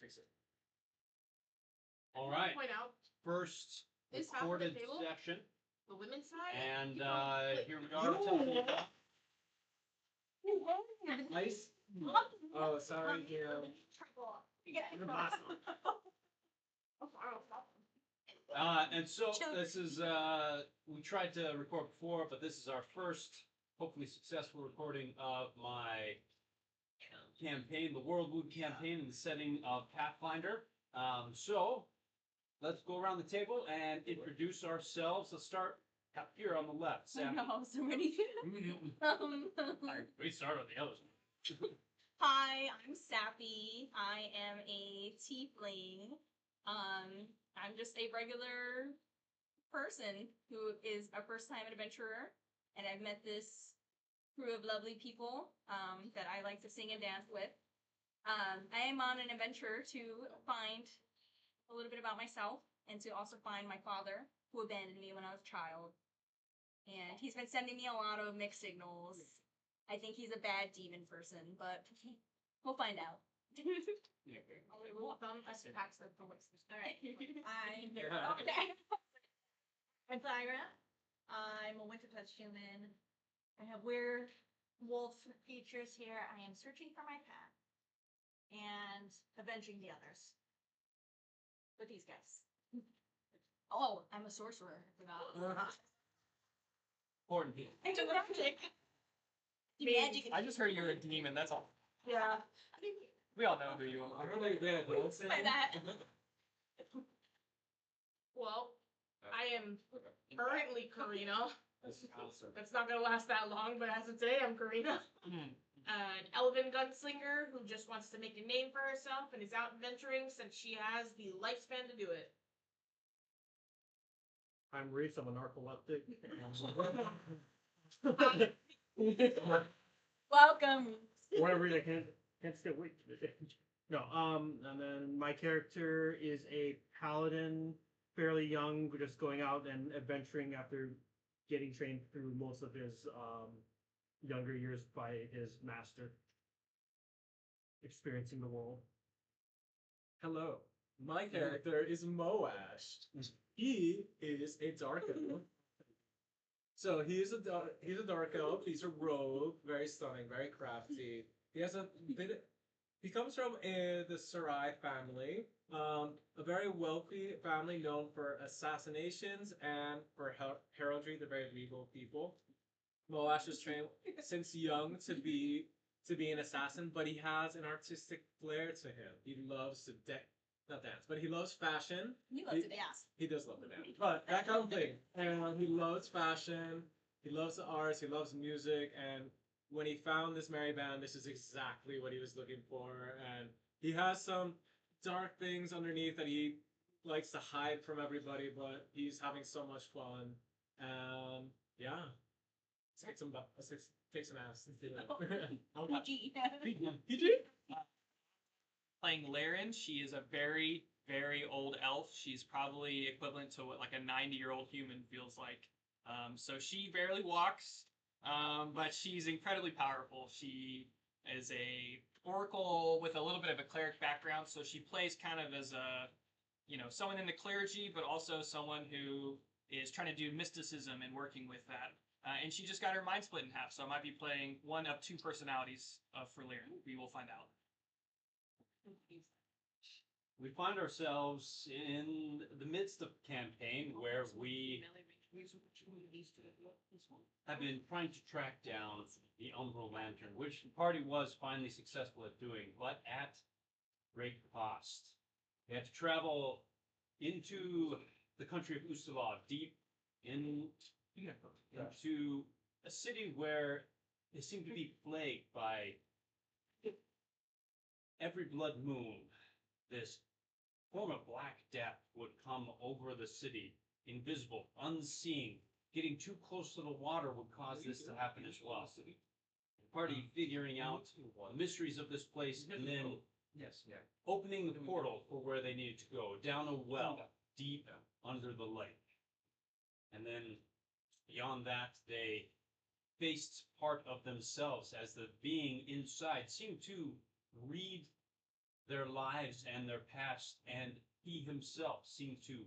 fix it. All right. Point out First Is half of the recorded table? session, the women's side. and Keep on- here we are. Ice? Oh, sorry, yeah. And so this is we tried to record before, but this is our first, hopefully successful recording of my campaign, the Worldwound campaign, in the setting of Pathfinder. So let's go around the table and introduce ourselves. Let's start up here on the left. Sam. No, so many. We start with the others. Hi, I'm Sappy. I am a tiefling. I'm just a regular person who is a first-time adventurer, and I've met this crew of lovely people that I like to sing and dance with. I am on an adventure to find a little bit about myself and to also find my father, who abandoned me when I was a child. And he's been sending me a lot of mixed signals. I think he's a bad demon person, but we'll find out. Welcome. I should pack the voices. All right. I'm Thyra. I'm a winter touch human. I have weird wolf features here. I am searching for my path and avenging the others with these guys. Oh, I'm a sorcerer. I forgot. Important people. I do magic. Do magic. I just heard you're a demon, that's all. Yeah. We all know who you are. I really bad. By that. Well, I am currently Karina. That's not gonna last that long, but as of today, I'm Karina. An elven gunslinger who just wants to make a name for herself and is out adventuring since she has the lifespan to do it. I'm Reese. I'm a narcoleptic. Welcome. Whatever. I can't stay awake. No. And then my character is a paladin, fairly young, just going out and adventuring after getting trained through most of his younger years by his master, experiencing the world. Hello. My character is Moash. He is a dark elf. So he's a dark elf. He's a rogue, very stunning, very crafty. He has he comes from the Sarai family, a very wealthy family known for assassinations and for heraldry. They're very regal people. Moash is trained since young to be an assassin, but he has an artistic flair to him. He loves to not dance, but he loves fashion. You love to dance. He does love to dance, but that kind of thing. And he loves fashion. He loves the arts. He loves music. And when he found this merry band, this is exactly what he was looking for. And he has some dark things underneath that he likes to hide from everybody, but he's having so much fun. Yeah, kick some ass. PG. Playing Laren, she is a very, very old elf. She's probably equivalent to what like a 90-year-old human feels like. So she barely walks, but she's incredibly powerful. She is a oracle with a little bit of a cleric background, so she plays kind of as a, someone in the clergy, but also someone who is trying to do mysticism and working with that. And she just got her mind split in half, so I might be playing one of two personalities for Laren. We will find out. We find ourselves in the midst of a campaign where we have been trying to track down the Umbral Lantern, which the party was finally successful at doing, but at great cost. We had to travel into the country of Ustalav, deep into a city where they seem to be plagued by every blood moon. This form of black death would come over the city, invisible, unseen. Getting too close to the water would cause this to happen as well. The party figuring out the mysteries of this place and then opening the portal for where they needed to go, down a well, deep under the lake. And then beyond that, they faced part of themselves as the being inside seemed to read their lives and their past, and he himself seemed to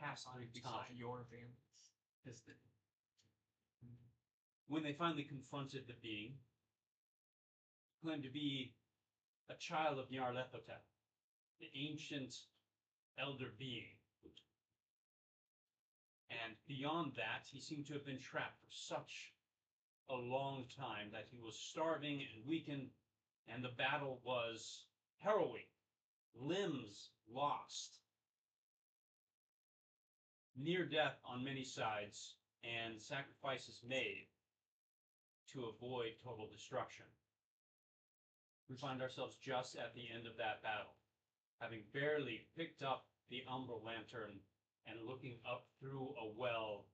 pass through time. Your families. Is the When they finally confronted the being, claimed to be a child of Nyarlathotep, the ancient elder being. And beyond that, he seemed to have been trapped for such a long time that he was starving and weakened, and the battle was harrowing. Limbs lost. Near death on many sides, and sacrifices made to avoid total destruction. We find ourselves just at the end of that battle, having barely picked up the Umbra Lantern and looking up through a well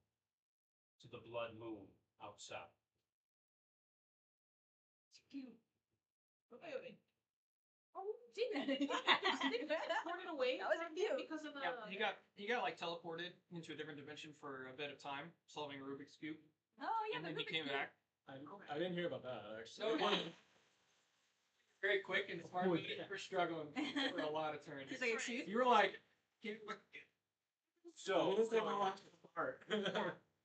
to the blood moon outside. Wait. Oh, didn't it? Ported away That was from cute. it because of the. yeah, he got like teleported into a different dimension for a bit of time, solving a Rubik's cube, Oh yeah, and the then he Rubik's came Cube. back. I didn't hear about that actually. Okay. Very quick and smart. Oh, We yeah. were struggling for a lot of turns. Is that your truth? You were like, So, Let's take my last part.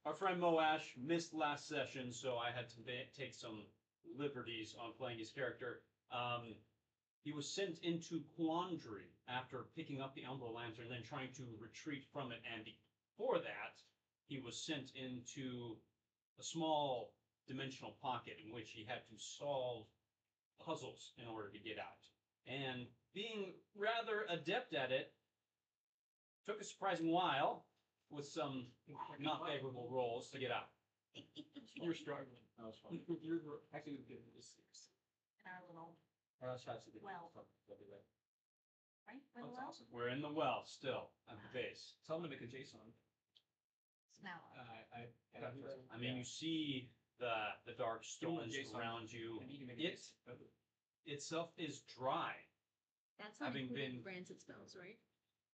our friend Moash missed last session, so I had to take some liberties on playing his character. He was sent into quandary after picking up the Umbra Lantern, then trying to retreat from it, and before that, he was sent into a small dimensional pocket in which he had to solve puzzles in order to get out. And being rather adept at it, took a surprising while with some not favorable rolls to get out. you're struggling. That was fun. You're actually good at this. In our little, Or else have to do Well. something. right? Little That's well? awesome. We're in the well still at the base. Tell him to make a JSON. Now. I mean, you see the dark Give him a stones JSON. around you. And he can make It itself is dry, That's not Having including been- granted spells, right?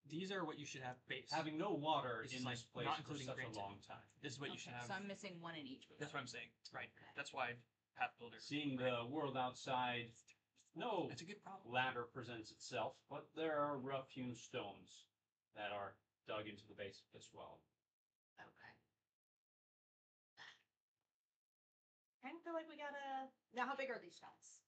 These are what you should have base. having no water This in is like this place not for including such a granted. long time. This is what you should have. So I'm missing one in each. That's what I'm saying. Right. That's why Path Builder. Seeing the world outside, no That's a good problem. ladder presents itself, but there are rough-hewn stones that are dug into the base as well. Okay. I feel like we gotta. Now, how big are these stones?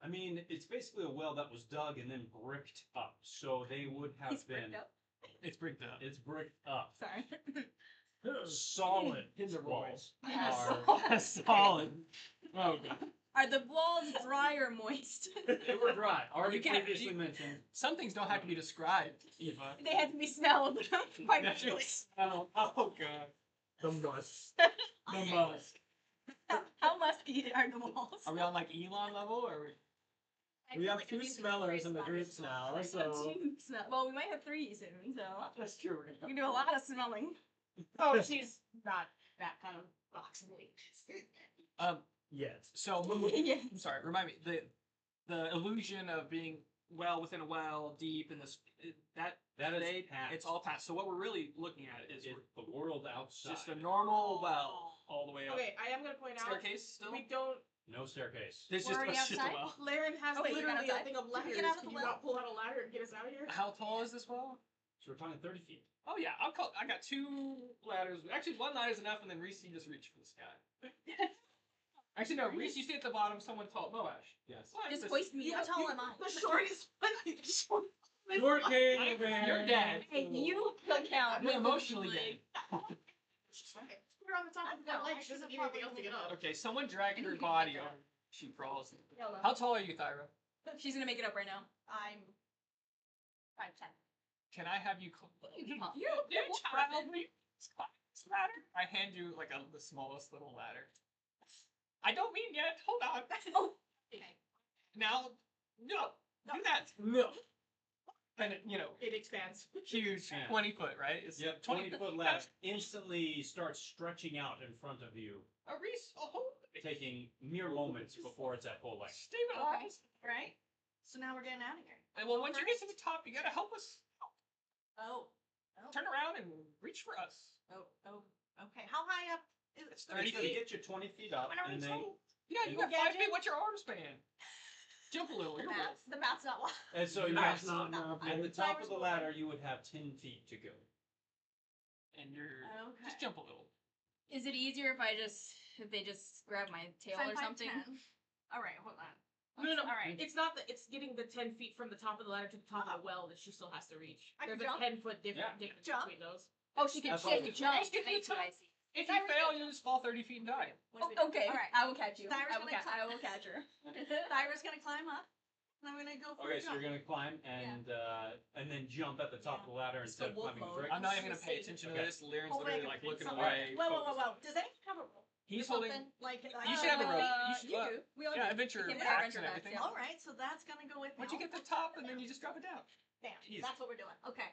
I mean, it's basically a well that was dug and then bricked up, so they would have He's been. bricked up. It's bricked up. It's bricked up. Sorry. Solid Kinder walls Are solid. Oh god. Are the walls dry or moist? They were dry. Already You can't- previously you- mentioned. Some things don't have to be described, Eva. They had to be smelled by visually. Oh god. The must. The musk. How musky are the walls? Are we on like Elon level or? I We feel have like two it needs to be smellers raised in the by groups yourself. now, I so. got two well, we might have three soon, so That's true. we can do a lot of smelling. Oh, she's not that kind of box of weight. Yes. So Yeah. I'm sorry. Remind me the illusion of being well within a well, deep in this that That is they- past. it's all past. So what we're really looking at is It's the world outside. just a normal well all the way up. Okay, I am gonna point out. Staircase still. We don't. No staircase. There's We're just already a outside? well. Laren has Oh, wait, you're not literally a outside? thing of Can we ladders. get out of Can the you well? not pull out a ladder and get us out of here? How tall is this well? So we're talking 30 feet. Oh yeah, I got two ladders. Actually, one ladder's enough, and then Reese, you just reach for the sky. Actually, no, Reese, you stay at the bottom. Someone tall. Moash. Yes. What? Just This- hoist me How up. tall am I? The shortest one. Short king, man. You're dead. Hey, you don't count. You're emotionally dead. We're on the top of that ledge. She doesn't need anything else to get up. Okay, someone dragged her body over. She crawls. Yolo. How tall are you, Thyra? She's gonna make it up right now. I'm 5'10". Can I have you? You're Dear child, will you climb this ladder? I hand you like the smallest little ladder. I don't mean yet. Hold on. Oh. Now, no, do that. No. And It expands. huge, Yeah. 20-foot, right? It's Yep, 20-foot ladder instantly starts stretching out in front of you, A Reese, hold it. taking mere moments before it's at full length. Stabilize. Right? So now we're getting out of here. And well, once you get to the top, you gotta help us. Oh. Turn around and reach for us. Oh. Okay. How high up is It's It's 30 gonna feet. get you 20 feet up, When are we and then told? Yeah, you We're got 5 feet. gauging? What's your arm span? Jump a little. You're The math's not well. And so That's yes, not enough. at the top of the ladder, you would have 10 feet to go. and you're Okay. just jump a little. Is it easier if they just grab my tail or something? All right, hold on. No, no, no. All right. It's not that. It's getting the 10 feet from the top of the ladder to the top of the well that she still has to reach. I can There's a jump? 10-foot difference Jump? between those. Oh, she can That's she can all. jump. Just get to the I see, I see. If you fail, you just fall 30 feet and die. Oh, okay, All right. I will catch you. Thyra's I will, gonna I will catch her. Thyra's gonna climb up, and I'm gonna go for Okay, a so jump. you're gonna climb and then jump at the top of the ladder It's instead the of wolf climbing mode. direct. I'm not even gonna pay attention to Okay. this. Lyran's Oh, literally wait, like looking something- away. Whoa, whoa, whoa, focused whoa! on Do it. they have a rope? He's or holding. something? Like You should have a rope. You should. You do. We all Yeah, do. adventure We can put packs adventure and packs, everything. yeah. All right, so that's gonna go with. Once you get to the top, and then you just drop it down. Bam. Easy. That's what we're doing. Okay.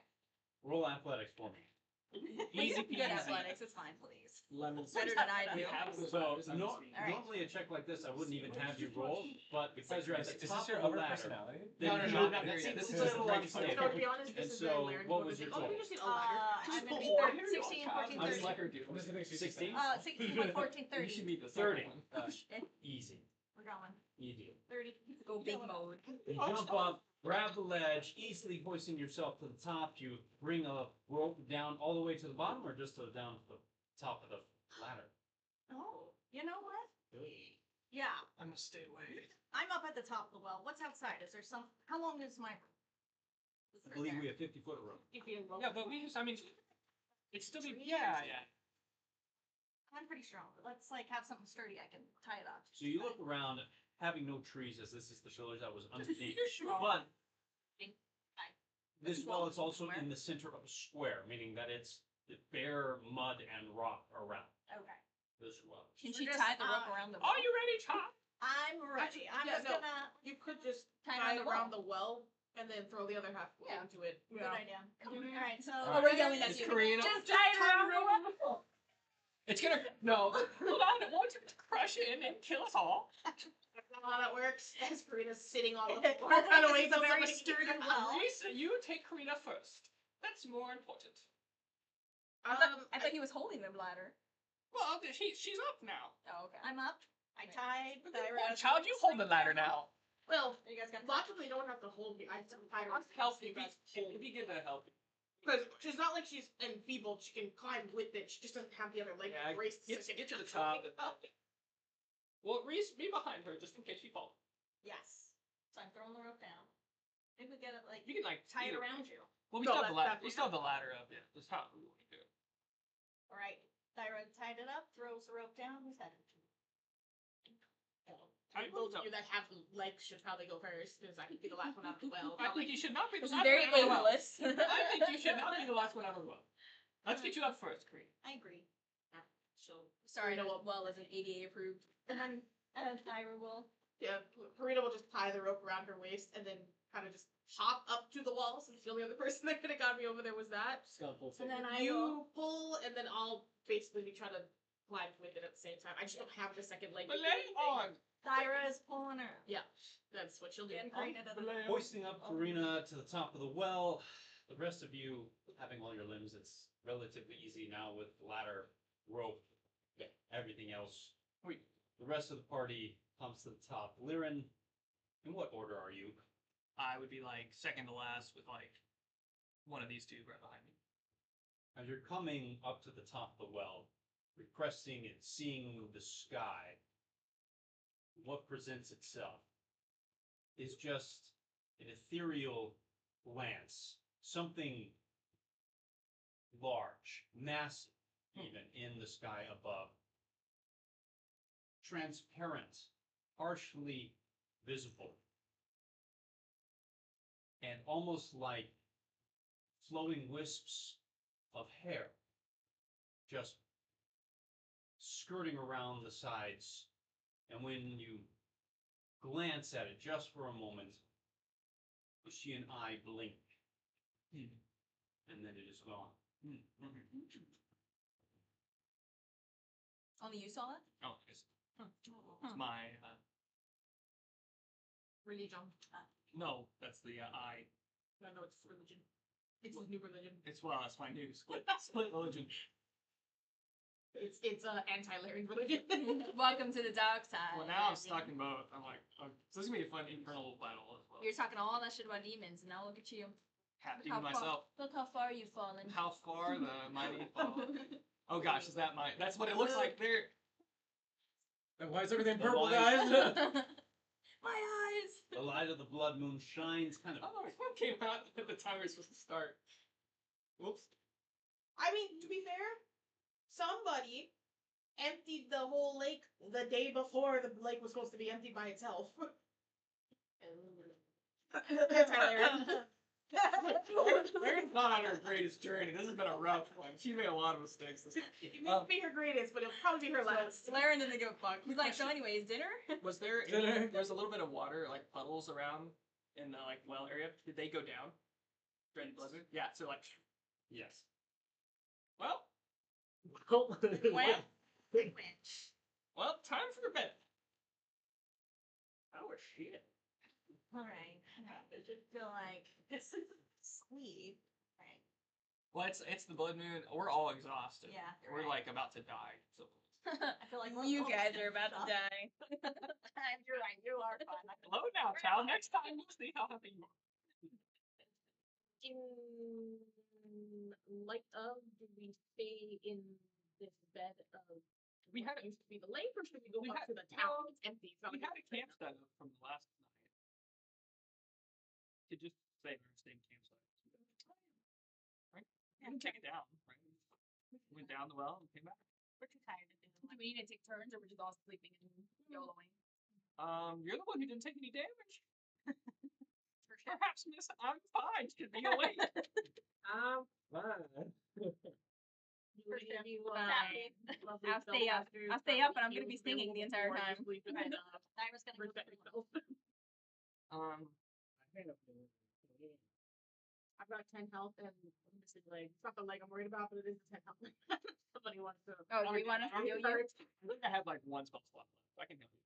Roll athletics for me. Easy Good peasy. athletics, it's fine. Please. Lemon. Better than I do. So All right. normally a check like this, I wouldn't even have you roll, but because you're at the Is top this your of the other ladder, personality? then No, no, you no, jump not and there it's yet. a This is little just unstable. So to be honest, And this is so, where Laren what would was think, your oh, total? you just need a ladder. I'm gonna be Boy, 16, 14, I'm 13. like her I'm just gonna 16? 16, 14, 30. You should meet the 30. second one. Easy. We're going. Easy. 30. Go big mode. You jump up, grab the ledge, easily hoisting yourself to the top. You bring a rope down all the way to the bottom, or just down to the top of the ladder? Oh, you know what? Yeah, I'm gonna stay away. I'm up at the top of the well. What's outside? Is there some? How long is my? I believe we have 50-foot rope. If you roll. Yeah, but we just. I mean, it's still be. Yeah, yeah. I'm pretty strong. Let's like have something sturdy. I can tie it up. So you look around, having no trees, as this is the village that was underneath. You're strong. But This this well is also somewhere. in the center of a square, meaning that it's the bare mud and rock around Okay. this well. Can We're she just, tie the rope around the Are you ready, Tom? I'm ready. I'm yeah, just no. gonna. You could just Tie it tie around it the around the well and then throw the other half Yeah. into it. Good idea. All right. So. Oh, we're yelling at It's you. Karina. Just tie it around the well. It's gonna. No. Hold on. I want it to crush in and kill us all. That's not how that works. As Karina's sitting on the floor, Hopefully kind of this waiting is a for very somebody to sturdy get well. Lisa, you take Karina first. That's more important. I thought he was holding the ladder. Well, she's up now. Oh, okay. I'm up. I tied. Come Thyra on, as child, you hold the ladder now. Well, You guys got logically, don't have to hold me. I just tie her. I'll help you. You guys If hold. you get to help. Because she's not like she's enfeebled. She can climb with it. She just doesn't have the other leg Yeah, braced. get so she to can the jump top. up. Well, Reese, be behind her just in case she falls. Yes. So I'm throwing the rope down. Maybe we get it like You can like tie it either- around you. Well, we No, still have the ladder. that's We still have the ladder up. Yeah, that's how we want to do it. All right. Thyra tied it up, throws the rope down. Who's headed? Tie those up. You that have legs should probably go first because I could be the last one out of the well. I think you should not be the This last is very one out of the well. ableist. I think you should not be the last one out of the well. Let's get you up first, Karina. I agree. So Sorry, Karina no, will, well isn't ADA approved. And Thyra will. yeah, Karina will just tie the rope around her waist and then kind of just hop up to the wall. Since the only other person that could have got me over there was that. Scalpel. And then I will. You pull, and then I'll basically be trying to climb with it at the same time. I just don't have the second leg. to do Belay anything. on. Thyra is pulling her. Yeah, that's what she'll do. And Karina doesn't. Belay on. Hoisting up Karina to the top of the well. The rest of you, having all your limbs, it's relatively easy now with ladder, rope, everything else. Wait. The rest of the party comes to the top. Lyran, in what order are you? I would be like second to last with like one of these two right behind me. As you're coming up to the top of the well, requesting and seeing the sky, what presents itself is just an ethereal glance, something large, massive, even in the sky above. Transparent, partially visible, and almost like flowing wisps of hair just skirting around the sides. And when you glance at it just for a moment, you see an eye blink, and then it is gone. Only you saw that? Oh, it's my Religion. no, that's the eye. I know it's religion. It's his new religion. It's well, that's my new split religion. It's anti-Larry religion. Welcome to the dark side. Well, now I'm stuck in both. I'm like, so this is gonna be a fun infernal battle as well. You're talking all that shit about demons, and now look at you. Happy Look how with far- myself. Look how far you've fallen. How far the mighty fall. Oh gosh, is that my? That's what it looks like there. And why is everything The purple, light- guys? My eyes. The light of the blood moon shines kind of. Oh, it came out at the time we were supposed to start. Whoops. I mean, to be fair, somebody emptied the whole lake the day before the lake was supposed to be emptied by itself. That's hilarious. Mary's not on her greatest journey. This has been a rough one. She made a lot of mistakes. This It may be her greatest, but it'll probably be her last. Laren didn't give a fuck. He's like, so anyways, dinner? Was there any, there's a little bit of water, like puddles around in the like well area. Did they go down during the blizzard? Yeah, so like, Yes. well, Well, well, time for bed. Oh shit. Alright. I just feel like this is sleep. Right. Well, it's the blood moon. We're all exhausted. Yeah, you're We're right. like about to die. So I feel like You guys are about to die. You're right. You are fine. hello now, child. Next time we'll see how happy you are. In light of, do we stay in this bed of We what had- used to be the lake, or should we go we up had- to the town? well, It's empty. It's not We like had a it's right campsite up from the last night. To just say we're staying campsite. Right? We didn't take it down, right? We went down the well and came back. We're too tired to do Do we need to take turns, or we're just all sleeping and YOLOing? You're the one who didn't take any damage. for sure. Perhaps, miss, I'm fine to be awake. I'm fine. For sure. You, Happy. lovely I'll stay up. spellcasters I'll stay up, and I'm gonna be probably singing the heal entire before you time. sleep and, I was gonna go reset for yourself. I've got 10 health and I'm missing leg. It's not the leg I'm worried about, but it is the 10 health. Somebody wants to. Oh, do we want to heal you? I think I have like one spell slot left. I can heal you.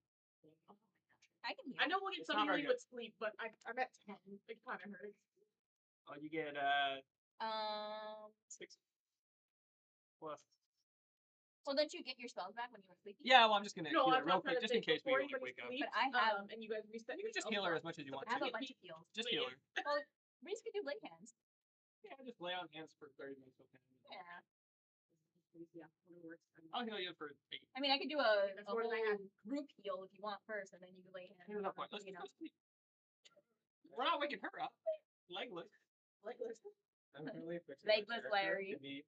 I can heal. I know we'll get It's some not very healing with sleep, but I'm at 10. It kind of hurts. Oh, you get 6 plus. Well, don't you get your spells back when you were sleeping? Yeah, well, I'm just gonna No, heal I'm her real not trying quick, to just in say case we before like, anybody wake up. sleeps, But I have- and you guys reset You can just yourself heal her back. as much as you want I have to. a bunch of heals. Just heal her. Well, Reese could do lay hands. Yeah, just lay on hands for 30 minutes. Okay. Yeah. Yeah, whatever works. I'll heal you for 8. I mean, I could do a That's whole more than I had. group heal if you want first, and then you can lay hands. There's no point. Let's you just know. go sleep. We're not waking her up. Legless. Like, listen. I'm really fixing Legless Larry. Give me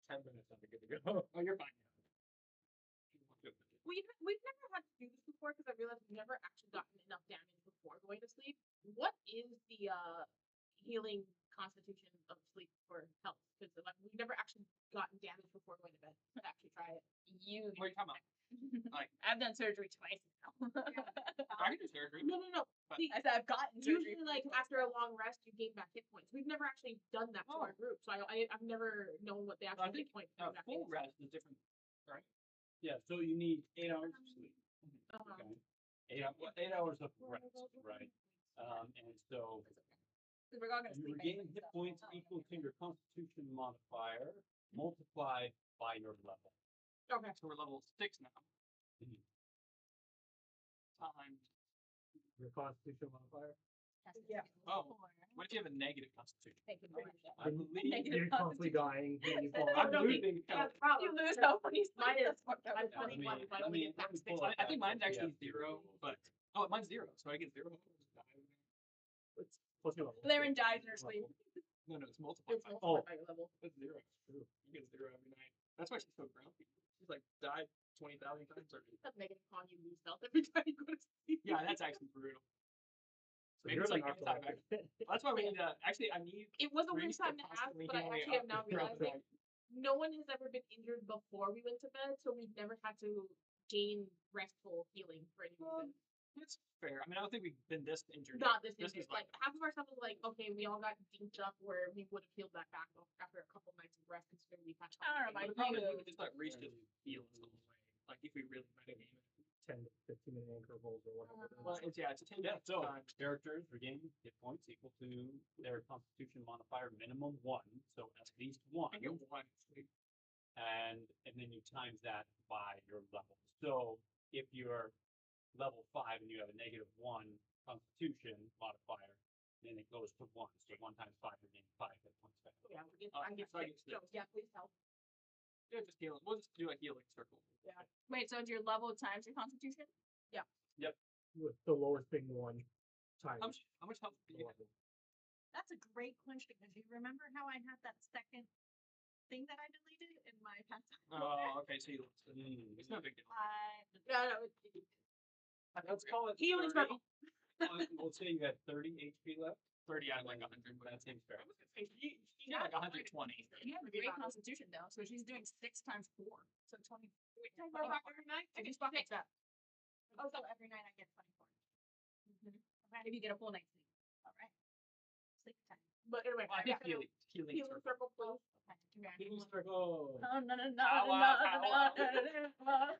10 minutes. I'm good to go. Oh, you're fine. We've never had to do this before because I realized we've never actually gotten enough damage before going to sleep. What is the healing constitution of sleep for health? Because like we've never actually gotten damage before going to bed. I'd actually try it. You. What are you talking about? Like, I've done surgery twice now. I can do surgery. No. But- See, I said I've gotten surgery. usually like after a long rest you gain back hit points. We've never actually done that to our group, so I've never known what the I actual think hit point full rest is different, right? Yeah, so you need 8 hours of sleep. Uh-huh. Okay. 8 hours of rest, right? And so Because we're all gonna you sleep. regain anyway, hit so- points equal to your Constitution modifier multiplied by your level. Okay. So we're level 6 now. Mhm. Time. Your constitution modifier? Yeah. Oh. What if you have a negative constitution? Thank you very much. I believe Negative You're constantly dying when you fall. I'm no, losing That's health. the problem. You lose health when you sleep. Mine is. That's fucked up. I'm Let me- 21, but I let only me- get back let me 6. pull up I think mine's Yeah. actually 0, but mine's 0, so I get 0. Plus your level. Laren dies in her sleep. No, it's multiplied. It's by multiplied by your level. That's 0. It's true. You get 0 every night. That's why she's so grumpy. She's like died 20,000 times already. That's negative con you lose health every time you go to sleep. Yeah, that's actually brutal. So Maybe you're it's like the anti-vax. narcoleptic. That's why we need to actually. I need. It was a weird Reese to time to ask, constantly but I heal me actually up am now throughout the realizing no one has ever been injured before we went to bed, so we've never had to gain restful healing for any reason. That's fair. I mean, I don't think we've been this injured. Not this This injured. is Like half of our stuff was like, okay, we all got dinked up where we would have healed that back after a couple nights of rest considering we've had. I don't know But about the problem is you. we could just let Reese just heal us the whole way. Like if we really metagame it. 10 to 15 minute anchor holds or whatever. it is. Well, it's it's a 10 Yeah, minute so time. characters regain hit points equal to their Constitution modifier minimum 1, so at least 1. I get 1 sleep. And then you times that by your level. So if you're level 5 and you have a -1 Constitution modifier, then it goes to 1. So 1 times 5 you gain 5 hit points back. Yeah, I get six. so yeah, please help. Yeah, just heal. We'll just do a healing circle. Yeah. Wait, so it's your level times your constitution? With the lowest being 1 times. How much health do you have? That's a great question, because you remember how I had that second thing that I deleted in my Pathfinder? Oh, okay. So it's no big deal. No, Let's call it healing 30. circle. We'll say you had 30 HP left. 30 out of like 100. That seems fair. She's like 120. You have a great constitution though, so she's doing 6 times 4. So 20. Wait, can I go back every night? I just bucket that. Oh, so every night I get 24. If you get a full night's sleep. All right. Sleep time. But anyway, Well, I yeah, think healing healing circle, please. Okay. Healing circle. No, no, no, no, Ow, no, ow, no, ow, no, no.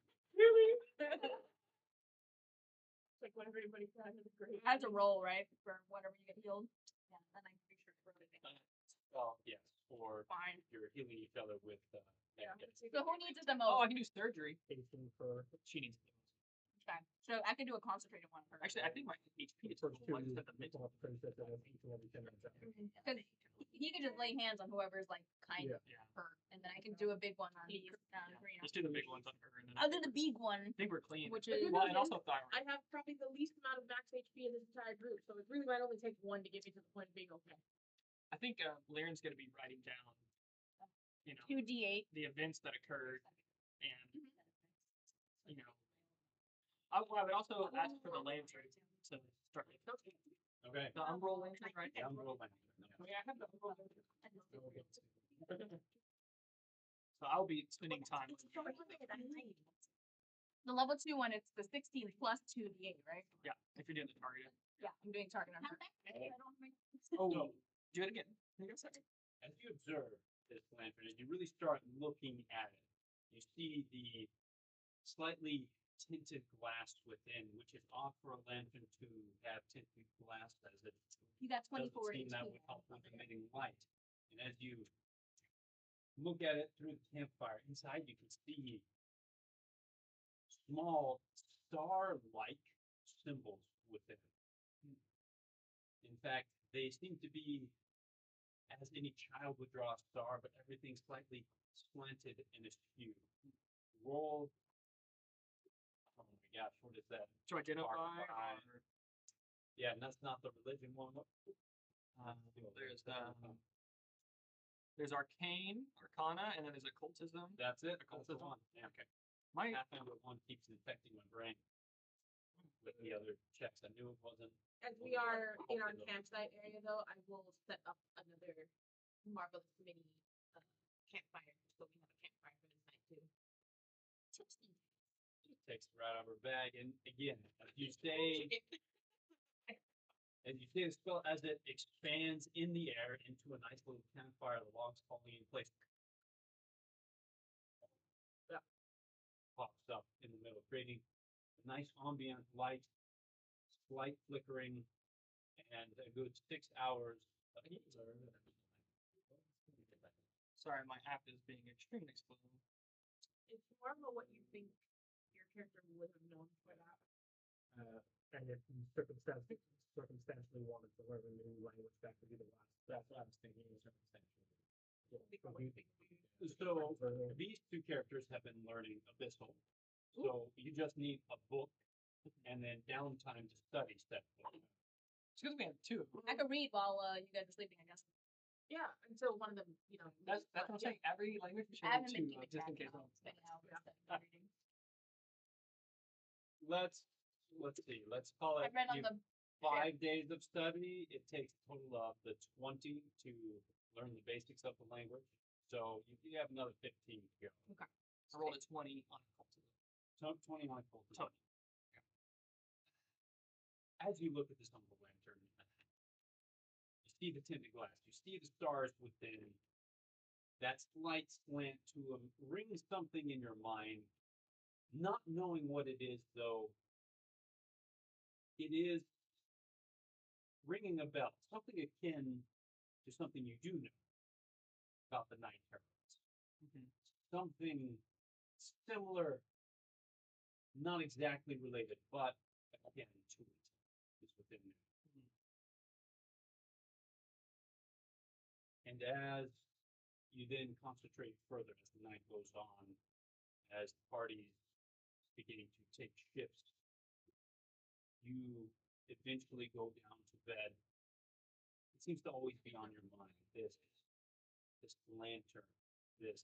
Like when everybody's out of the grave. I have to roll, right? For whatever you get healed. Yeah, then I'm pretty sure I wrote it down. Well, yes. Or Fine. you're healing each other with Yeah. So who needs it the Oh, I most? can do surgery. Patient for She needs it. Okay. So I can do a concentrated one for her. Actually, I think my HP the is first 2 like at the mid. princess and then each and every 10 minutes. Because he can just lay hands on whoever's like kind of Yeah. hurt, and then I can do a big one on Karina. Let's do the big ones on her. And then I'll do the big one, I think we're clean. which is Well, and also thyroid. I have probably the least amount of max HP in this entire group, so it really might only take 1 to get me to the point of being okay. I think Laren's going to be writing down, you know, 2d8. the events that occurred, and you know, I would also ask for the lantern to start. Okay. The umbral lantern, right? Yeah, I'm rolling. I mean, I have the umbral lantern. So I'll be spending time. The level 2 one, it's the 16 plus 2d8, right? Yeah, if you're doing the target. Yeah, I'm doing target on her. Oh, So, do it again. Here you go, second. as you observe this lantern, as you really start looking at it, you see the slightly tinted glass within, which is off for a lantern to have tinted glass as it You got doesn't 24 seem that HP. would help with emitting light. And as you look at it through the campfire, inside you can see small star-like symbols within. In fact, they seem to be as any child would draw a star, but everything slightly slanted and askew. Roll. Oh my gosh, what is that? To identify. Arcane. Or, Yeah, and that's not the religion one. there's arcane, arcana, and then there's occultism. That's it. That's the Occultism. one. Yeah. Okay. My Pathfinder one keeps infecting my brain with the other checks. I knew it wasn't. As we are in our campsite area, though, I will set up another marvelous mini campfire. So we have a campfire for this night too. Just takes it right out of her bag. And again, as you say the spell, as it expands in the air into a nice little campfire, the logs falling in place. Yeah. Pops up in the middle, creating a nice ambient light, slight flickering, and a good 6 hours of heat. sorry, my app is being extremely slow. It's more about what you think your character would have known for that. And if you circumstantially wanted to learn a new language, that could be the last. That's what I was thinking, circumstantial. Because what you think So these 2 characters have been learning Abyssal. So you just need a book and then downtime to study said book. It's because we have 2. I could read while you guys are sleeping, I guess. Yeah, until one of them, That's what I'm saying. Every language we should I have haven't been 2, keeping just in track case. of how I'm spending hours Yeah. studying reading. Let's see. Let's call I it read on the 5 days of study. It takes a total of the 20 to learn the basics of the language. So you have another 15 to go. I rolled a 20 on occultism. 20 on full. 20. As you look at this humble lantern, you see the tinted glass. You see the stars within. That slight slant to them rings something in your mind. Not knowing what it is, though, it is ringing a bell. Something akin to something you do know about the Night Heralds. Something similar, not exactly related, but again, intuitive is within there. And as you then concentrate further as the night goes on, as the party's beginning to take shifts, you eventually go down to bed. It seems to always be on your mind, this lantern, this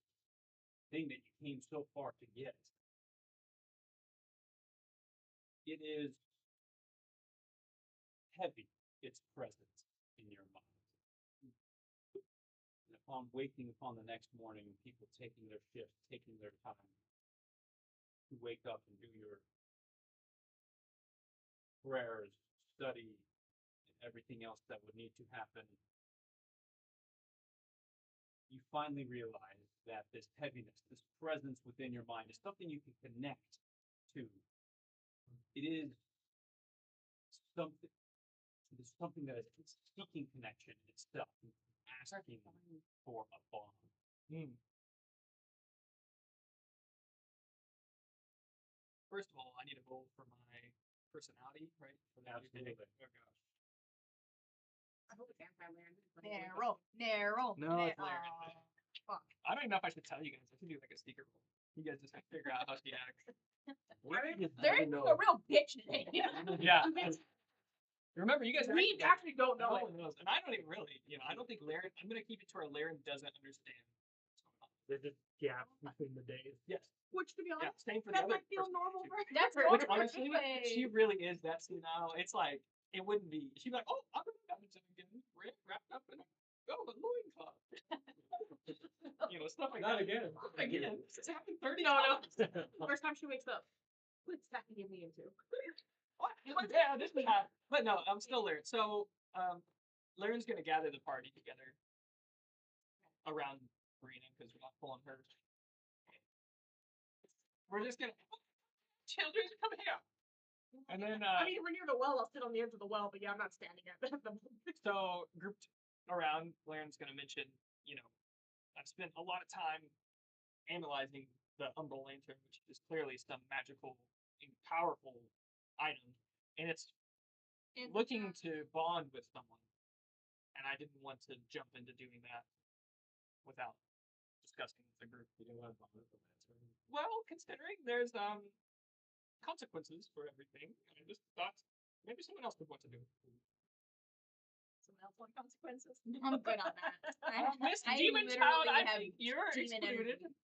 thing that you came so far to get. It is heavy, its presence in your mind. And upon waking upon the next morning, people taking their shifts, taking their time to wake up and do your prayers, study, and everything else that would need to happen, you finally realize that this heaviness, this presence within your mind is something you can connect to. It is something that is seeking connection itself, asking for a bond. First of all, I need a roll for my personality, right? For that new day. Absolutely. Oh gosh. I hope it's anti-land. Narrow. Narrow. No, it's Laren. Fuck. I don't even know if I should tell you guys. I should do like a secret roll. You guys just have to figure out how she acts. They're a real bitch today. Yeah. Remember, you guys We actually don't know no it. one knows, and I don't even really. I don't think Laren. I'm gonna keep it to where Laren doesn't understand what's going on. There's just gaps between the days. Yes. Which, to be Yeah. honest, Same for the that other. might feel person, normal too. for her. That's Which normal. honestly, she really is that senile. It's like it wouldn't be. She'd be like, "Oh, I'm gonna dungeon again, wrapped up in a loincloth." Stuff like Not that. again. Again, it's happened 30 No, no. times. First time she wakes up. What's that get me into? What? Yeah, this is not. But no, I'm still Laren. So, Laren's gonna gather the party together around Marina because we're not pulling her. We're just gonna. Children, come here. And then, I mean, if we're near the well, I'll sit on the edge of the well, but yeah, I'm not standing at the so grouped around, Laren's gonna mention, I've spent a lot of time analyzing the Umbral Lantern, which is clearly some magical and powerful item, and it's looking to bond with someone. And I didn't want to jump into doing that without discussing with the group. You don't want to bond with the lantern. Well, considering there's consequences for everything, I just thought maybe someone else would want to do it. Someone else want consequences? I'm good on that. Miss I Demon literally Child, I have think you're demon excluded. energy.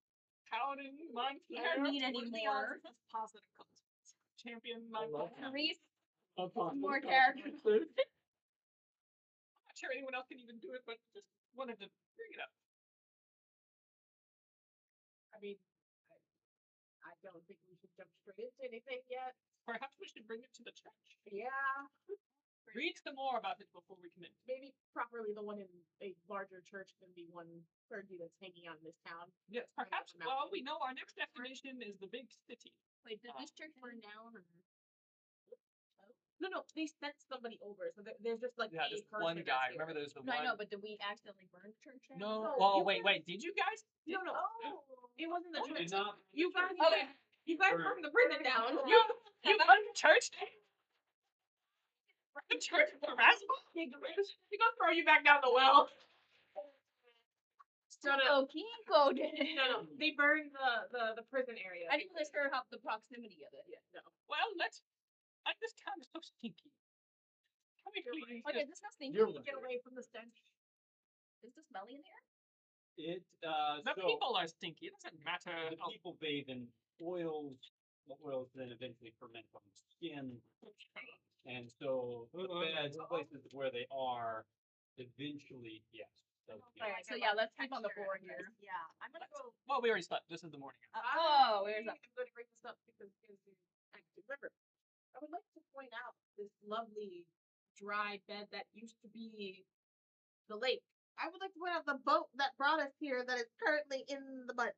Paladin, Mind We Flayer, don't need what are any the more. odds of positive consequences? Champion, Mind love Flayer. Reese, Upon more the characters. consequences. I'm not sure anyone else can even do it, but just wanted to bring it up. I mean, I don't think we should jump straight into anything yet. Perhaps we should bring it to the church. Yeah, Read some more about it before we commit. maybe properly the one in a larger church can be one clergy that's hanging out in this town. Yes, perhaps. Well, we know our next destination is the big city. Wait, did this church burn down? Or... No, they sent somebody over, so there's just like Yeah, a this person one that's guy. here. Remember, there's the No, one. I know, but did we accidentally burn the church down? No. No, Well, you wait. guys- Did you guys? No, it wasn't the You church. did not. You guys, Okay. you guys burned the prison down. You burned the church down? Burned the church for Rasmus? He gonna throw you back down the well. No, Kiko did it. no, they burned the prison area. I didn't list her up the proximity of it. Yeah, no. Well, this town is so stinky. Can we please? Okay, this not stinky. You're Get away from the stench. Is this smelly in there? The So people are stinky. It doesn't matter. the people bathe in oils. The oils then eventually ferment on the skin, and so the beds, places where they are, eventually, yes. Alright, so yeah, let's keep on the board here. Yeah, I'm gonna go. Well, we already slept. This is the morning. Oh, where's that? I'm going to bring this up because actually, remember, I would like to point out this lovely dry bed that used to be the lake. I would like to point out the boat that brought us here that is currently in the mud.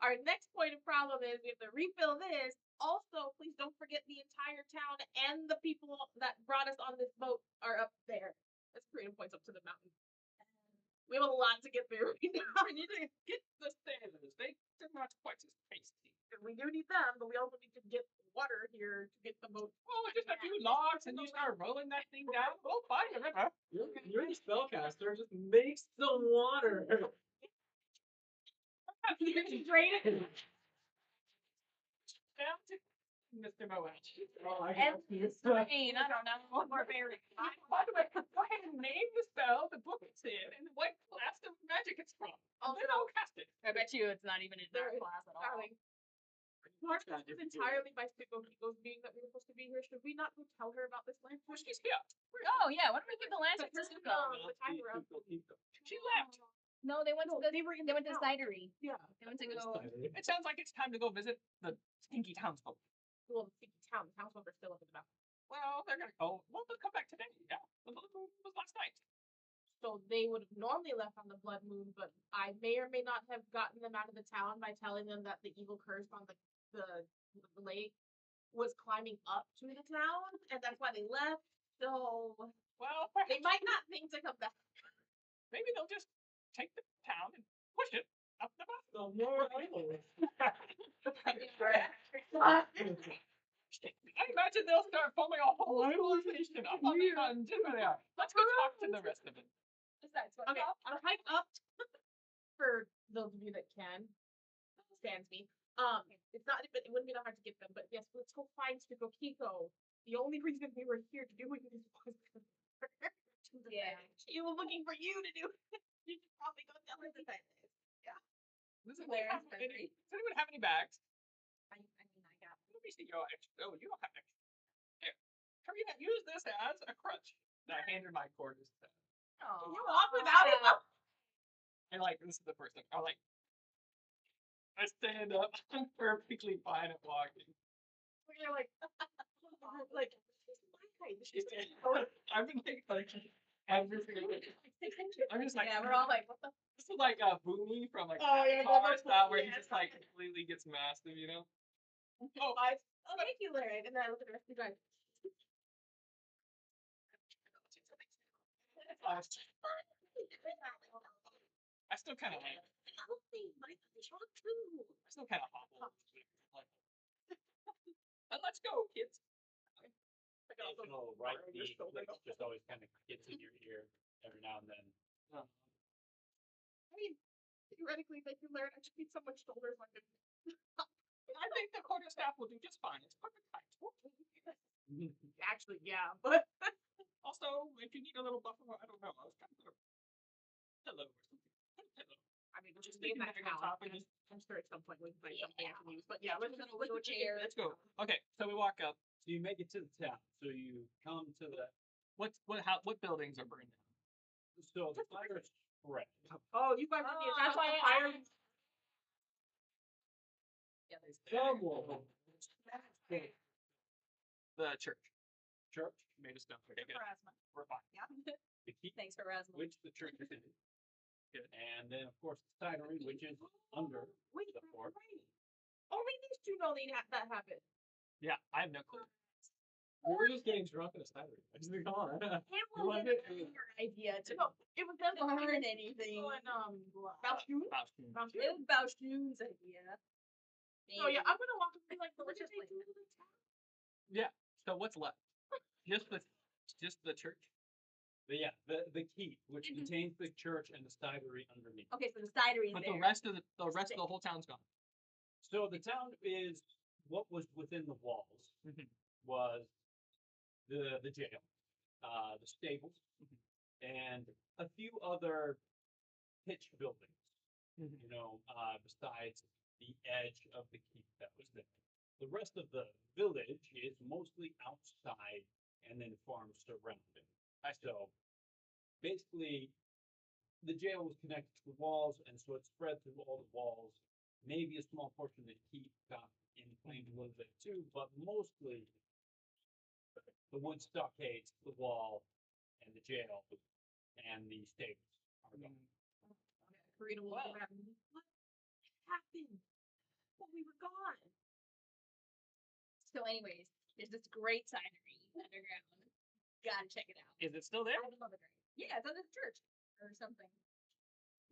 Our next point of problem is we have to refill this. Also, please don't forget the entire town and the people that brought us on this boat are up there. Let's create points up to the mountain. We have a lot to get through. We need to get the stairs. They're not quite as tasty. We do need them, but we also need to get water here to get the boat. Oh, just a few logs, and you start rolling that thing down. We'll find the river. You're the spellcaster. Just make some water. You can drain it. Down to Mr. Moat. Oh, I And got you. rain, I don't know. Barbarian. By the way, go ahead and name the spell, the book it's in, and what class of magic it's from. And then I'll cast it. I bet you it's not even in There that is class at all. Darling. Part of this is entirely by Sicko Kiko's being that we were supposed to be here. Should we not go tell her about this land? Well, she's here. Oh yeah, why don't we give the lantern to Suko? The timer up. She left. No, they went to the they were in they the went to the town. cidery. Yeah. They went to go. It sounds like it's time to go visit the stinky townsfolk. Well, the town. The townsfolk are still up in the mountain. Well, they're gonna go. Well, they'll come back today. Yeah, the blood moon was last night. So they would have normally left on the blood moon, but I may or may not have gotten them out of the town by telling them that the evil curse on the lake was climbing up to the town, and that's why they left. So Well, they might not think to come back. maybe they'll just take the town and push it up the mountain. No more islands. I imagine they'll start forming a whole civilization up on the mountain. Let's go talk to the rest of it. Okay, I'll hike up for those of you that can. Stands me. It's not, but it wouldn't be that hard to get them. But yes, let's go find Sicko Kiko. The only reason we were here to do it is because Yeah. she was looking for you to do it. You should probably go tell her the same thing. Does Where anyone is have any, country? does anyone have any bags? I mean, I got. Let me see your extra. Oh, you don't have extra. Here. Karina, use this as a crutch. And I handed my quarters to them. Oh. You walk without it. And like, this is the first thing. I stand up. I'm perfectly fine at walking. You're like, like, this is my height. She's I've been like everything. I'm just like, Yeah, we're all like, what the? this is like Boomy from like Oh, yeah, Avatar that's style, where he yeah. just like completely gets massive, you know? Oh, Oh, thank you, Larry. And then I look at the rest of you guys. I still kind of like. I still kind of hobble. Like, and let's go, kids. Occasional right knee flick just always kind of gets in your ear every now and then. I mean, theoretically, they can learn. I just need someone's shoulders like it. I think the quarterstaff will do just fine. It's perfect height. Actually, yeah, but Also, if you need a little buffer, I don't know. I was trying to put a pillow or something. Pillow. I mean, Just just being leave that it on now. top and just. I'm sure at some point we can find something I can use. But yeah, let's wheelchair. Let's go. Okay, so we walk up. So you make it to the town. So you come to the. What buildings are burned down? So the fire spread. Oh, you guys are the That's why fire. Yeah, there's Someone. The church Church, made of stone. Okay, good. Harassment. We're fine. Yeah. the keep, Thanks for Rasmus. which the church is in. Good. And then of course the cidery, which is under Wait, the fort. only these two know that happened. Yeah, I have no clue. We were just getting drunk in a cidery. I just think, come on. It You was want it? your idea to no. It was them Burn behind anything. Bauschun? Bauschun. It was Bauschun's idea. So yeah, I'm gonna walk and be like, what did they Deliciously. do to the town? Yeah. So what's left? Just the church. But yeah, the keep, which contains the church and the cidery underneath. Okay, so the cidery is But there. the rest of the whole town's gone. So the town is what was within the walls Mhm. was the jail, the stables, and a few other pitch buildings. You know, besides the edge of the keep that was there. The rest of the village is mostly outside and then farms surrounding. So basically, the jail was connected to the walls, and so it spread through all the walls. Maybe a small portion of the keep got inflamed a little bit too, but mostly the wood stockades, the wall, and the jail, and the stables are gone. Karina will Wow. grab me. What happened? Well, we were gone. So, anyways, there's this great cidery underground. Gotta check it out. Is it still there? I love it. Yeah, it's under the church or something.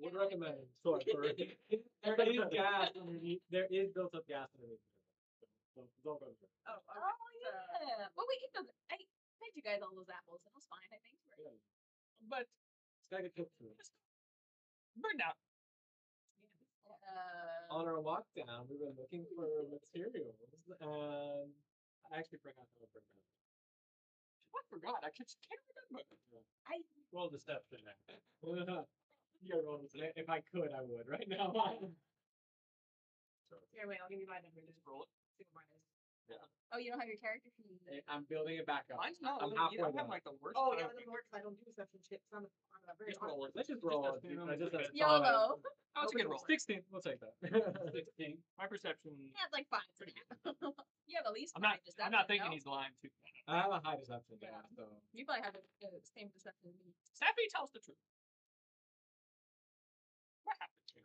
Would recommend. So there is gas underneath. There is built up gas underneath. So don't go there. Oh yeah. Well, we ate those. I fed you guys all those apples. It was fine, I think. Yeah. But It's gotta get cooked through. burned out. On our walk down, we were looking for materials, and I actually forgot how to bring that. I forgot. I just can't remember. Roll deception. You gotta roll this. If I could, I would right now. Here, wait, I'll give you my number. Just Roll it. see what mine is. Oh, you don't have your character sheet. I'm building it back up. Mine's not. I'm You halfway don't have there. like the worst. Oh, yeah, time. that doesn't work because I don't do deception shit. So I'm very Just roll it. Let's just roll it. assume I just that- have YOLO. Oh, it's a good roll. 16. We'll take that. 16. My perception. You have like 5 for that. You have at least I'm not. 5 I'm not deception, thinking no? he's lying too. I have a high deception. Yeah. So. You probably have the same deception as me. Sappy tells the truth. What happened to you?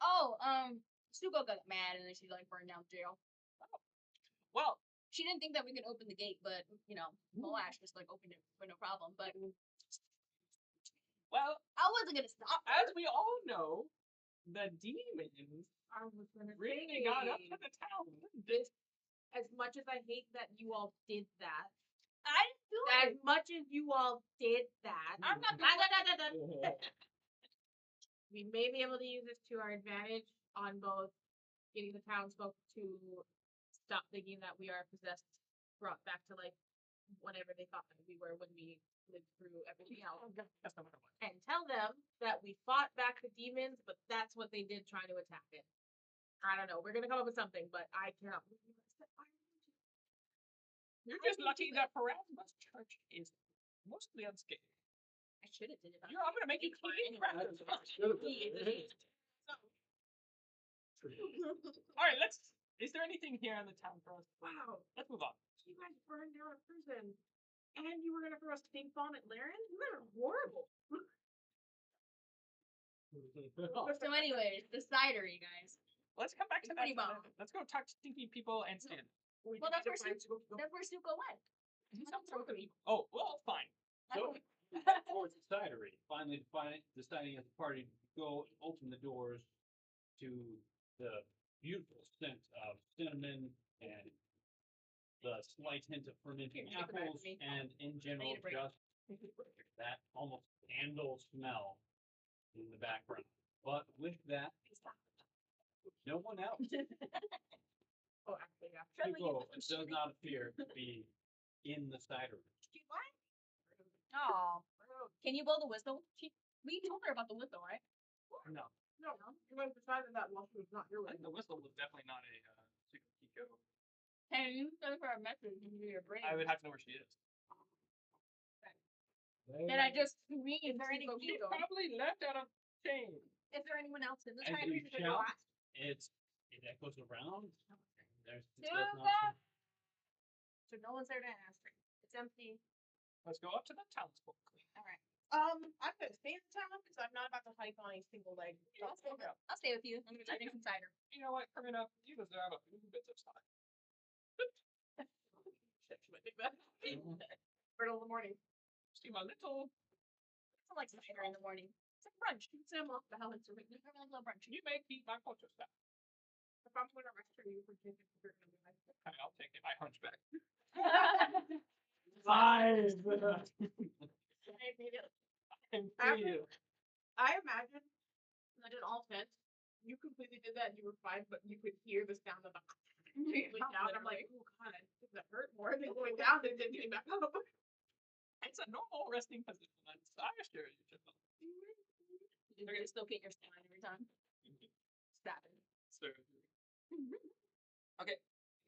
Oh, Sugo got mad and then she like burned down jail. Well, She didn't think that we could open the gate, but you know, Moash just like opened it for no problem. But well, I wasn't gonna stop her. as we all know, the demons I was gonna really say, got up to the town. this, as much as I hate that you all did that, I didn't do as it. much as you all did that, I'm not we may be able to use this to our advantage on both getting the townsfolk to stop thinking that we are possessed, brought back to like whatever they thought we were when we lived through everything else, That's not what I want. and tell them that we fought back the demons, but that's what they did trying to attack it. I don't know. We're gonna come up with something, but I cannot believe you guys set fire to it. You're just lucky that Parasmus Church is mostly unscathed. I should have did it. I'm gonna make you clean. All right, let's. Is there anything here in the town for us? Wow, Let's move on. you guys burned down a prison, and you were gonna throw us ping pong at Laren? You guys are horrible. So, anyways, the cidery, guys. Let's come back to It's that. pretty bomb. Let's go talk to stinky people and stand. Well, that's where Suko went. Oh, well, fine. So, towards the cidery, finally deciding as a party to go and open the doors to the beautiful scent of cinnamon and the slight hint of fermenting Here, take a bite apples, for me. and in general, need a break. just that almost candle smell in the background. But with that, no one else. Oh, actually, yeah. Hugo does not appear to be in the cidery. Oh, can you blow the whistle? We told her about the whistle, right? No, No, you guys decided that while she was not your I way. think the whistle was definitely not a Kiko. Can you send her a message into your brain? I would have to know where she is. Then I just read. Is there any? She probably left out of chain. Is there anyone else in the As cidery? you shout, it echoes around. There's Sugo! nothing. So no one's there to ask. It's empty. Let's go up to the townsfolk. All right. I'm gonna stay in town because I'm not about to hike on a single leg. I'll stay with you. I'm gonna try to drink some cider. You know what? Coming up, you deserve a few bits of cider. Shit, should I think that? Middle of the morning. See my little. I like cider in the morning. It's like brunch. It's off balance or something. I like a little brunch. You may keep my culture stuff. If I'm gonna rescue you for taking you're gonna be like, Okay, I'll take it. I hunch back. 5. And After- I imagine that in all sense, you completely did that and you were fine, but you could hear the sound of the going down. I'm like, oh god, does that hurt more than going down than getting back up? it's a normal resting position. I assure you, Jill. You can dislocate your spine every time. Stab it. Surgery. Okay,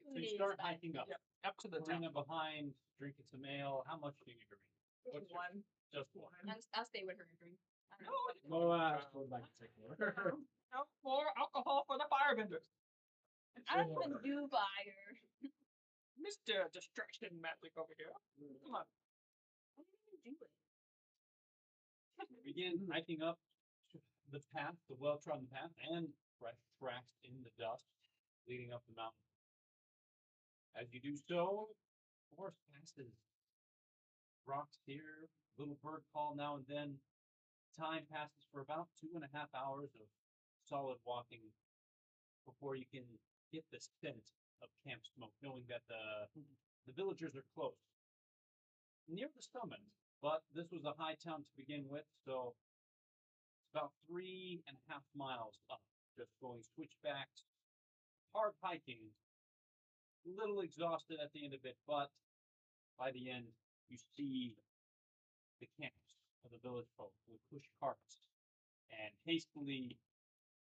So you start hiking up. Yep. Up to the Bring town. it behind, drinking some ale. How much do you drink? What's your- One. Just one. I'll stay with her and drink. I don't No, know. Moash would like to take more. no more alcohol for the firebenders. I don't even do fire. Mr. Distraction Magic over here. Come on. I don't even do it. Begin hiking up the path, the well-trodden path, and fresh tracks in the dust leading up the mountain. As you do so, the horse passes rocks here, little bird call now and then, time passes for about 2.5 hours of solid walking before you can get the scent of camp smoke, knowing that the villagers are close, near the summit. But this was a high town to begin with, so it's about 3.5 miles up, just going switchbacks, hard hiking, a little exhausted at the end of it, but by the end, you see the camps of the village folk with push carts and hastily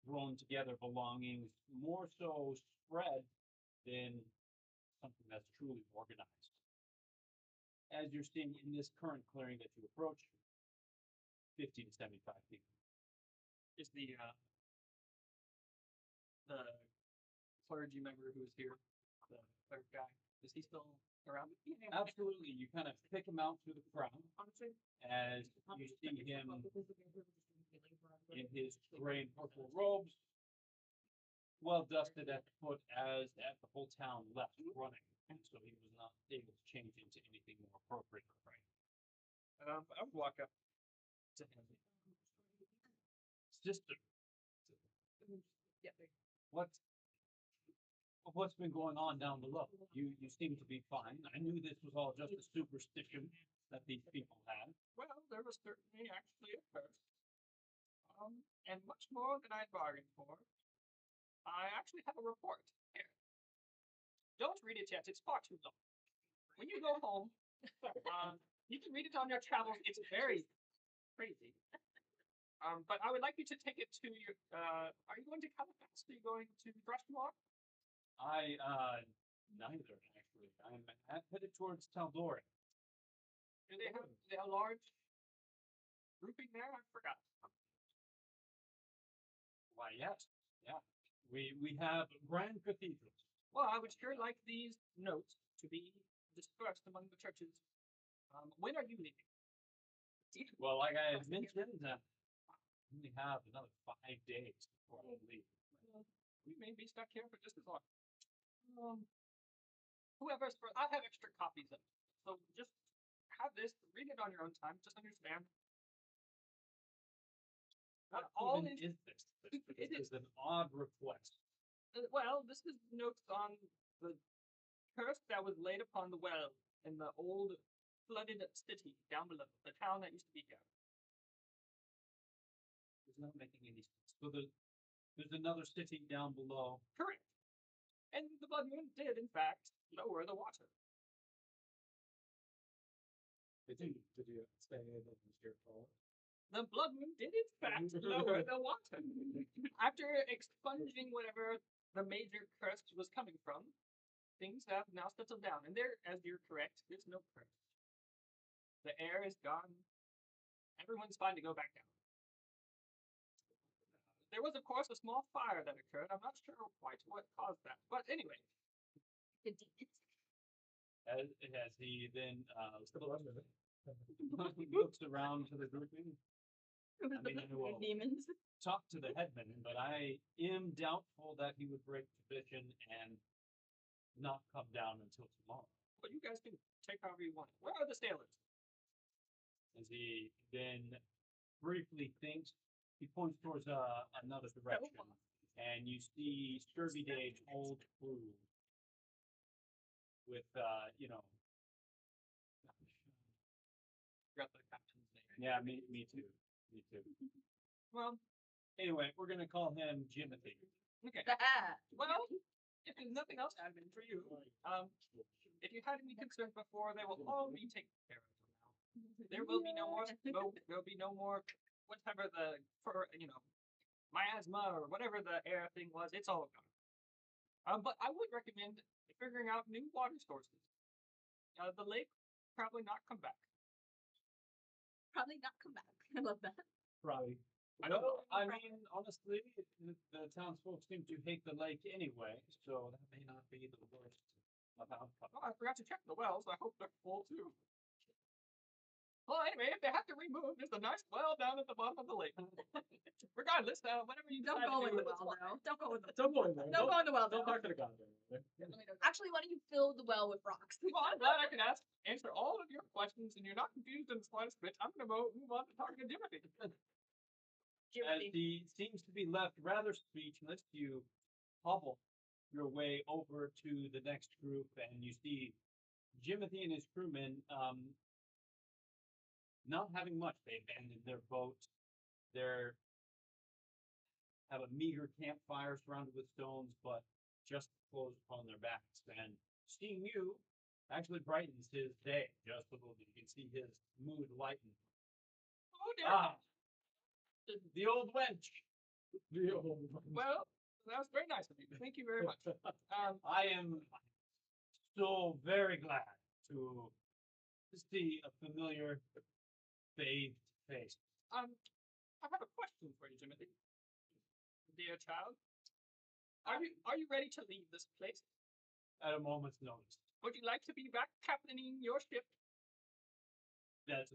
thrown together belongings, more so spread than something that's truly organized. As you're seeing in this current clearing that you approach, 50 to 75 people. Is the clergy member who's here, the clerk guy, is he still around? Absolutely, you kind of pick him out through the crowd as you see him in his gray and purple robes, well dusted at the foot as the whole town left running, and so he was not able to change into anything more appropriate. Right. I would walk up to him. Sister, what's been going on down below? You seem to be fine. I knew this was all just a superstition that these people had. Well, there was certainly actually a curse. And much more than I bargained for. I actually have a report here. Don't read it yet, it's far too long. When you go home, you can read it on your travels. It's very crazy. But I would like you to take it to your. Are you going to Halifax? Are you going to Thrushmore? Neither actually. I'm headed towards Tal'Dorei. Do they have a large grouping there? I forgot. Why, yes, yeah. We have grand cathedrals. Well, I would sure like these notes to be dispersed among the churches. When are you leaving? Well, like I had mentioned, I only have another 5 days before I leave. We may be stuck here for just as long. Whoever's for, I have extra copies of it, so just have this. Read it on your own time. Just understand. What all even is this? This is an odd request. Well, this is notes on the curse that was laid upon the well in the old flooded city down below, the town that used to be here. It's not making any sense. So there's another city down below. Correct. And the blood moon did, in fact, lower the water. Did you say that it was your fault? The blood moon did, in fact, lower the water. After expunging whatever the major curse was coming from, things have now settled down. And there, as you're correct, there's no curse. The air is gone. Everyone's fine to go back down. There was, of course, a small fire that occurred. I'm not sure quite what caused that. But anyway. As he then looks around to the grouping. I mean, I will demons. talk to the headman, but I am doubtful that he would break tradition and not come down until tomorrow. But you guys can take however you want. Where are the sailors? As he then briefly thinks, he points towards another direction, and you see Iomedae old crew with, Forgot the captain's name. yeah, me too. Me too. Well, Anyway, we're gonna call him Jimothy. okay. Well, if there's nothing else admin for you, if you had any concerns before, they will all be taken care of now. There will be no more smoke. There will be no more whatever miasma or whatever the air thing was. It's all gone. But I would recommend figuring out new water sources. The lake probably not come back. Probably not come back. I love that. Probably. I don't know. I mean, honestly, the townsfolk seem to hate the lake anyway, so that may not be the worst of outcome. Oh, I forgot to check the wells. I hope they're full too. Well, anyway, if they have to remove, there's a nice well down at the bottom of the lake. Regardless, whatever you Don't decide go to in do, the it's well, fine. though. Don't go in the Don't go in there. Don't go in the well, Don't though. talk to the goddamn. Actually, why don't you fill the well with rocks? Well, I'm glad I could answer all of your questions, and you're not confused in the slightest bit. I'm going to move on to talking to Jimothy. As he seems to be left rather speechless, you hobble your way over to the next group, and you see Jimothy and his crewmen not having much. They abandoned their boat. They have a meager campfire surrounded with stones, but just clothes upon their backs. And seeing you actually brightens his day just a little bit. You can see his mood lighten. Oh dear. Ah, the old wench. Well, that was very nice of you. Thank you very much. I am so very glad to see a familiar bathed face. I have a question for you, Timothy. Dear child, are you ready to leave this place? At a moment's notice. Would you like to be back captaining your ship? That's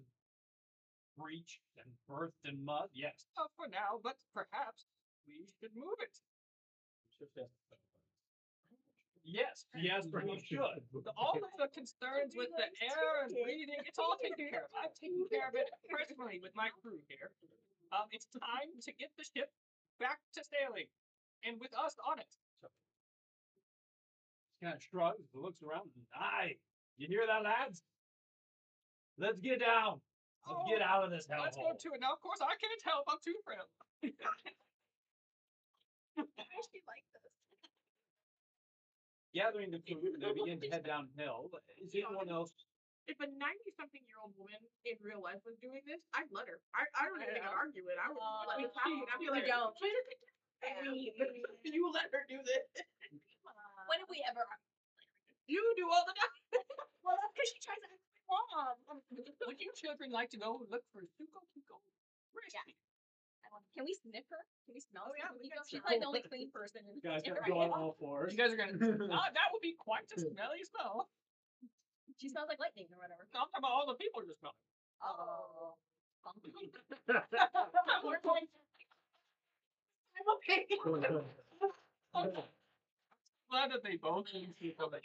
breached and birthed in mud, yes. For now, but perhaps we should move it. Yes, we should. All of the concerns with the air and breathing, it's all taken care of. I've taken care of it personally with my crew here. It's time to get the ship back to sailing, and with us on it. He kind of shrugs, looks around, and aye, you hear that, lads? Let's get down. Let's get out of this hellhole. Let's go to it. Now, of course, I can't help. I'm too frail. I actually like this. Gathering the crew, they begin to head downhill. Is anyone else? If a 90-something-year-old woman in real life was doing this, I'd let her. I don't even think I'd argue it. I would let it happen. I'd be like, don't. You let her do this. When have we ever? You do all the time. Well, that's because she tries to act like mom. Would you children like to go look for Suko Kiko? Where is Yeah. she? Can we sniff her? Can we smell her? Yeah, we can She's smell like the only clean person. You guys in gotta the go on room. all fours. You guys are gonna. That would be quite a smelly smell. She smells like lightning or whatever. I'm talking about all the people you're smelling. Oh. We're going. I'm okay. Glad that they both need people that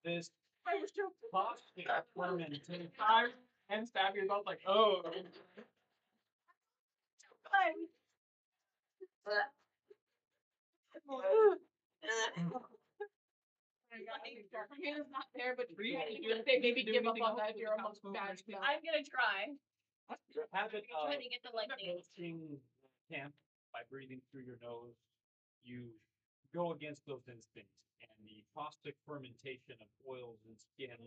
This I was joking. caustic fermentation. I and Stabby are both like, oh. It's not there, but they maybe give up on that if you're almost bad. I'm gonna try. Habit of Trying to get the lightning. approaching camp by breathing through your nose, you go against those instincts, and the caustic fermentation of oils and skin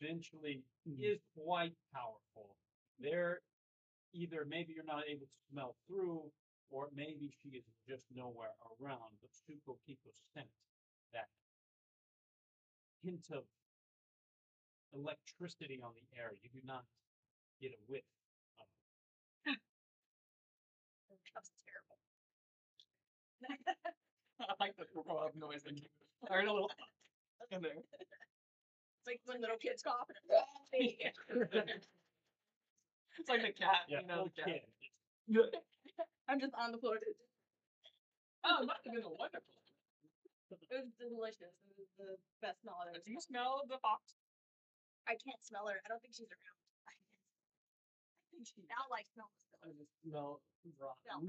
eventually is quite powerful. There, either maybe you're not able to smell through, or maybe she is just nowhere around, but Suko Kiko scent that hint of electricity on the air. You do not get a whiff of it. That's terrible. I like the throw up noise that you I heard a little in there. It's like when little kids cough. It's like the cat, Yeah, you know, the cat. kid. I'm just on the floor. Oh, it must have been a wonderful. It was delicious. It was the best smell I've ever Do you smelled. smell the fox? I can't smell her. I don't think she's around. I think she now like smells. I just smell rotten.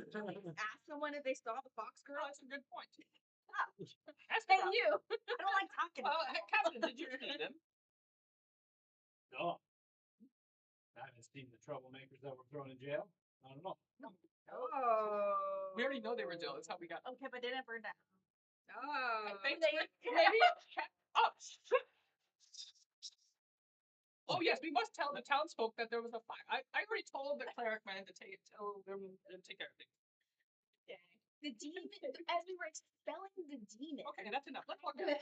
Ask someone if they saw the fox girl. Oh, that's a good point. Ask hey, you. I don't like talking. Hey, Captain, did you see them? No. I haven't seen the troublemakers that were thrown in jail. I don't know. Oh. We already know they were in jail. That's how we got. Okay, but they didn't burn down. I Oh. think maybe. Oh. Oh yes, we must tell the townsfolk that there was a fire. I already told the cleric man to tell them to take care of things. The demon, as we were expelling the demon. Okay, that's enough. Let's walk. Okay,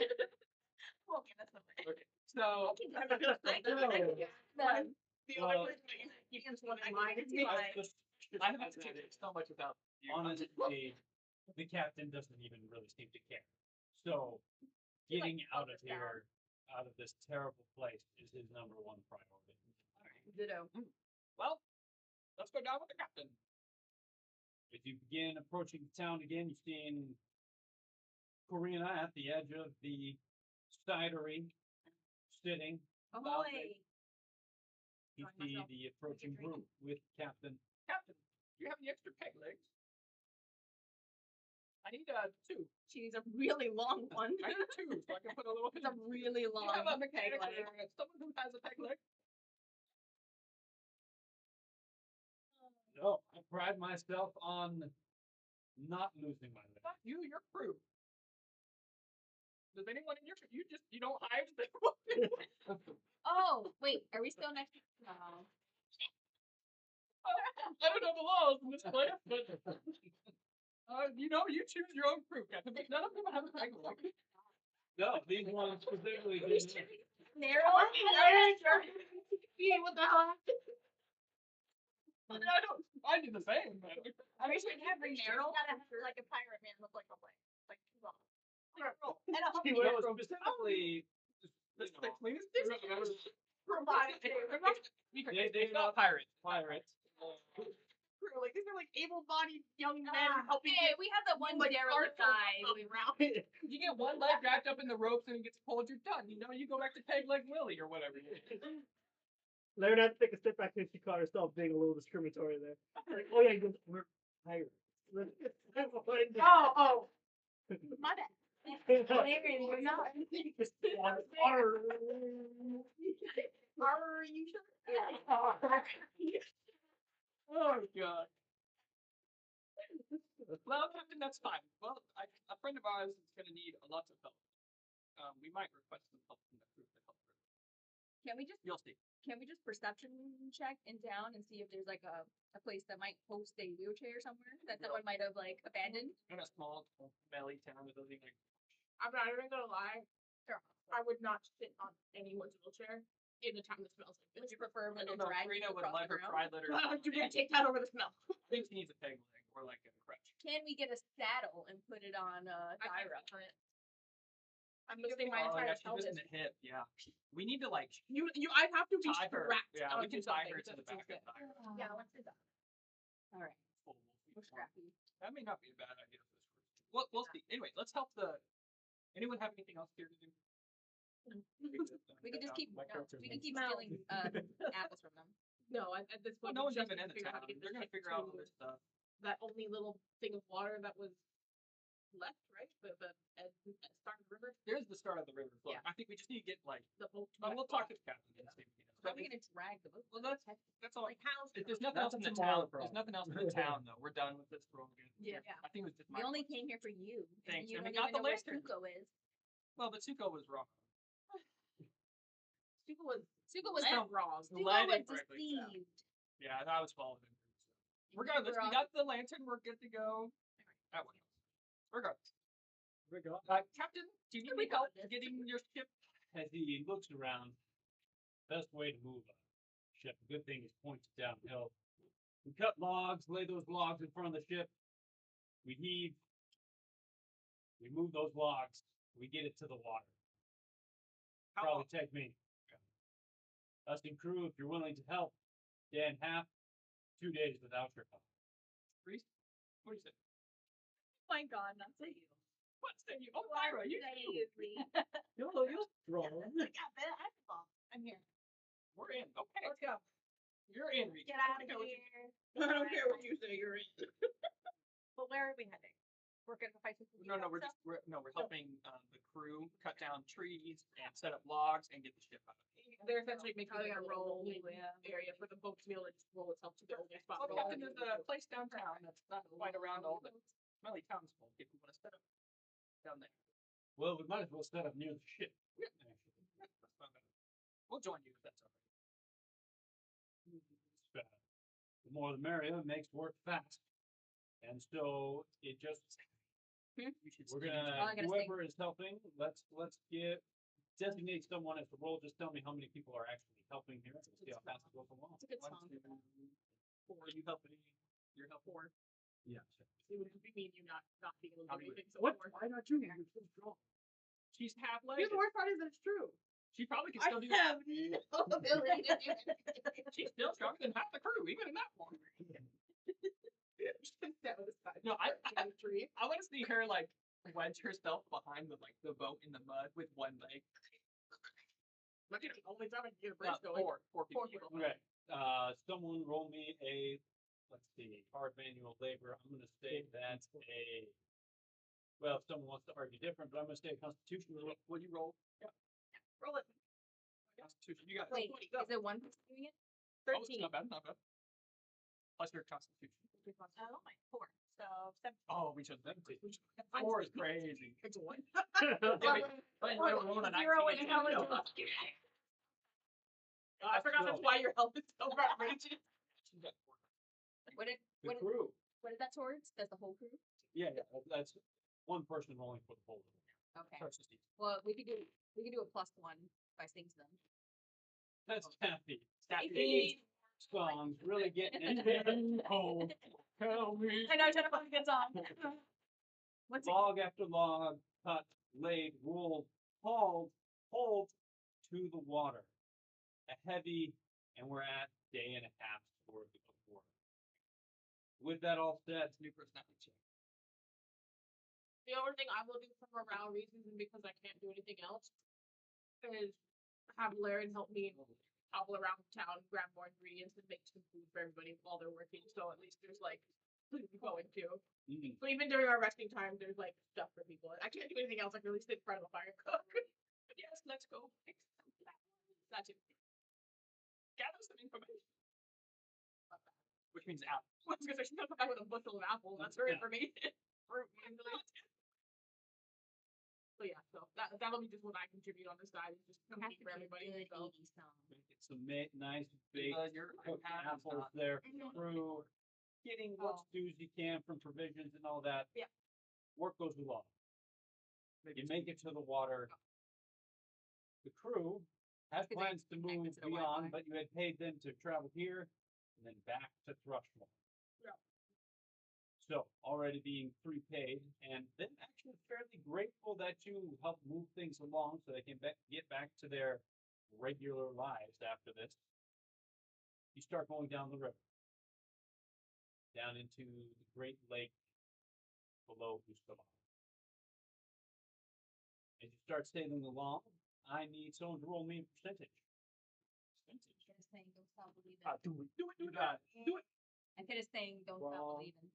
that's not right. Okay, so The other person you can one in mine. It's mine. I have to take so much without you. Honestly, the captain doesn't even really seem to care. So, getting out of here, out of this terrible place, is his #1 priority. Ditto. Well, let's go down with the captain. If you begin approaching the town again, you're seeing Corina at the edge of the cidery, sitting. loudly. Ahoy! You Throwing see myself the approaching drink. group with Captain. Captain, Do you have any extra peg legs? I need 2. She needs a really long one. I need 2 so I can put a little. It's a really Do long you have a peg mechanic leg. or someone who has a peg leg? No, I pride myself on not losing my leg. Not you, your crew. Does anyone in your crew? You don't hide? Oh, wait, are we still next? No. I don't know the laws in this place, but you choose your own crew, Captain. But none of them have a peg leg. No, these ones specifically didn't. Narrow? What the hell? I mean, I do the same. But I wish we had every narrow. Gotta have like a pirate man look like a leg. Like long. And a hump. Well, specifically, That's you the know, cleanest they're thing. they're not pirates. Pirates. Like these are like able-bodied young men helping. Hey, we had that one like, derelict artful guy stuff. going around. You get one leg wrapped up in the ropes and it gets pulled, you're done. You go back to Peg Leg Willie or whatever. Larry had to take a step back and she caught herself being a little discriminatory there. Like, oh yeah, we're pirates. Oh. My bad. We're not. Are you sure? Oh god. Well, Captain, that's fine. Well, a friend of ours is going to need lots of help. We might request some help from the crew to help her. You'll see. Can we just perception check in town and see if there's like a place that might host a wheelchair somewhere that someone might have like abandoned? In a small, smelly town that doesn't even. I'm not even gonna lie. Sure. I would not sit on anyone's wheelchair in a town that smells like Would this. you prefer I when don't they're know. dragging Karina you would across let her the ground? pride let her. You're gonna take that over the smell. I think she needs a peg leg or like a crutch. Can we get a saddle and put it on Tyra? I'm missing my Oh, entire yeah, she's missing pelvis. the hip. Yeah, we need to like I'd have to be tie her. strapped Yeah, we onto can tie something her to the back of Tyra. Yeah, let's do that. All right, Full we're scrappy. That may not be a bad idea for this group. Well, we'll see. Anyway, let's help the. Anyone have anything else here to do? We could just keep. My No, character's we can name. keep stealing apples from them. No, at this Well, point, no one's just even in the figure out town. how to get They're this gonna ship figure out all to this stuff. that only little thing of water that was left, right? The start of the river. There's the start of the river. Look, Yeah. I think we just need to get like. The boat. We'll talk to the captain and see. How are we gonna drag the boat? Well, that's all. Like how's If there's nothing else in the town. There's nothing else in the town though. We're done with this for all good. Yeah. I think it was just We my. only came here for you. Thanks, You and we don't got even the know where lantern. Suko is. Well, but Suko was wrong. Suko was Suko was wrong. Suko Led was incorrectly, yeah. deceived. Yeah, I was following him. Regardless, we got the lantern. We're good to go. That one. Regardless. Captain, do you need any help getting your ship? As he looks around, best way to move a ship. The good thing is points downhill. We cut logs, lay those logs in front of the ship. We heave. We move those logs. We get it to the water. Probably take me. Us and crew, if you're willing to help, day and a half, 2 days without your help. Priest? What do you say? Oh my God, not say you. What say you? Oh, Lyra, you You're strong. I'm here. We're in. Okay. Let's go. You're in, Reed. Get out of I don't care what you- here. I don't care what you say. You're in. But where are we heading? We're gonna fight some. No, we're helping the crew cut down trees and set up logs and get the ship out. They're essentially making Oh, like yeah, a roll yeah. area for the boat's wheel and just roll itself to the only spot. Well, Captain, there's a place downtown that's not quite around all the smelly townsfolk if you want to set up down there. Well, we might as well set up near the ship. Yeah. Actually. That's not bad. We'll join you if that's all right. The more the merrier, it makes work fast. And so it just You should we're stay in gonna I gotta whoever is helping, let's designate someone as the role. Just tell me how many people are actually helping here. We'll see how fast it goes along. It's a good One, song. two, four. You helping? You're helping. Four. Yeah. It would be mean you not being able to I'll do do it. anything. So What? four. Why not you? You're so strong. She's half Here's legged. the worst part is that it's true. She probably can I still do. have no ability to do anything. She's still stronger than half the crew, even in that one. That was fine. No, I tree. want to see her like wedge herself behind the boat in the mud with one leg. Look at it. Only time I can get a No, bridge going. four people. Four people. Okay. Someone roll me a let's see. hard manual labor. I'm going to say that's a. Well, if someone wants to argue different, but I'm going to say a Constitution. What do you roll? Yeah. Roll it. Constitution. You got Wait, 20, go. is it one person doing it? Oh, it's not bad, not bad. Plus your Constitution. Oh, my 4. So 7. Oh, we should 17. 4 is crazy. It's one. Roll a 19. Zero intelligence. I forgot that's why your health is so outrageous. What did The what, crew. what is that towards? That's the whole crew? Yeah, that's one person rolling for the whole. Okay. Persist. Well, we could do a +1 if I sing to them. That's happy. Happy. Songs really getting into oh, tell me. I know, Jennifer, good song. What's it? Log after log, cut, laid, ruled, hauled to the water. A heavy, and we're at day and a half's worth of work. With that all said, New personality check. The only thing I will do for morale reasons and because I can't do anything else is have Laren help me hobble around town, grab more ingredients, and make some food for everybody while they're working. So at least there's like food to go into. So even during our resting time, there's like stuff for people. I can't do anything else. I can really sit in front of a fire and cook. But yes, let's go fix some flowers. That's it. Gather some information. Which means out. I was gonna say she's gonna come back with a bushel of apples. That's her information. Fruit usually. So yeah, so that'll be just what I contribute on the side. Is just cooking for everybody. Good So. 80 song. Making some nice baked Your cooked iPad is apples not- there for the crew. Getting what stews you can from provisions and all that. Yeah. Work goes along. You make it to the water. The crew has Because they plans to connected move to the beyond, Wi-Fi. but you had paid them to travel here and then back to Thrushmore. Yeah. So already being prepaid, and then actually fairly grateful that you helped move things along so they can get back to their regular lives after this. You start going down the river, down into the Great Lake below Ustalav. As you start sailing along, I need someone to roll me a percentage. Just saying, don't stop believing. Do it. Do it. Do that. Do it. I could have saying, don't stop Wrong. believing.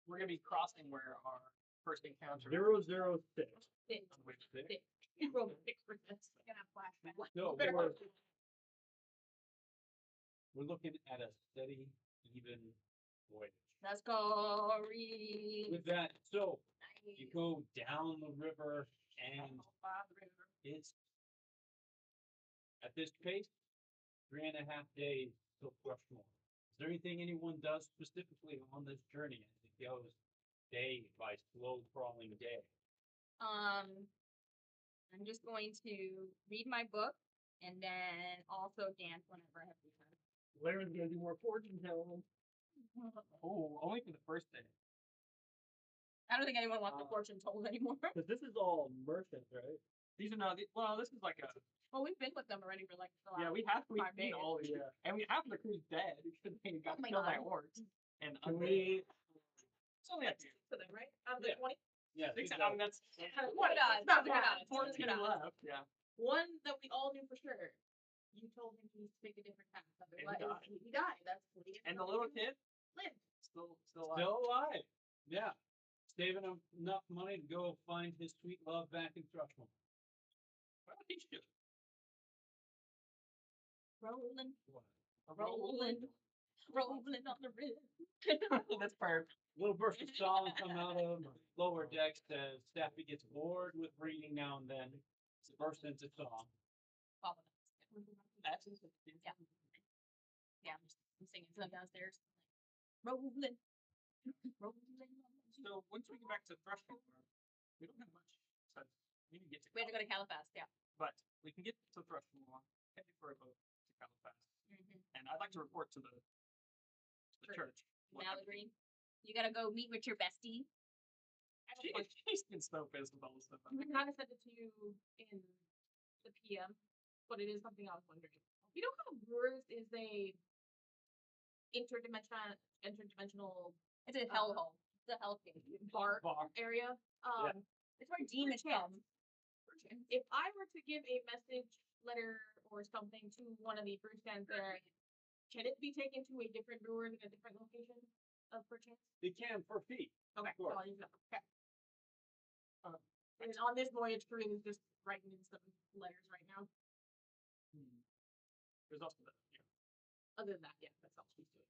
We're gonna be crossing where our first encounter. 006. Six. On which Six. You rolled 6 for this. I'm gonna have flashback. No, Better we're looking at a steady, even voyage. Let's go, Reed. With that, so you go down the river, and it's at this pace, 3.5 days till Thrushmore. Is there anything anyone does specifically on this journey as it goes day by slow crawling day? I'm just going to read my book and then also dance whenever I have free time. Laren's gonna do more fortune telling. Oh, only for the first day. I don't think anyone wants the fortune told anymore. Because this is all merchants, right? These are not. Well, this is like a. Well, we've been with them already for like the Yeah, last we have to 5 days. all these, Yeah. and we half of the crew's dead because they got Oh my killed by God. orcs. And Can we? it's only up to you. to them, right? Out of the Yeah. 20. Yeah, Except, I mean, that's What odds? Not What bad. odds? 14 Good odds. left. Yeah. One that we all knew for sure. You told him he needs to take a different path. Otherwise, died. he died. That's what he And the little kid lived. still alive. still alive. Yeah. Saving enough money to go find his sweet love back in Thrushmore. Well, he should. Rolling, What? rolling, rolling on the river. That's perfect. Little burst of song come out of lower decks as Staffy gets bored with reading now and then. It's burst into song. Follow That's Yeah. Yeah, I'm singing to them downstairs. Rolling, rolling. So once we get back to Thrushmore, we don't have much. So we need to get to. We have to go to Caliphas, yeah. But we can get to Thrushmore, head for a boat to Caliphas, and I'd like to report to the church. Mallory, you gotta go meet with your bestie. She's been so pissed with all this stuff. I kind of sent it to you in the PM, but it is something I was wondering. You know how Brewers is a interdimensional It's a hellhole. It's a hellcave. bar area? It's where demons come. If I were to give a message, letter, or something to one of the fruit stands there, can it be taken to a different brewer in a different location of perchance? It can for feet. Okay, so course. I'll use that. Okay. And on this voyage, Corinne is just writing in some letters right now. There's also that. Yeah. Other than that, yeah, that's all she's doing.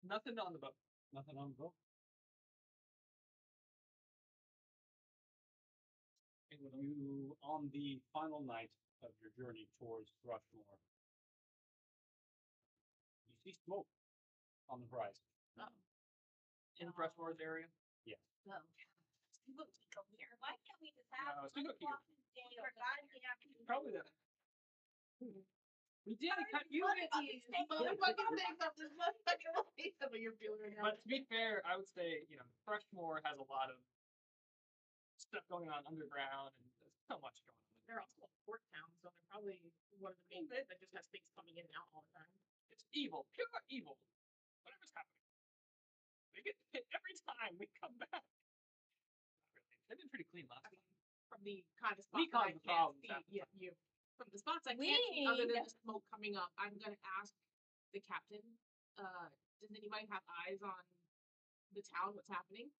Nothing on the boat. Nothing on the boat. You, on the final night of your journey towards Thrushmore, you see smoke on the horizon. In Freshmore's area. Yes. Oh, people come here. Why can't we just have No, speak up here. goddamn Probably that. We did cut you. But to be fair, I would say, Freshmore has a lot of stuff going on underground, and there's so much going on. They're also a port town, so they're probably one of the main that just has things coming in and out all the time. It's evil, pure evil. Whatever's happening. They get hit every time we come back. Not really. They've been pretty clean last time. From the kind of We spots that I caused the can't problems see, half the yeah, time. you. From the spots I can't see, other than We- the smoke coming up, I'm gonna ask the captain. Does anybody have eyes on the town? What's happening?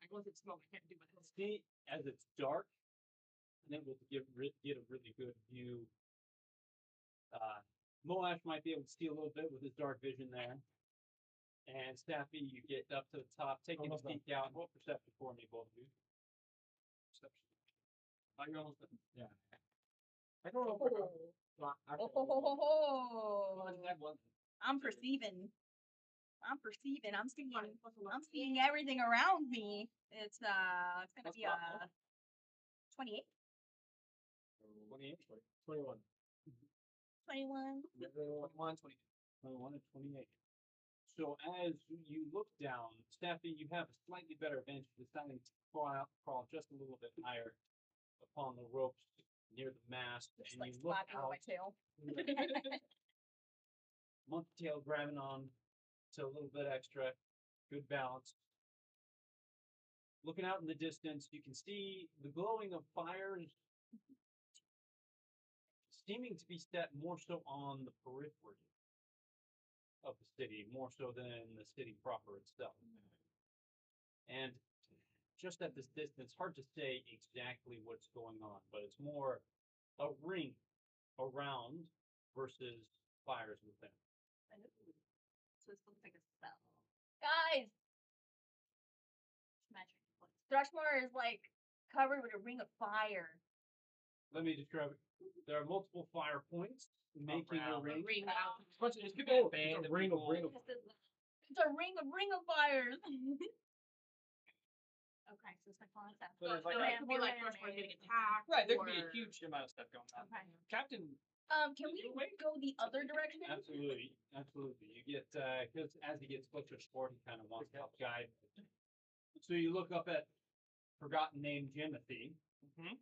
I go if it's smoke, I can't do my See, as it's dark, unable to get a really good view. Moash might be able to see a little bit with his dark vision there. And Staffy, you get up to the top, taking a Almost done. peek out. Roll perception for me, both of you. Perception. You're almost done. Yeah. I don't know. Oh, ho, ho, ho, ho. That one. I'm perceiving. I'm seeing everything around me. It's gonna That's be what? 28, 28, 21. 21. 21, 22. 21, and 28. So as you look down, Staffy, you have a slightly better advantage deciding to crawl just a little bit higher upon the ropes near the mast, Just and like you look slapping on out. my tail. Monkey tail grabbing on to a little bit extra, good balance. Looking out in the distance, you can see the glowing of fires seeming to be set more so on the periphery of the city, more so than the city proper itself. And just at this distance, hard to say exactly what's going on, but it's more a ring around versus fires within. So this looks like a spell. Guys! Magic. Thrushmore is like covered with a ring of fire. Let me describe it. There are multiple fire points making a Around. ring. ring out. It's people in band It's a of ring of people. It's a ring of fires. Okay, so it's like falling down. So there's like So a- it could be like Rushmore getting attacked. Right, there could be a or- huge amount of stuff going on. Okay. Captain, Can we You wait. go the other direction? Absolutely, absolutely. You get because as he gets closer to sport, he kind of wants to help guide. So you look up at forgotten name Jimothy, Mhm.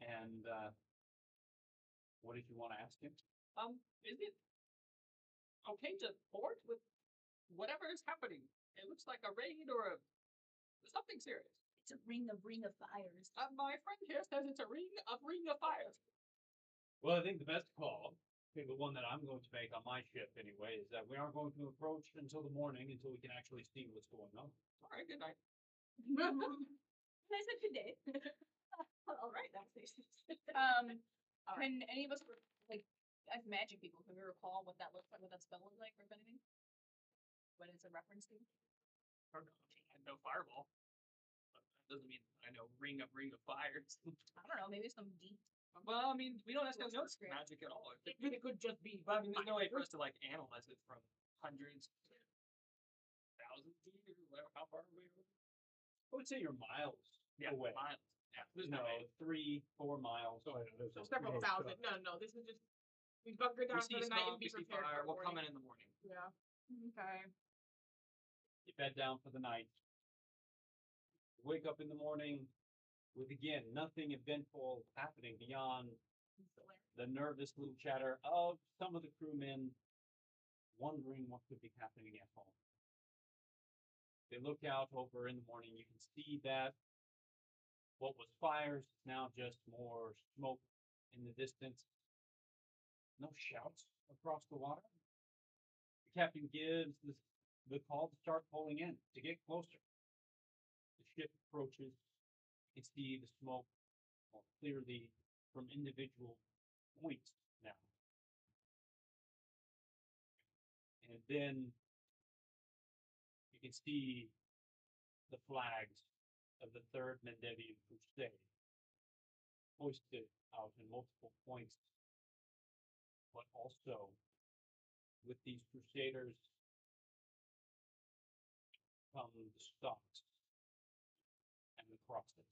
and what did you want to ask him? Is it okay to port with whatever is happening? It looks like a raid or something serious. It's a ring of fires. My friend here says it's a ring of fires. Well, I think the best call, I think the one that I'm going to make on my ship anyway, is that we aren't going to approach until the morning until we can actually see what's going on. All right, good night. I said good day. All right, that's Can any of us as magic people, can we recall what that looks like, what that spell looks like, or if anything? What it's a reference to? I know fireball. But that doesn't mean I know ring of fires. I don't know, maybe some deep. Well, I mean, we don't necessarily know it's Great. magic at all. It could just be. But I mean, there's no way for us to analyze it from hundreds to thousands of feet or whatever, how far away are we? I would say you're miles away. Miles. Yeah, there's No, no way. 3-4 miles. So several thousand. No, this is just we bunker down We see for the night smoke, and be we see prepared fire, for we'll come morning. in the morning. Yeah. Okay. You bed down for the night. Wake up in the morning with, again, nothing eventful happening beyond the nervous little chatter of some of the crewmen wondering what could be happening at home. They look out over in the morning. You can see that What was fires is now just more smoke in the distance. No shouts across the water. The captain gives the call to start pulling in, to get closer. The ship approaches. You can see the smoke more clearly from individual points now. And then you can see the flags of the Third Mendevian Crusade hoisted out in multiple points, but also with these crusaders come the stocks and the crosses.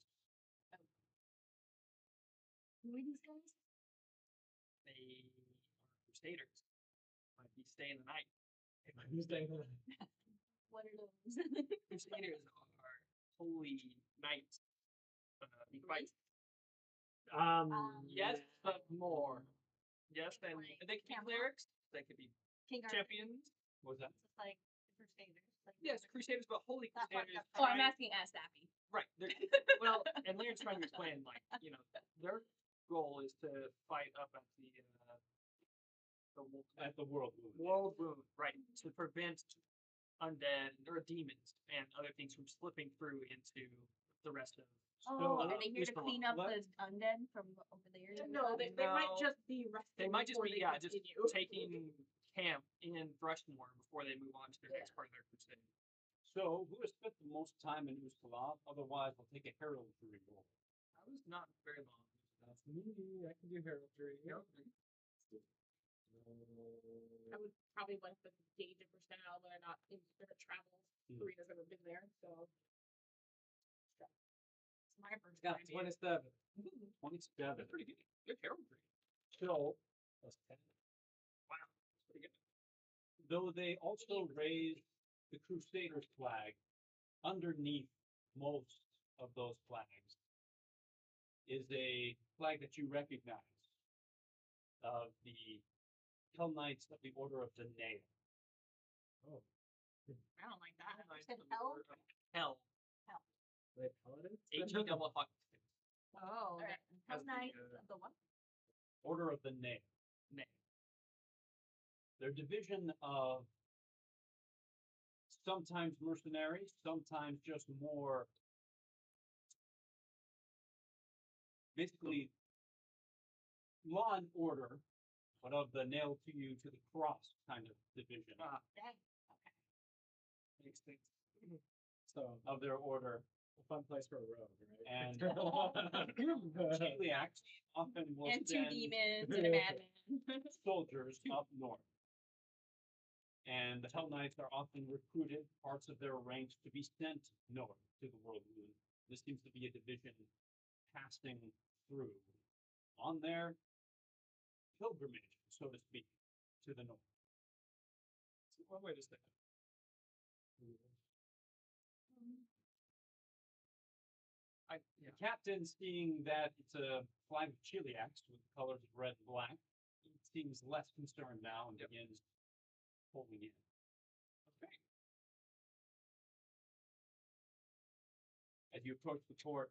Who are these guys? They are crusaders. Might be staying the night. Who's staying there? What are those? Crusaders are holy knights. Who fight. Yes, but more. Yes, and Like they could be Camelot? clerics. They could be King Arthur. champions. What was that? It's like the Crusaders. Like Yes, crusaders, but holy That part crusaders. got Oh, I'm trying- asking as Sappy. Right. Well, and Laird's trying to explain, like, their goal is to fight up at At the Worldwound. Worldwound, right? To prevent undead or demons and other things from slipping through into the rest of. Oh, So, are they here to Ustalav. clean up the Let's- undead from over there? No, they might No. just be resting. They might just before be, they just continue. taking camp in Thrushmore before they move on to their next part of their crusade. So, who has spent the most time in Ustalav? Otherwise, we'll take a heraldry roll. I was not very long. That's me. I can do heraldry. I would probably want to gauge a percentile, whether or not in their travels, Karina's ever been there. So it's my first Got time. here. 27. 27. That's pretty good. Good heraldry. So, plus 10. Wow, that's pretty good. Though they also raise the Crusaders flag, underneath most of those flags is a flag that you recognize of the Hell Knights of the Order of the Nail. Oh, I don't like that. Nice said to hell? learn. Hell. wait, paladins? H-E double fuck. Oh, Alright. Has Hell the, Knights uh, of the what? Order of the Nail. Name. Their division of sometimes mercenaries, sometimes just more basically law and order, but of the nail to you to the cross kind of division Dang. Makes sense. So, of their order. a fun place for a rogue, right? And Chiliacs often will And two send demons and a madman. soldiers up north. And the Hell Knights are often recruited, parts of their ranks, to be sent north to the Worldwound. This seems to be a division passing through on their pilgrimage, so to speak, to the north. That's one way to say it. The captain, seeing that it's a flag of Chiliacs with the colors of red and black, he seems less concerned now and begins pulling in. Okay. As you approach the port,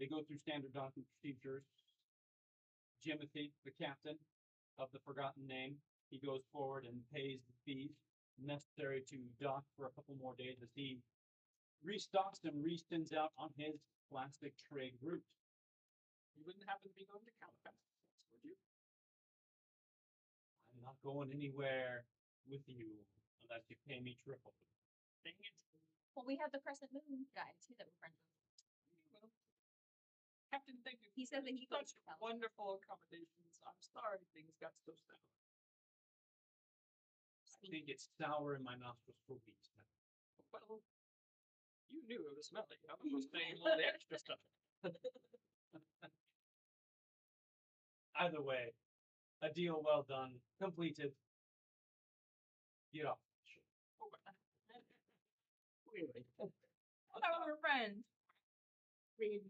they go through standard docking procedures. Jimothy, the captain of the forgotten name, he goes forward and pays the fees necessary to dock for a couple more days as he restocks and resends out on his plastic trade route. You wouldn't happen to be going to Calabasas, would you? I'm not going anywhere with you unless you pay me triple. Dang it. Well, we have the Crescent Moon guy too that we're friends with. Well, Captain, thank you. He says that he goes Such to Calabasas. wonderful accommodations. I'm sorry things got so sour. I think it's sour in my nostrils for weeks now. Well, you knew it was smelly. I was saying all the extra stuff. Either way, a deal well done, completed. Get off. Oh, but- Really? I thought we were friends. We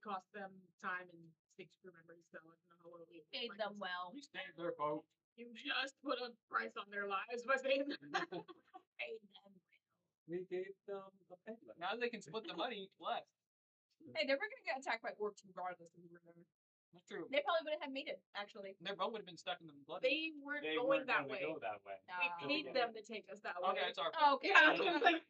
cost them time and 6 crew members, so I don't know how well we Paid them well. We stayed there, folks. You just put a price on their lives by saying that. Paid them well. We gave them a payment. Now they can split the money left. Hey, they were gonna get attacked by orcs regardless if we were there. That's true. They probably wouldn't have made it, actually. Their boat would have been stuck in the blood. They weren't They going weren't that gonna way. go that way. We Oh. paid them to take us that way. Okay, it's our fault. Okay. Yeah, I was like,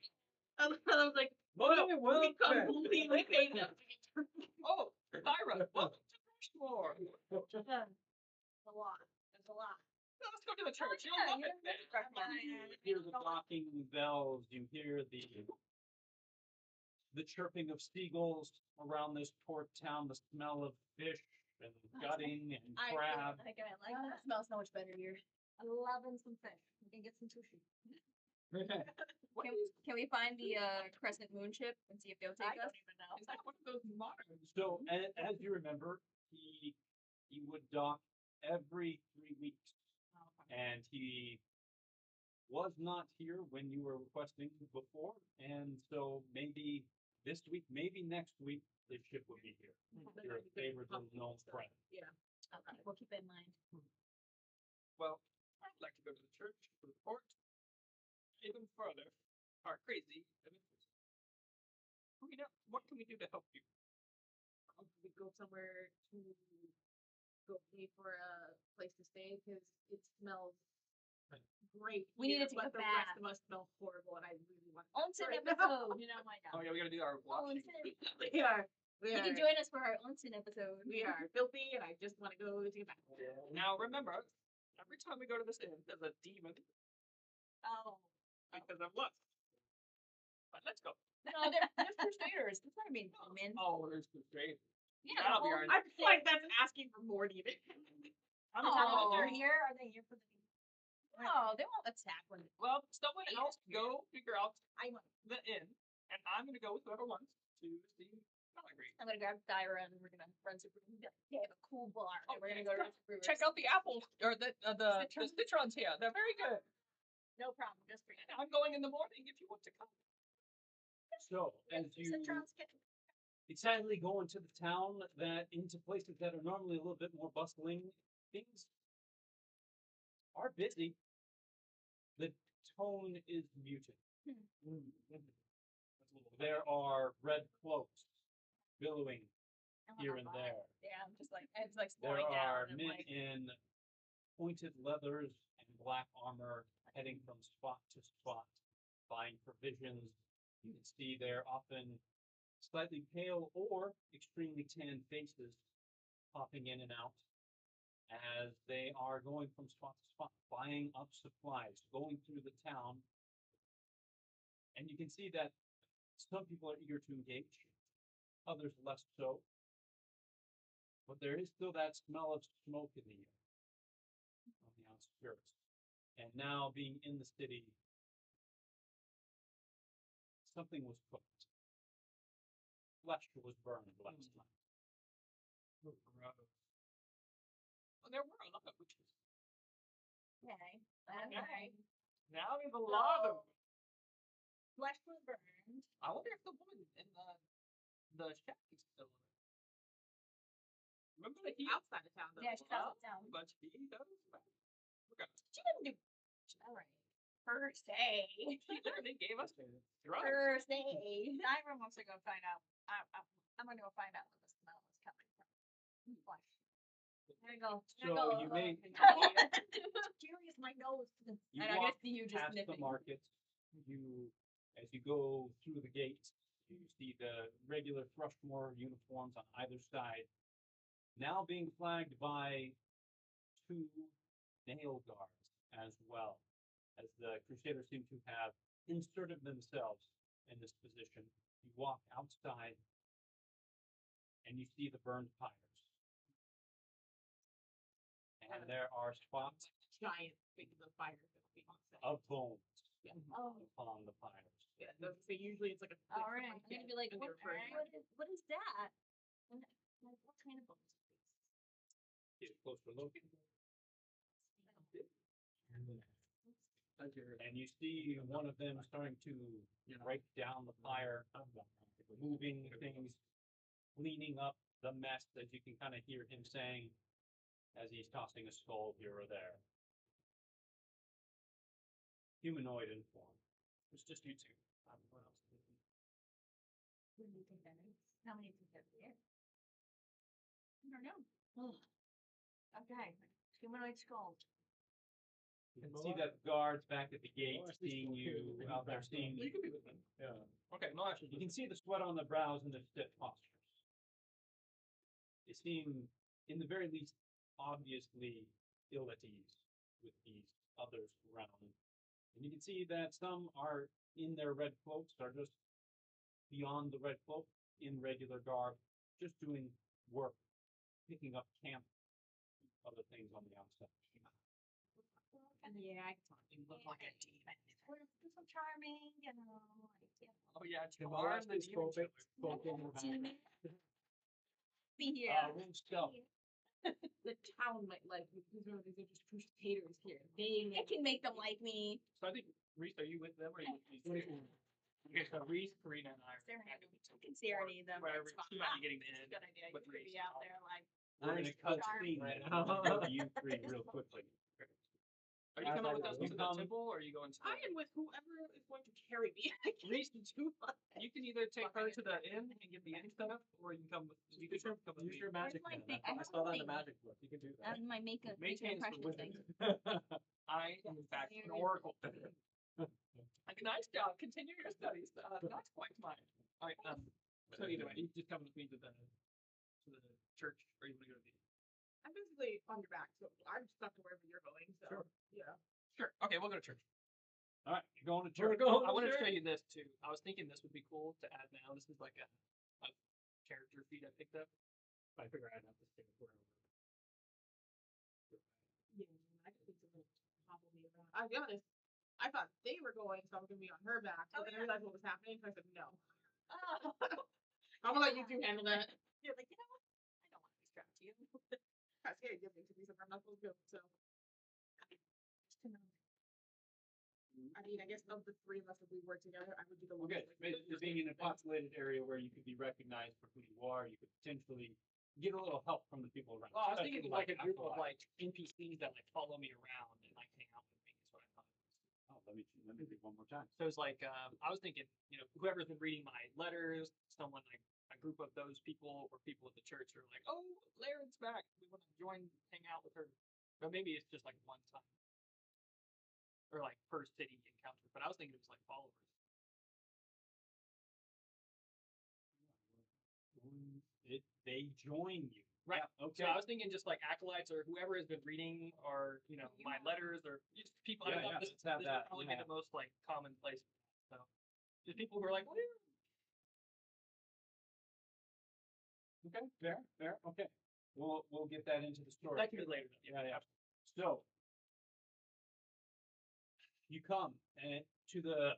I was like, Money no, well we spent. completely paid them to get Oh, Lyra, welcome to Rushmore. There's a lot. There's a lot. Let's go to the church. You'll Yeah, love you it don't there. You hear the docking bells, you hear the chirping of seagulls around this port town, the smell of fish and gutting and I crab. like it. I like It that. smells so much better here. I'm loving some fish. We can get some sushi. Can we find the crescent moon ship and see if they'll take I don't us? even know. Is that one of those modern? So, as you remember, he would dock every 3 weeks, and he was not here when you were requesting before, and so maybe this week, maybe next week, the ship will be here. Your favorite little gnome friend. Yeah. Okay, we'll keep it in mind. Well, I'd like to go to the church, to the port, even further. Our crazy adventures. What can we do to help you? We go somewhere to go pay for a place to stay because it smells great. We need to here, take but a the bath. rest of us smell horrible, and I really want. Onsen Right. episode. You know my Oh yeah, we gotta do our washing. Onsen. We are. We You are. can join us for our onsen episode. We are filthy, and I just want to go to the bath. Now remember, every time we go to this inn, there's a demon Oh. because of lust. But let's go. No, they're crusaders. That's not mean demon. Oh, there's the great. Yeah, That'll be well, our. I feel like that's asking for more demon. I'm Is that talking what about they're you. here? Are they here for the? No, they won't attack when Well, someone else go figure out I want. the inn, and I'm gonna go with whoever wants to see Malagry. I'm gonna grab Thyra and we're gonna run Super. They have a cool bar. Oh, and we're gonna go to Super. Check out the apples or the Citrons? citrons here. They're very good. No problem. Just for you. I'm going in the morning if you want to come. So, as you Citrons get. excitedly go into the town, that into places that are normally a little bit more bustling, things are busy. The tone is muted. There are red cloaks billowing here and there. Yeah, I'm just like it's like There slowing are down and men like in pointed leathers and black armor heading from spot to spot, buying provisions. You can see they're often slightly pale or extremely tan faces popping in and out as they are going from spot to spot, buying up supplies, going through the town. And you can see that some people are eager to engage, others less so. But there is still that smell of smoke in the air on the outskirts. And now being in the city, something was cooked. Flesh was burned last night. Well, there were a lot of witches. okay. Okay. Now there's a lot of. Flesh was burned. I wonder if the woman in the shack is still alive. Remember that he Outside of town, though. Yeah, she's out of town. but he does. We're gonna. She didn't do all right. First day. She literally gave us drugs. First day. Ira wants to go find out. I'm gonna go find out where the smell is coming from. Flesh. There you go. So you may Curious, my nose. you And I walk guess you just past the sniffing. market. You, as you go through the gates, you see the regular Thrushmore uniforms on either side, now being flagged by 2 nail guards as well, as the Crusaders seem to have inserted themselves in this position. You walk outside, and you see the burned pyres, and there are spots Giant things of fire that we say. of bones Yeah. Oh. upon the pyres. Yeah, those, so usually it's like a. All right. I'm gonna be like, and what, they're very what is that? Like, what kind of bones is this? Get closer look. And you see one of them starting to break down the fire, moving things, cleaning up the mess that you can kind of hear him saying as he's tossing a skull here or there. Humanoid in form. It's just you two. What else? What do you think that is? How many do you think that is? I don't know. Okay, humanoid skull. You can see that guards back at the gate seeing you out there, seeing You you. can be with them. Yeah. Okay, no, actually, You can see the sweat on the brows and the stiff postures. They seem, in the very least, obviously ill at ease with these others around. And you can see that some are in their red cloaks, are just beyond the red cloak, in regular garb, just doing work, picking up camp, other things on the outside. Yeah, you look like a demon. we're so charming, you know, like, you know. Oh yeah, it's Can Bar I and the ask demon this killer. Be here. Room stealth. The town might like you because they're just crusaders here. They I can make them like me. So I think Reese, are you with them or are you with these? Okay, so Reese, Karina, and I are. I can serenade them. Wherever It's fine. she might be getting in. Good idea. You with could Reese. be out there like. We're gonna cut scene right now. You three real quickly. Are you coming with us You to the come- temple or are you going to? I am with whoever is going to carry me. Reese, you can either take her to the inn and get the inn stuff, or you can come with. You can come with Use me. your magic my pen. thing? I I saw that in have the a magic book. You can do That's that. my makeup Maintains the impression wizard. thing. I am in fact an oracle. Like, nice job. Continue your studies. Not quite mine. All right. So either way, you just come with me to the church, or you want to go to the. I'm basically on your back, so I'm stuck to wherever you're going. So Sure. yeah. Sure. Okay, we'll go to church. All right, you're going to We're church. going I wanted to to show you this too. I was thinking this would be cool to add now. This is like a character feed I picked up. I figure I'd have to stick it wherever. Yeah, I just need someone to hobble me around. I'll be honest. I thought they were going, so I was gonna be on her back. But then I realized what was happening, so I said no. Oh. I'm gonna let you two handle that. You're like, you know what? I don't want to be strapped to you. Kind of scared giving to me something I'm not supposed to go. So. I mean, I guess of the three of us, if we work together, I would be the one. Okay, basically being in a populated area where you could be recognized for who you are, you could potentially get a little help from the people around. Well, I was thinking especially like a group of afterlife. like NPCs that like follow me around and like hang out with me is what I thought. Oh, let me think one more time. So it's like I was thinking, you know, whoever's been reading my letters, someone like a group of those people or people at the church are like, oh, Laren's back. We want to join, hang out with her. But maybe it's just like one time. Or like per city encounter. But I was thinking it was like followers. They join you. Right. Yeah, So I was thinking just like acolytes or whoever has been reading or, you know, my letters or just people. Yeah, I thought yeah, this let's have would that, probably yeah. be the most like common place. So just people who are like, whatever. Okay, fair. Okay, we'll get that into the story. That can be later. Yeah. So you come to the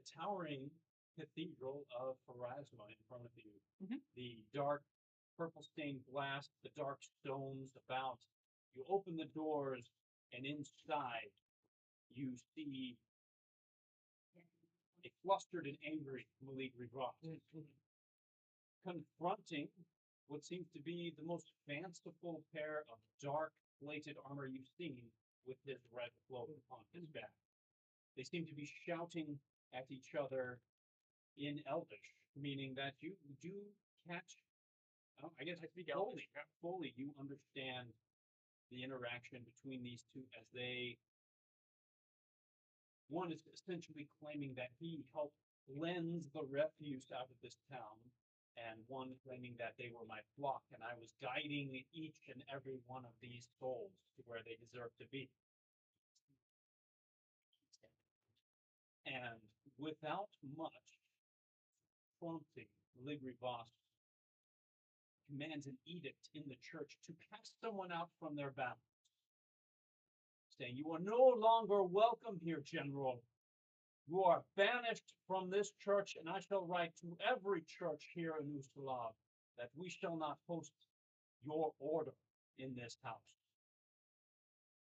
towering cathedral of Pharasma in front of you. Mhm. The dark purple stained glass, the dark stones about. You open the doors, and inside you see a flustered and angry Malik Rigrat, confronting what seems to be the most fanciful pair of dark plated armor you've seen with his red cloak on his back. They seem to be shouting at each other in Elvish, meaning that you do catch, I guess I speak Elvish, fully you understand the interaction between these two as they, one is essentially claiming that he helped cleanse the refuse out of this town, and one claiming that they were my flock, and I was guiding each and every one of these souls to where they deserve to be. And without much prompting, Ligrivas commands an edict in the church to cast someone out from their bounds, saying, "You are no longer welcome here, General. You are banished from this church, and I shall write to every church here in Ustalav that we shall not host your order in this house.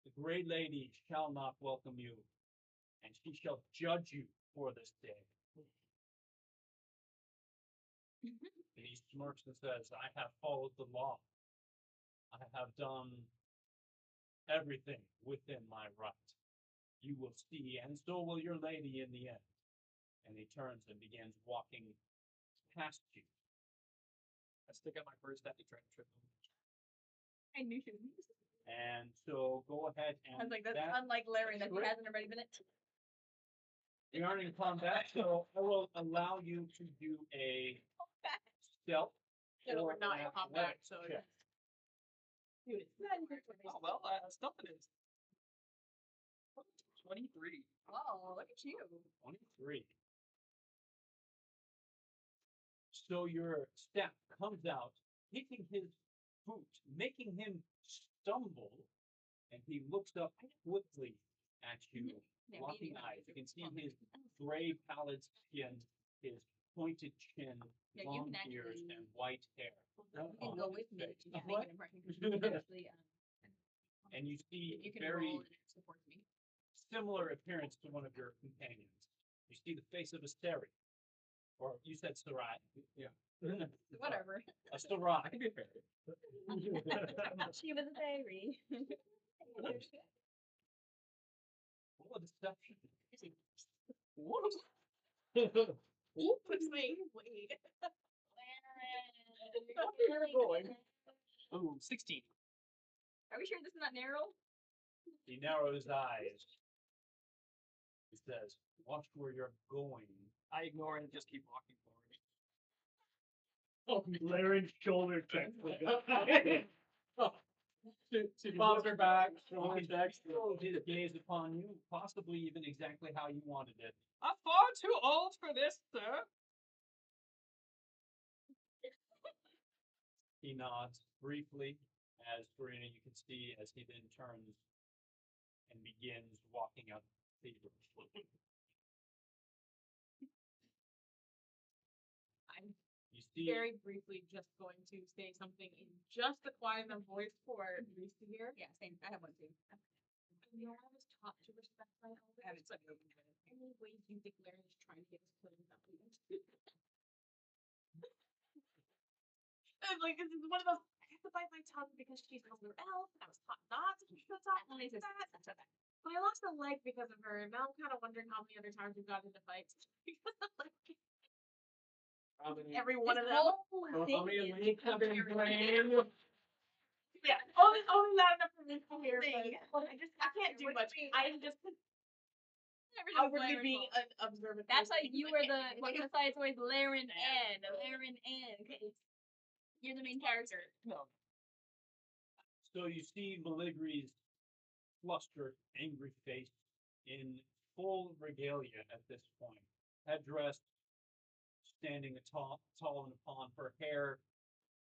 The Grey Lady shall not welcome you, and she shall judge you for this day." And he smirks and says, "I have followed the law. I have done everything within my right. You will see, and so will your lady in the end. And he turns and begins walking past you. I stick out my first staff to try to trip him. I knew she was. And so go ahead and I was like, that's that, unlike Larry that he trick. hasn't already been it. we aren't in combat, so I will allow you to do a stealth. No, or we're not in an combat, athletics so check. dude, it's Oh, well, stuffing is 23. Oh, look at you. 23. So your staff comes out, hitting his boot, making him stumble, and he looks up quickly at you, Yeah, locking maybe. eyes. You can see his gray pallid skin, his pointed chin, Yeah, you long can ears, actually- and white hair. You can on go his with me face. to make What? an impression. You can actually, And you see you can very roll and it supports me. similar appearance to one of your companions. You see the face of a Seri. Or you said Sarai. Yeah. Whatever. A Sarai. I can be a fairy. She was a fairy. What a deception. What? Wait. Ooh, 16. Are we sure this is not narrow? He narrows his eyes. He says, watch where you're going. I ignore and just keep walking forward. Laren's shoulder check. She falls her back, shoulder He checks. throws his gaze upon you, possibly even exactly how you wanted it. I'm far too old for this, sir. He nods briefly, as Farina, you can see, as he then turns and begins walking out feverishly. I'm You see, very briefly just going to say something in just a quiet enough voice for Reese to hear. Yeah, same. I have one too. You know, I was taught to respect my elders. I haven't said but any ways you think Larry is trying to get us killed without leaving? I'm like, this is one of those. I have to bite my tongue because she's an older elf, and I was taught not to talk like that. But I lost a leg because of her, and now I'm kind of wondering how many other times we've gotten into fights because of like every one of them. How many leaks have been drained? Yeah, only loud enough for me to hear. Thing. But I can't do much. I'm just Everything's outwardly Laren's being fault. an observant. That's why person. you were the one of the sides always Laren N. Laren N. Because you're the main character. No. so you see Maligri's flustered, angry face in full regalia at this point. Headdress, standing tall and upon, her hair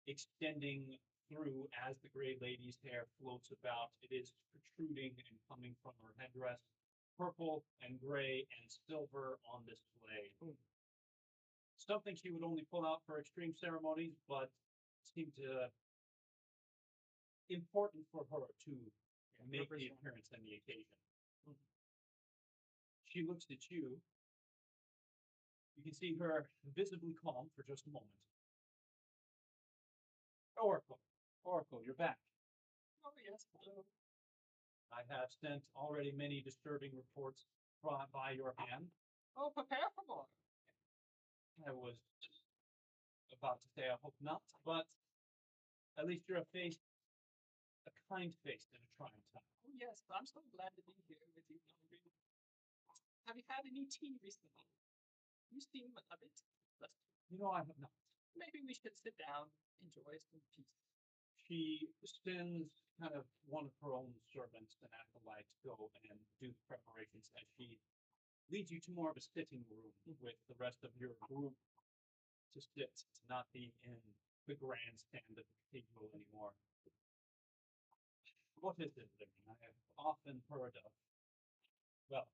extending through as the Grey Lady's hair floats about. It is protruding and coming from her headdress, purple and gray and silver on display. Something she would only pull out for extreme ceremonies, but seemed to important for her to make the appearance on the occasion. She looks at you. You can see her visibly calm for just a moment. Oracle, you're back. Oh, yes. Hello. I have sent already many disturbing reports by your hand. Oh, prepare for more. I was about to say I hope not, but at least you're a kind face in a trying time. Oh, yes. I'm so glad to be here with you, Mallory. Have you had any tea recently? You seem a bit flustered. I have not. Maybe we should sit down, enjoy some peace. She sends kind of one of her own servants, an acolyte, to go and do the preparations as she leads you to more of a sitting room with the rest of your group to sit, to not be in the grandstand of the cathedral anymore. What is it, living? I have often heard of, well,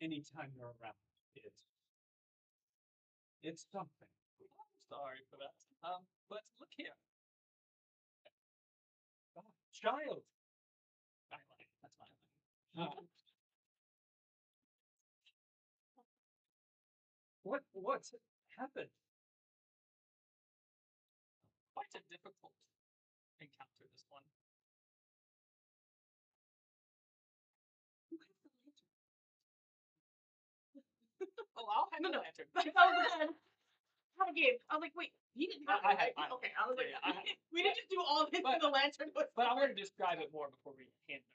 anytime you're around, it's something. I'm sorry for that. But look here. Child! My line. That's my line. What happened? Quite a difficult encounter, this one. Who has the lantern? I'm in the lantern. Like, I was like, have a game. I was like, wait, he didn't have I- it, right? I- Okay, I was like, yeah, I- we didn't just do all this But- in the lantern. But I want to describe it more before we hand it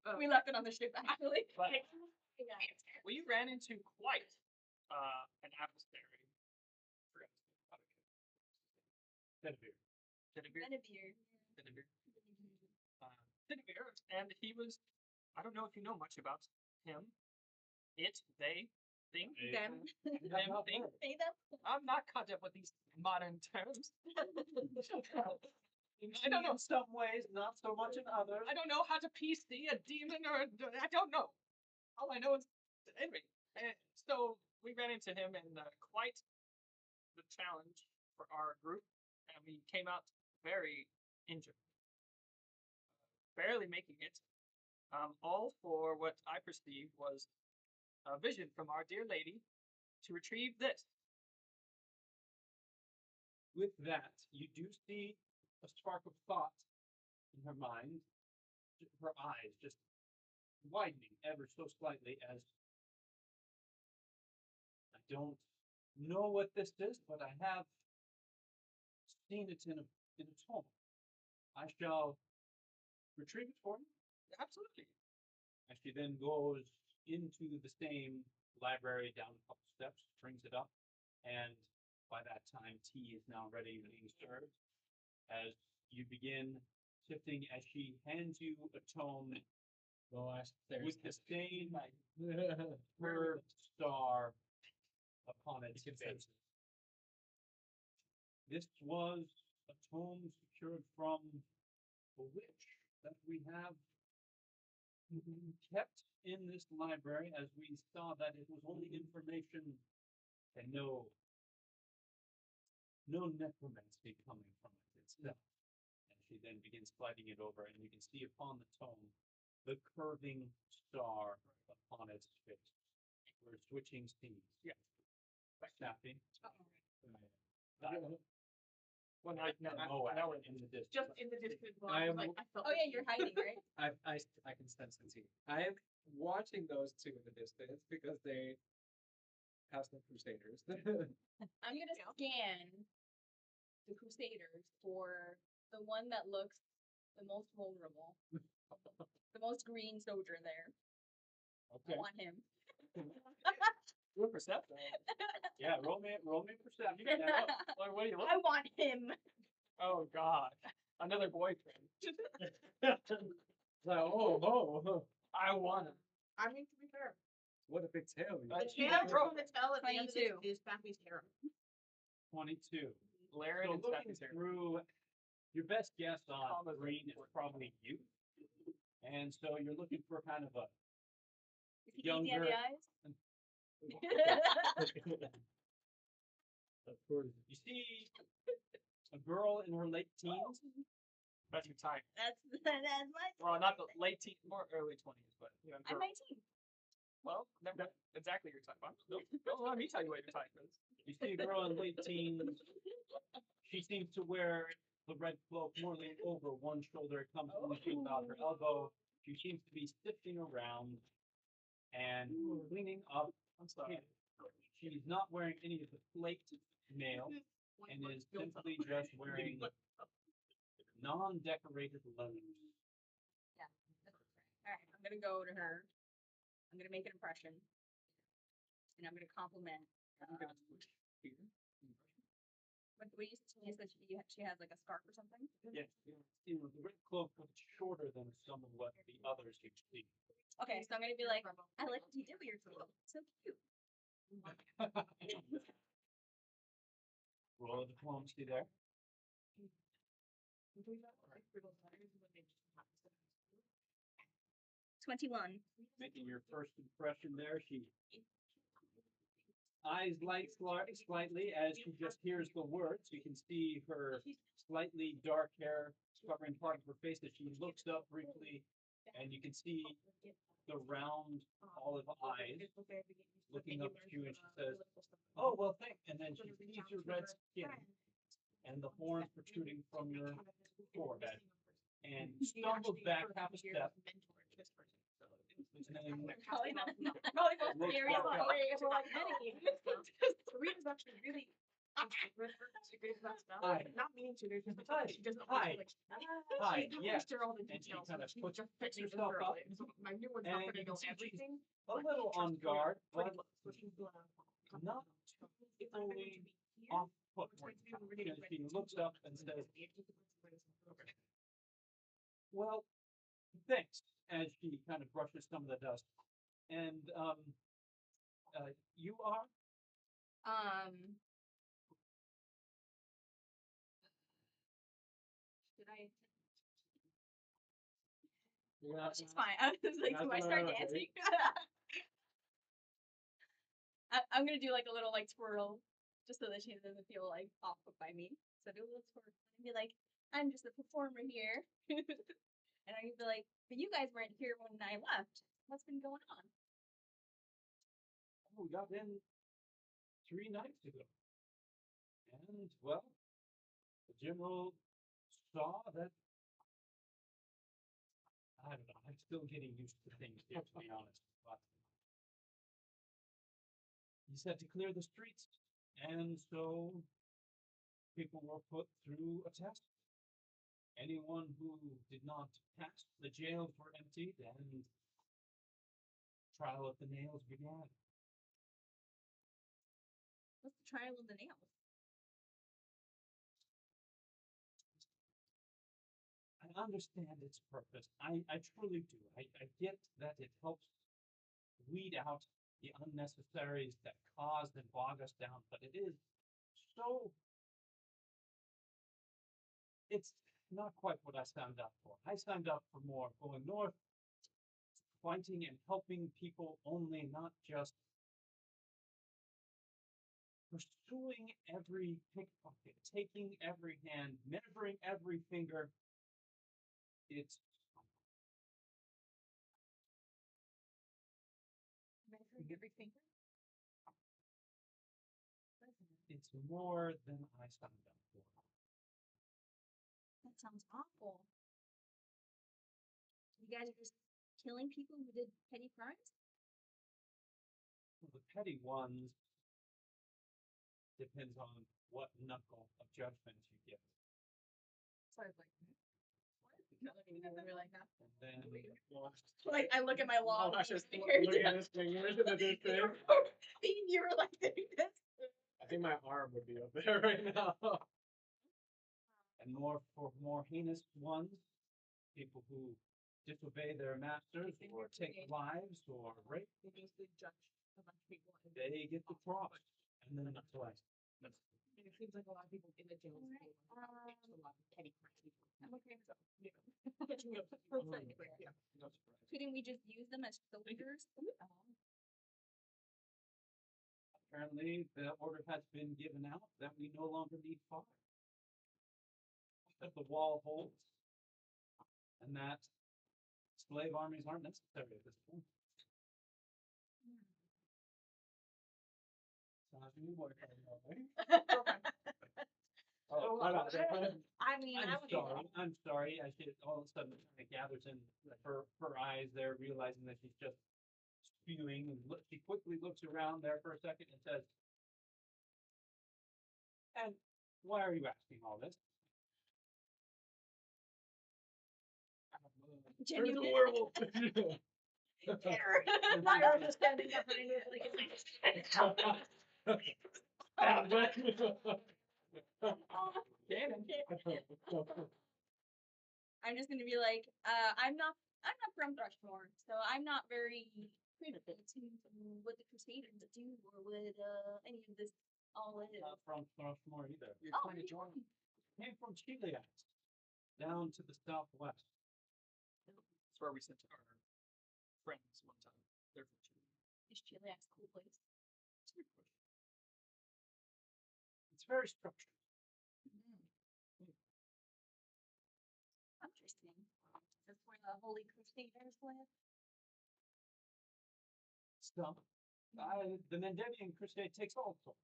over. We left it on the ship actually. But we ran into quite an adversary. Denevere. Benavir. Denevere, and he was. I don't know if you know much about him. It, they, thing, Them. them, thing. Say them. I'm not caught up with these modern terms. I don't know. In some ways, not so much in others. I don't know how to PC a demon or I don't know. All I know is anyway. So we ran into him and quite the challenge for our group, and we came out very injured, barely making it. All for what I perceived was a vision from our dear lady to retrieve this. With that, you do see a spark of thought in her mind, her eyes just widening ever so slightly as I don't know what this is, but I have seen it in a tome. I shall retrieve it for you. Absolutely. And she then goes into the same library down a couple steps, brings it up, and by that time tea is now ready being served. As you begin sifting, as she hands you a tome with the same curved star upon its face. This was a tome secured from a witch that we have kept in this library, as we saw that it was only information and no necromancy coming from it itself. And she then begins sliding it over, and you can see upon the tome the curving star upon its face. We're switching scenes. Yeah. Snapping. Well, now we're in the distance. Just in the distance. While I I was am- like, I felt Oh yeah, you're hiding, right? I can sense the tea. I am watching those two in the distance because they have some crusaders. I'm gonna scan the Crusaders for the one that looks the most vulnerable, the most green soldier there. Okay. I want him. You're perceptive. Yeah, roll me perception. What do you look? I want him. Oh God, another boyfriend. Like, oh, I want him. I mean, to be fair, what a big tail. the tail from the tail at the end of this 22. is Pappy's harem. 22. Laren So and looking Stephanie's here. through, your best guess on Commas green is probably you. And so you're looking for kind of a Is he easy on Younger. the eyes? Of course. you see a girl in her late teens. That's your type. that's my. Well, not the late teens, more early 20s, but you know. I'm girl. 19. Well, never exactly your type. Don't let me tell you what your type is. You see a girl in late teens. She seems to wear the red cloak more than over one shoulder. It comes to about her elbow. She seems to be sifting around and cleaning up. I'm sorry. She's not wearing any of the flaked mail and is simply just wearing non-decorated leathers. Alright, I'm gonna go to her. I'm gonna make an impression. And I'm gonna compliment. What you said she has like a scarf or something? Yes, the red cloak was shorter than some of what the others you've seen. Okay, so I'm gonna be like, I like what you did with your cloak. So cute. Roll of diplomacy there. 21. Making your first impression there, she eyes light slightly as she just hears the words. You can see her slightly dark hair covering part of her face as she looks up briefly, and you can see the round olive eyes looking up at you, and she says, "Oh, well, thanks." And then she sees your red skin and the horns protruding from your forehead, and stumbles back half a step. Probably not. Probably not Looks scary as back well. up. We're like, hey, Serena's actually really Hi. not mean to her, just Hi. she doesn't Hi. like Hi, she yes. share all the And she details. kind of She's puts just puts fixing the herself girl. up, So my new one's and not you gonna can know see she's everything. a little on guard, but not fully off put. And she looks up and says, well, thanks, as she kind of brushes some of the dust. And you are? Should I? Yeah. She's fine. I was like, do I start dancing? I'm gonna do like a little like twirl, just so that she doesn't feel like off put by me. So do a little twirl and be like, I'm just a performer here. And I'm gonna be like, but you guys weren't here when I left. What's been going on? Oh, we got in 3 nights ago. And, well, the general saw that. I don't know, I'm still getting used to things here, to be honest. But he said to clear the streets, and so people were put through a test. Anyone who did not pass, the jails were emptied, and trial of the nails began. What's the trial of the nails? I understand its purpose. I truly do. I get that it helps weed out the unnecessaries that cause and bog us down, but it is so. It's not quite what I signed up for. I signed up for more going north, fighting and helping people only, not just pursuing every pickpocket, taking every hand, measuring every finger. It's Measuring every finger. it's more than I signed up for. That sounds awful. You guys are just killing people who did petty crimes? Well, the petty ones depends on what knuckle of judgment you get. So I was like, what? No, I mean, never like that. And then Like, I look at my wall. I just looking at his fingers in the distance. You were like doing this. I think my arm would be up there right now. and for more heinous ones, people who disobey their masters or take lives or rape, They basically judge a bunch of people. And they get the cross and then the life. and it seems like a lot of people in the jails do a lot of petty crimes. I'm okay with that. Yeah. Catching up. Yeah. No surprise. Couldn't we just use them as soldiers? Apparently, the order has been given out that we no longer need fire. That the wall holds, and that slave armies aren't necessary at this point. Sounds like a new boyfriend, right? Oh, I mean, I would. I'm sorry. I should all of a sudden kind of gathers in her eyes there, realizing that she's just spewing, and she quickly looks around there for a second and says, "And why are you asking all this?" Genuine. werewolf. Myra was standing up and I'm just gonna be like, I'm not from Thrushmore, so I'm not very privy to what the Crusaders do or what any of this all is. Not from Thrushmore either. You're Oh, trying to join. Came from Chiliax, down to the southwest. That's where we sent our friends one time. They're from Chile. Is Chiliax a cool place? That's a good question. It's very structured. Interesting. That's where the Holy Crusaders live. Some. The Mendevian Crusade takes all sorts.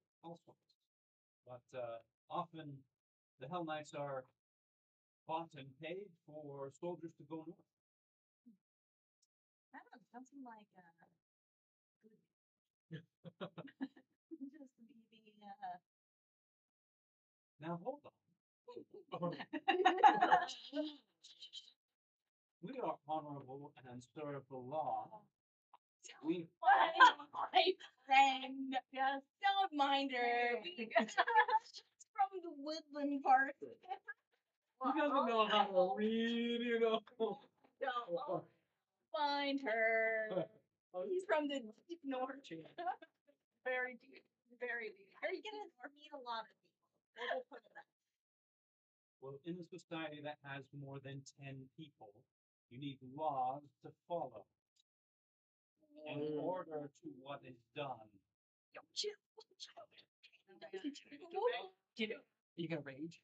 But often the Hell Knights are bought and paid for soldiers to go north. That sounds something like just maybe Now hold on. We are honorable and serve the law. We my friend, just don't mind her. She's from the woodland part. He doesn't know how to read, you know. Don't find her. He's from the deep north. Very deep. Very deep. are you gonna meet a lot of people? We'll put it that Well, in a society that has more than 10 people, you need laws to follow in order to what is done. Get it. You gonna rage?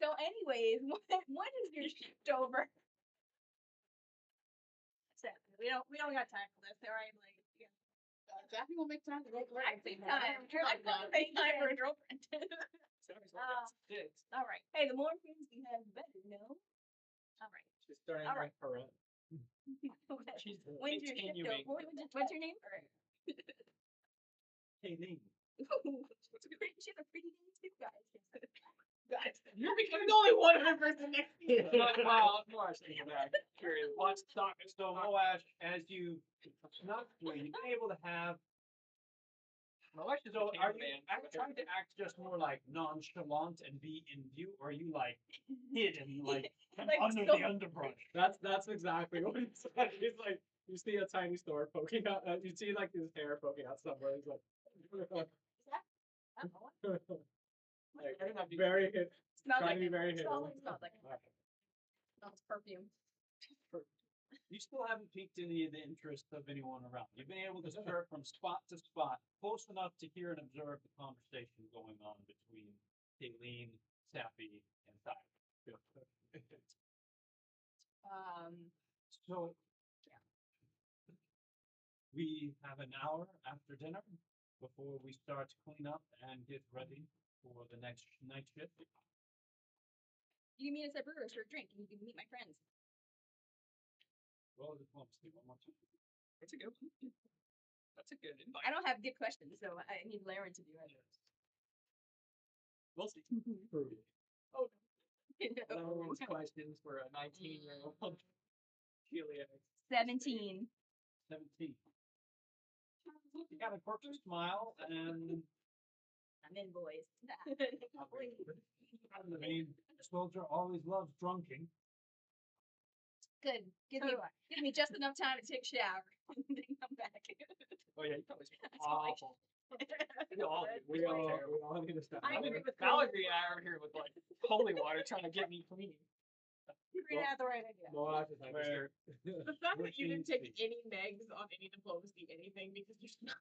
So, anyways, when is your shift over? We don't got time for this. All right, like, yeah. Exactly what makes time. I think time. I want to make time for a girlfriend. All right. Hey, the more friends we have, the better. No. All right. She's starting All right. her own. She's When's your shift continuing. over? What's your name? Kayleen. She has a pretty name too, guys. Guys, you're becoming the only 100 person next to you. Wow, of course. Curious. Watch stock. So Moash, as you snuck through, you've been able to have. So are you trying to act just more like nonchalant and be in view, or are you like hidden, like under the underbrush? That's exactly what he said. He's like, you see a tiny sword poking out. You see like his hair poking out somewhere. He's like, like very hidden. Smells Trying like to be very hidden. smells like smells perfume. You still haven't piqued any of the interest of anyone around. You've been able to stir from spot to spot, close enough to hear and observe the conversation going on between Kayleen, Sappy, and Thyra. So, we have an hour after dinner before we start to clean up and get ready for the next night shift. You can meet us at Brewers for a drink, and you can meet my friends. Roll diplomacy one more time. That's a good one. That's a good invite. I don't have good questions, so I need Laren to do it. We'll see. Oh, Everyone's questions for a 19-year-old. Julia. 17. 17. You got a quirky smile, and I'm in, boys. I mean, soldier always loves drunking. Good. Give me just enough time to take a shower and then come back. Oh yeah, you probably That's all I- awful. We all need to stop. I agree with Valerie and I are here with like holy water trying to get me clean. Green had the right idea. Moash is like, Where- The fact that you didn't take Routine any negs on any diplomacy, anything, because you're not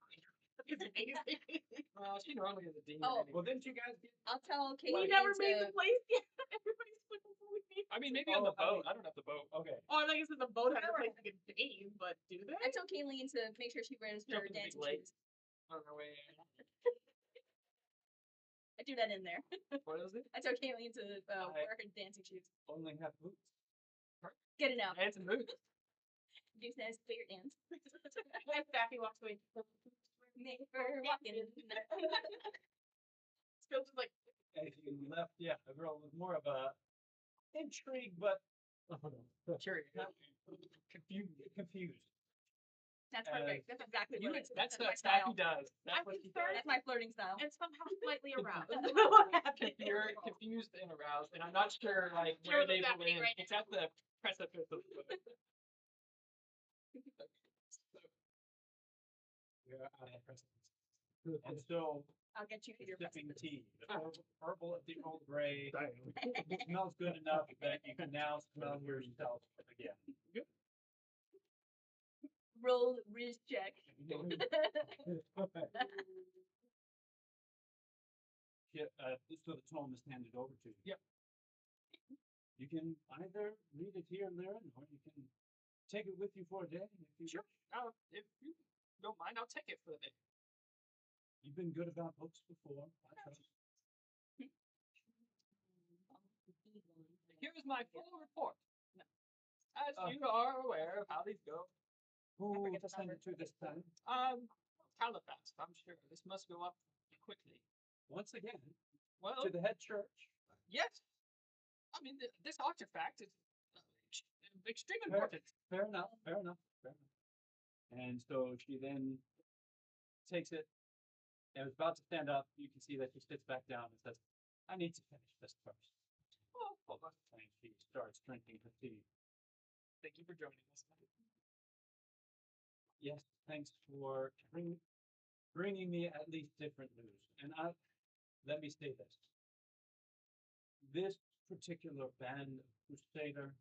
is amazing. Well, she normally is a demon. Oh. anyway. Well, didn't you guys get I'll tell Kate. We never made the place yet. Everybody's flipping with me. I mean, maybe on the boat. I don't have the boat. okay? Oh, I think it's in the boat has a place you can bathe, but do they? I told Kayleen to make sure she wears her Jump in the big dancing lake. shoes. On her way in. I do that in there. What is it? I told Kayleen to wear her dancing shoes. Only have boots. Get it out. Hands and boots. Do says favorite dance. And Daffy walks away. Make her walking. Skills is like, As you left, yeah, the girl was more of a intrigue, but Curious. confused. That's perfect. That's exactly You what would, it is. that's my what style. Staffy does. That's I'm what he concerned. does. That's my flirting style. and somehow slightly aroused. You're confused and aroused, and I'm not sure like Sure where what's they will happening end. right It's at the precipice of the We're at a precipice. And so, I'll get you to your sipping precipice. tea, the purple at the old gray, smells good enough that you can now smell yourself again. Roll Riz check. So the tome is handed over to you. Yep. You can either read it here and there, or you can take it with you for a day if you Sure. If you don't mind, I'll take it for the day. You've been good about books before. I trust. Here is my full report. As you are aware of how these go. Who forget the sent number. it to this time? Caliphast, I'm sure. This must go up quickly. Once again, Well, to the head church. yes. I mean, this artifact is extremely Fair, important. fair enough, fair enough, fair enough. And so she then takes it and is about to stand up. You can see that she sits back down and says, I need to finish this first. Oh, hold on. And she starts drinking her tea. Thank you for joining us. Yes, thanks for bringing me at least different news. And let me say this. This particular band of Crusader,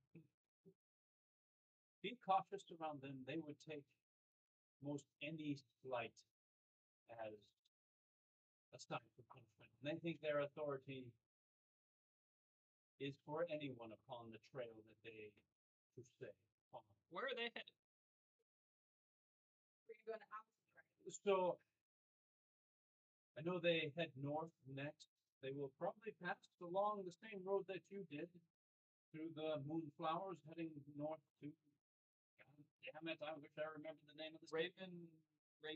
be cautious around them. They would take most any slight as a sign for punishment. And they think their authority is for anyone upon the trail that they crusade upon. Where are they headed? We're going to opposite direction. So I know they head north next. They will probably pass along the same road that you did through the Moonflowers, heading north to. God damn it! I wish I remembered the name of the state.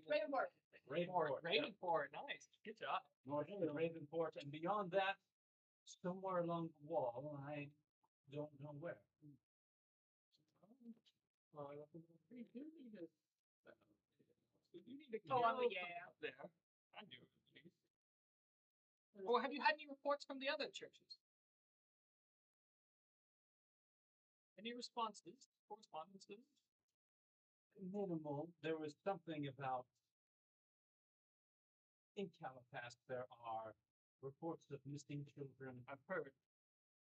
Ravenport. Ravenport. Yeah. Ravenport. Nice. Good job. North to Ravenport, and beyond that, somewhere along the wall. I don't know where. You need to Oh, kill yeah. up there. I do. Or have you had any reports from the other churches? Any responses? Correspondences? Minimal. There was something about in Califast there are reports of missing children. I've heard.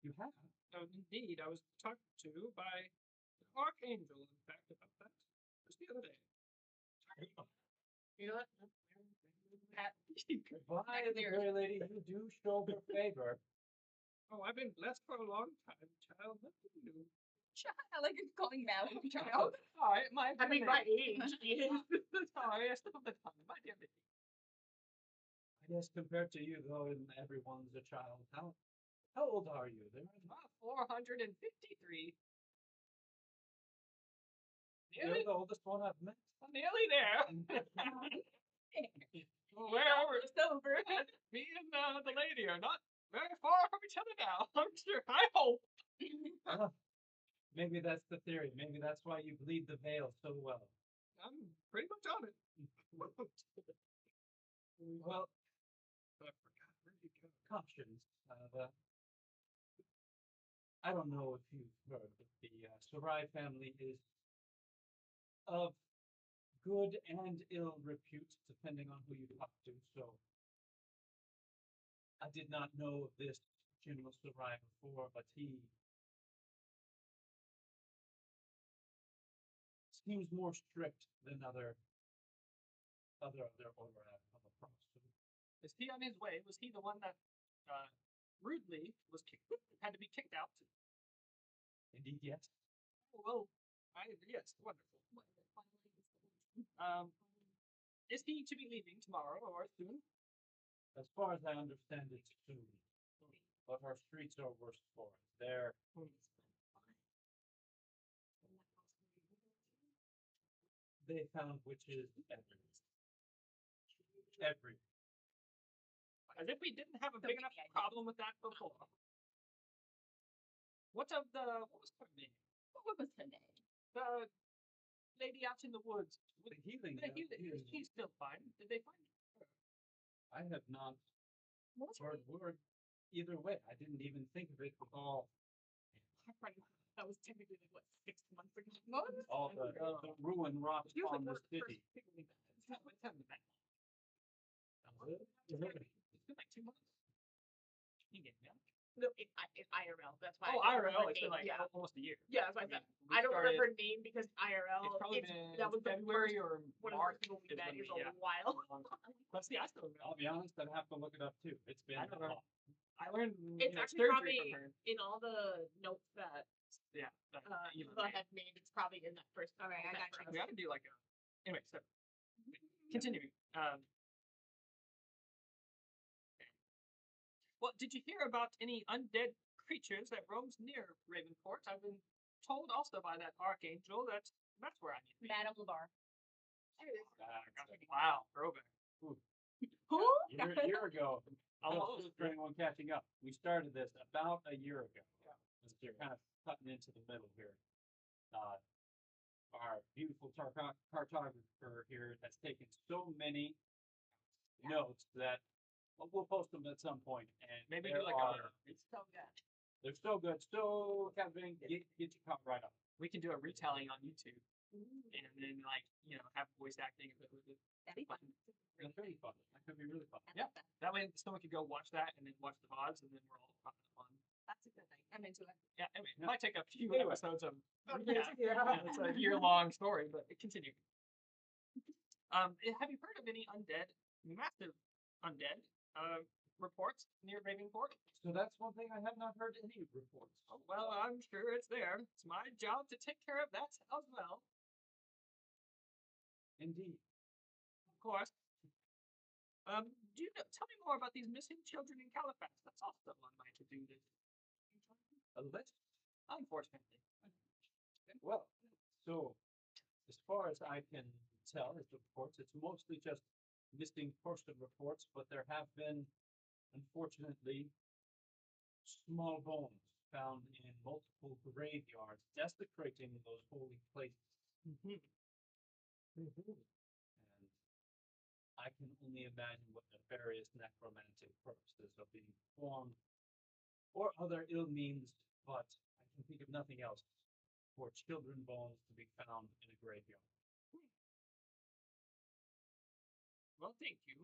You have? Oh, indeed. I was talked to by an archangel, in fact, about that just the other day. You know what? By the very lady, you do show her favor. Oh, I've been blessed for a long time, child. Nothing new. I like it calling Mal a child. Sorry, my I mean, my age. Sorry, I slipped of the tongue. My dear baby. I guess compared to you, though, and everyone's a child. How old are you? They're About 453. You're Nearly, the oldest one I've met. nearly there. Where It's over. me and the lady are not very far from each other now. I'm sure. I hope. Maybe that's the theory. Maybe that's why you bleed the veil so well. I'm pretty much on it. Well, I forgot where you go. cautions. I don't know if you've heard, but the Sarai family is of good and ill repute, depending on who you talk to. So, I did not know of this General Sarai before, but he seems more strict than other order I've come across. So, Is he on his way? Was he the one that rudely had to be kicked out? indeed, yes. Well, yes, wonderful. Is he to be leaving tomorrow or soon? As far as I understand it, soon. But our streets are worse for it. They found witches everywhere. Everywhere. As if we didn't have a big enough problem with that before. What was her name? What was her name? The lady out in the woods. The healing. She's still fine. Did they find her? I have not What was her heard word either way. I didn't even think of it with all That was technically like, what, 6 months ago? the ruin wrought She was upon like the one of the city. first people we met. It's having the back. Is it? It's been like 2 months. You get me. No, it's IRL. That's why. Oh, I don't IRL. remember It's been her like name. Yeah, almost a year. yeah. That's what I said. We I don't started- remember her name because IRL. It's probably been that was the February first or one of the March. first people we is met when is we- a while. But see, I still remember. I'll be honest, I'd have to look it up too. It's been I a don't know. lot. I learned It's surgery actually probably from her. in all the notes that Yeah. that Eva Eva made. had made. It's probably in that first. All right, I got set We ought to do like a. Anyway, so continuing. Well, did you hear about any undead creatures that roams near Ravenport? I've been told also by that archangel that's where I need to be. Madame Labar. Wow, throwback. Who? A year ago, Almost. just for anyone catching up, we started this about a year ago. So you're kind of cutting into the middle here. Our beautiful cartographer here has taken so many notes that we'll post them at some point. And Maybe there do like are- It's so good. they're so good. So, Kevin, get your caught right up. We can do a retelling on YouTube, and then like have voice acting. That'd be fun. That's really fun. That could be really fun. Yeah. That way, someone could go watch that and then watch the VODs, and then we're all caught up on. That's a good thing. I'm into it. Yeah, anyway, it might take a few Anyway. episodes of. Yeah. Yeah, it's a year-long story, but it continues. Have you heard of any undead, massive undead, reports near Ravenport? So that's one thing I have not heard any reports. Oh, well, I'm sure it's there. It's my job to take care of that as well. Indeed. Of course. Do you tell me more about these missing children in Califax? That's also on my to-do list. A list? Unfortunately. Well, so as far as I can tell, as reports, it's mostly just missing person reports, but there have been, unfortunately, small bones found in multiple graveyards, desecrating those holy places. And I can only imagine what nefarious necromantic purposes are being performed, or other ill means, but I can think of nothing else for children bones to be found in a graveyard. Well, thank you.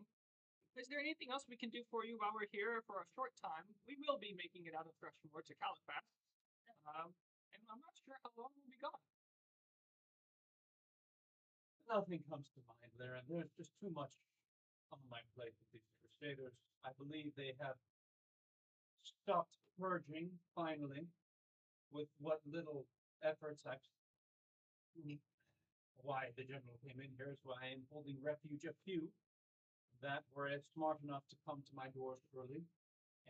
Is there anything else we can do for you while we're here for a short time? We will be making it out of Thrushmoor to Califax. And I'm not sure how long we'll be gone. Nothing comes to mind there, and there's just too much on my plate with these crusaders. I believe they have stopped purging, finally, with what little efforts I've. Why the general came in here is why I am holding refuge a few that were smart enough to come to my doors early,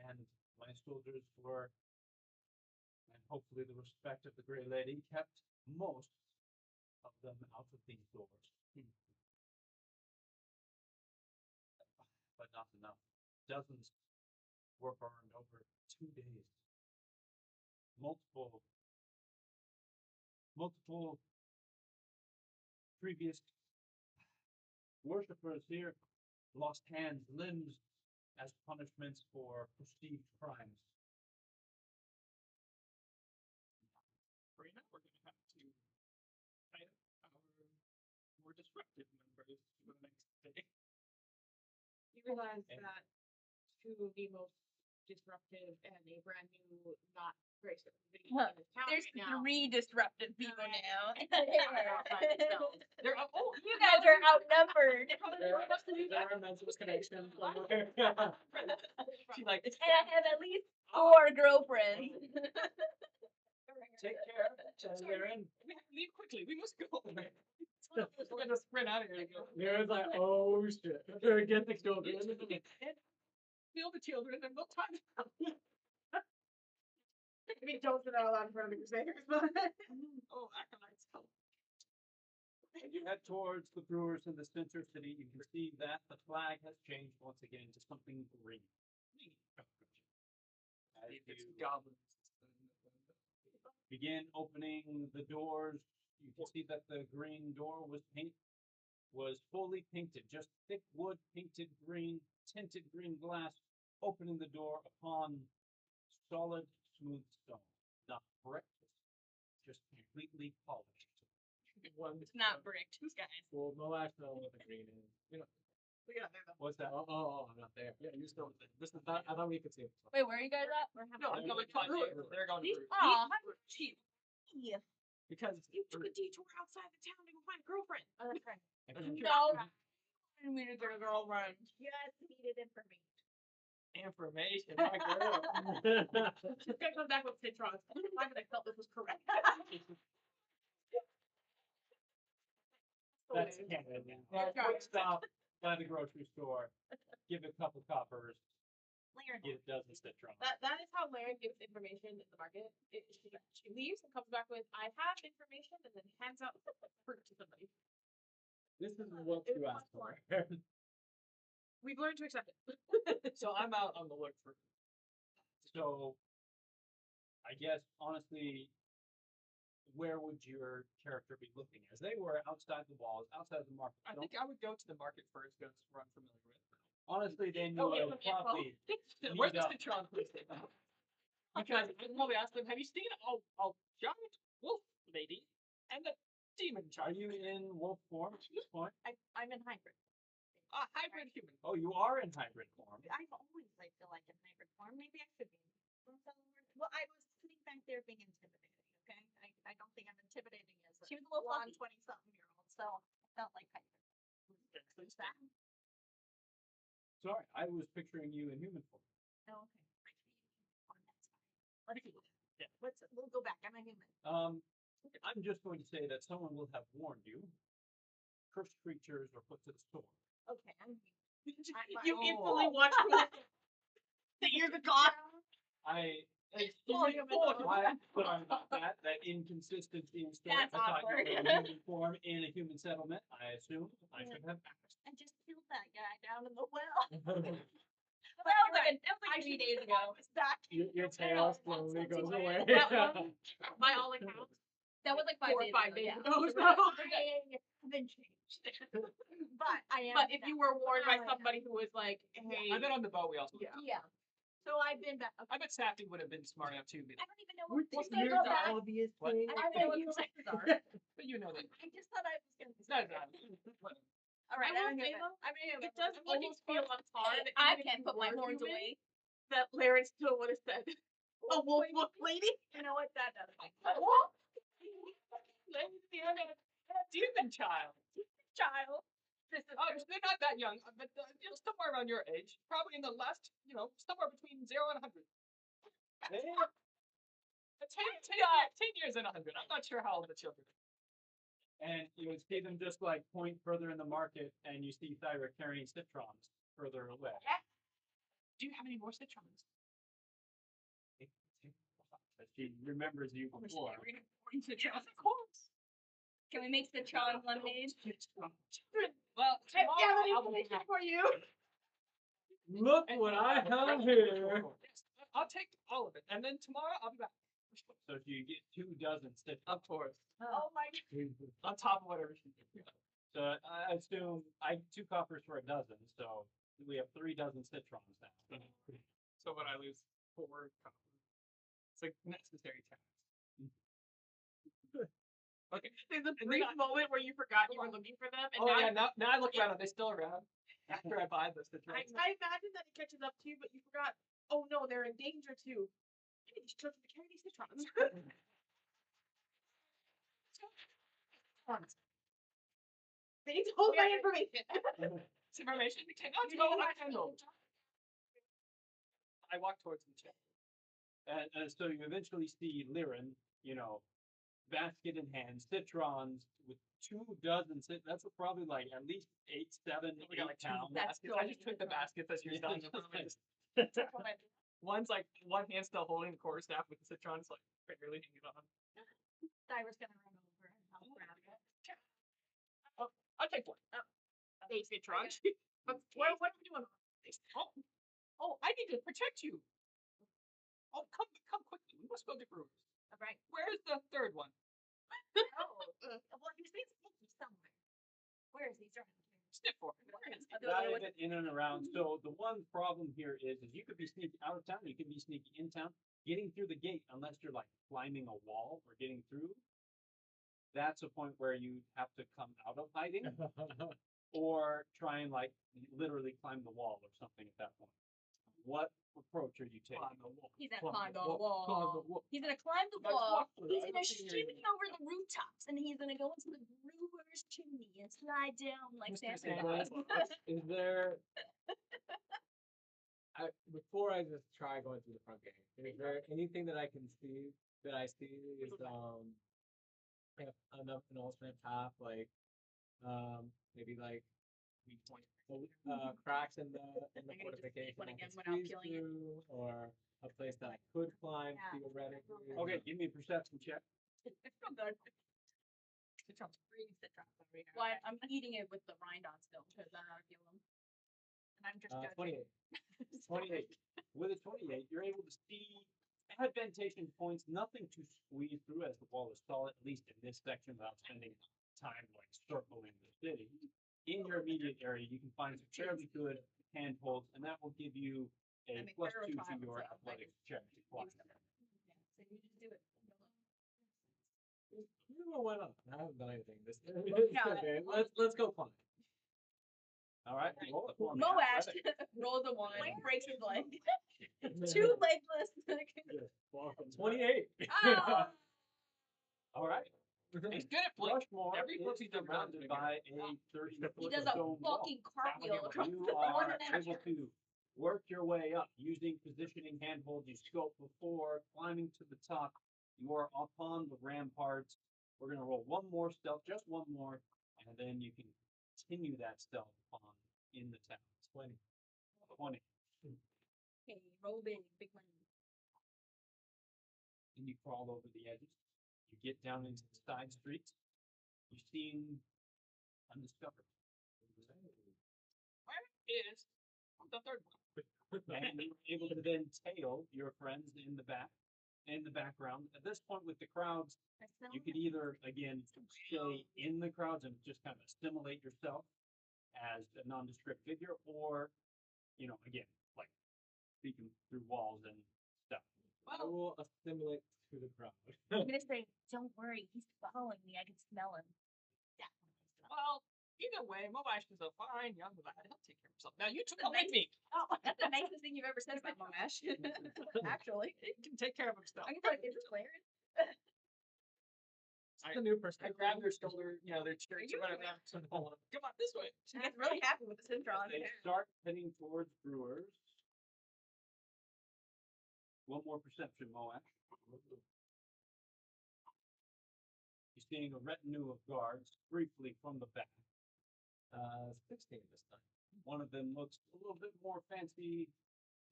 and my soldiers were, and hopefully the respect of the Grey Lady, kept most of them out of these doors. But not enough. Dozens were burned over 2 days. Multiple previous worshippers here lost hands, limbs, as punishments for perceived crimes. Karina, we're going to have to fight our more disruptive members for the next day. You realize that two of the most disruptive and a brand new, not very specific in this town There's right now. 3 disruptive people now. They're You guys are outnumbered. Environmentalist connection. She like And I have at least 4 girlfriends. Take care. They're in. we have to leave quickly. We must go. We're gonna sprint out of here. Mira's like, oh shit. Get the children. Kill the children and we'll time out. I mean, don't say that out loud in front of the Crusaders, but Oh, acolytes help. As you head towards the brewers in the center city, you can see that the flag has changed once again to something green. As It's you goblins. begin opening the doors, you can see that the green door was fully painted, just thick wood painted green, tinted green glass, opening the door upon solid, smooth stone, not brick, just completely polished. It's not bricked, guys. Well, Moash know what the green is. You know, we got there though. What's that? oh, I'm not there. Yeah, you still. This is not. I thought we could see it. Wait, where are you guys at? No, I'm going to They're going to brew. Aw, cheap. yeah. Because You took a detour outside the town to go find a girlfriend. No. Yeah. And we just get a girl run. Just needed information. information, my girl. She's gonna come back with citrons. Why did I felt this was correct? That's canon now. Quick stop by the grocery store. Give a couple coppers. Layer Get a dozen citrons. That is how Laren gives information in the market. She leaves and comes back with, I have information, and then hands out fruit to somebody. This is what you asked for. We've learned to accept it. So I'm out on the look for. So, I guess honestly, where would your character be looking? As they were outside the walls, outside the market. I think I would go to the market first, go to where I'm familiar with. Honestly, then you Oh, yeah, would yeah, well. probably Where's meet the up. citron place? Because I'd probably ask them, have you seen a giant wolf lady and a demon Are child? you in wolf form at this point? I'm in hybrid. A hybrid human. Oh, you are in hybrid form. I've always, I feel like, in hybrid form. Maybe I should be. Well, I was sitting back there being intimidating, okay? I don't think I'm intimidating as a She was a little blonde fluffy. 20-something-year-old, so I felt like hybrid. Excellent. That? Sorry, I was picturing you in human form. Oh, okay. On that side. Let's see. We'll go back. I'm a human. I'm just going to say that someone will have warned you. Cursed creatures are put to the sword. Okay, I'm You instantly watch that you're the god. Why I put on that inconsistency in story. That's I thought awkward. you were in human form in a human settlement. I assume I should have asked. I just killed that guy down in the well. That was like 3 days ago. Your tail slowly goes away. By all accounts. That was like 5 4 or days 5 ago. days Yeah. ago. So. I've been changed. But I am. But if you were warned by now I am. somebody who was like, hey, I bet on the boat we also. Yeah. Yeah. So I've been back. I bet Sappy would have been smart enough too. I don't even know We're what taking the the obvious What? thing. I don't know what the sectors are. But you know that. I just thought I was going to No, no. Whatever. All right, I will I'm say human. though, I'm a human. it does I'm looking almost feel on par that I even if can't you put my were horns human, away. that Laren still would have said, a wolf look lady. You know what? That does. Demon child. Child. Oh, they're not that young, but somewhere around your age. Probably in the last, somewhere between 0 and 100. 10 years and 100. I'm not sure how old the children are. And you would see them just like point further in the market, and you see Thyra carrying citrons further away. Do you have any more citrons? But she remembers you before. Citrons, of course. Can we make citron lemonade? Well, I have tomorrow an I'll be information back. for you. Look what I have here. I'll take all of it, and then tomorrow I'll be back. So you get 2 dozen citrons. Of course. Oh my. On top of whatever she did. So I assume 2 coffers for a dozen. So we have 3 dozen citrons now. So when I lose 4 copies, it's a necessary task. Okay. There's a brief moment where you forgot you were looking for them, and Oh now, yeah, now I look around. Are they still around? After I buy the citrons. I imagine that it catches up to you, but you forgot. Oh no, they're in danger too. Maybe these children to carry these citrons. They need to hold my information. It's information we cannot go unhandled. I walk towards the chair. And so you eventually see Liren, basket in hand, citrons with 2 dozen. That's probably like at least 8, 7, We got like 2 pounds. baskets. I just took the baskets as you're selling them. One's like one hand still holding the quarterstaff with the citrons, like barely hanging on. Thyra's gonna run over and help grab it. I'll take one. They citrons. What are we doing? Oh, I need to protect you. Oh, come quickly. We must go to Brewers. All right. Where's the third one? Well, he seems picky somewhere. Where is he? Sniff for it. Dive in and around. So the one problem here is you could be sneaking out of town, you could be sneaking in town, getting through the gate, unless you're like climbing a wall or getting through. That's a point where you have to come out of hiding, or try and like literally climb the wall or something at that point. What approach are you taking? He's gonna climb the wall. He's gonna climb the Let's wall. walk through He's it. I gonna don't see any shoot over the rooftops, and he's gonna go into the brewer's chimney and slide down like Mr. Santa Sanders. Claus. Is there? Before I just try going through the front gate, is there anything that I can see that I see is kind of an alternate path, like maybe like weak point. Cracks in the I'm gonna just fortification one I again can without squeeze killing it. through, or a place that I could climb Yeah. theoretically. Okay, give me a perception check. It's so good. Citron's free, citron's free. Well, I'm eating it with the rind on still because I don't know how to feel them. And I'm just judging. 28. 28. With a 28, you're able to see advantation points, nothing to squeeze through as the wall is solid, at least in this section, without spending time like circling the city. In your immediate area, you can find some fairly good handholds, and that will give you a I'm a +2 hero to child, your so I athletics can check to climb. use them. Yeah, so you just do it. Why not? I haven't done anything this Yeah. campaign. Let's go climb. All right, roll it for me. Moash Athletic. rolls a 1, breaks his leg. 2 legless. 28. Oh! All right. He's good at blink. Rushmore Every is book he's ever done surrounded is by a 30-foot He does a stone wall. fucking cartwheel across You the are board. able to work your way up using positioning handholds you scoped before, climbing to the top. You are upon the ramparts. We're going to roll one more stealth, just one more, and then you can continue that stealth upon in the town. 20. 20. Okay, roll big money. And you crawl over the edges. You get down into the side streets. You seem undiscovered. Where is the third one? And you're able to then tail your friends in the background. At this point with the crowds, you could either, again, stay in the crowds and just kind of assimilate yourself as a nondescript figure, or, again, like speaking through walls and stuff. I will assimilate to the crowd. I'm gonna say, don't worry, he's following me. I can smell him. Yeah. Well, either way, Moash is a fine young lad. He'll take care of himself. Now you two come with me. Oh, that's the nicest thing you've ever said about Moash. Actually. He can take care of himself. I'm gonna be like, is this Laren? It's a new I perspective. grab their shoulder, their shirts or whatever. I'm pulling them. Come on, this way. She gets really happy with the Cintron. They start heading towards Brewers. One more perception, Moash. You're seeing a retinue of guards briefly from the back. 16 this time. One of them looks a little bit more fancy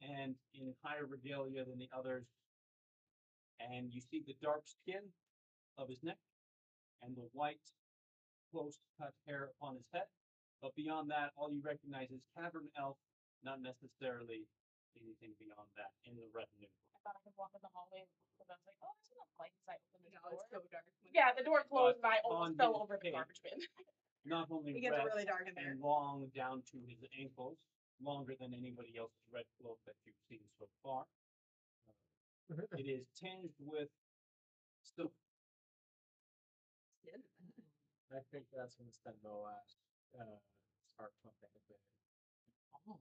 and in higher regalia than the others. And you see the dark skin of his neck and the white, close-cut hair upon his head. But beyond that, all you recognize is cavern elf, not necessarily anything beyond that in the retinue. I thought I could walk in the hallway because I was like, oh, there's enough light inside the door. It's so dark. Yeah, the door closed and I almost on fell his over the page. garbage bin. Not only It gets red really dark in there. and long down to his ankles, longer than anybody else's red cloak that you've seen so far. It is tinged with silver. I think that's when Stenbo start pumping a bit.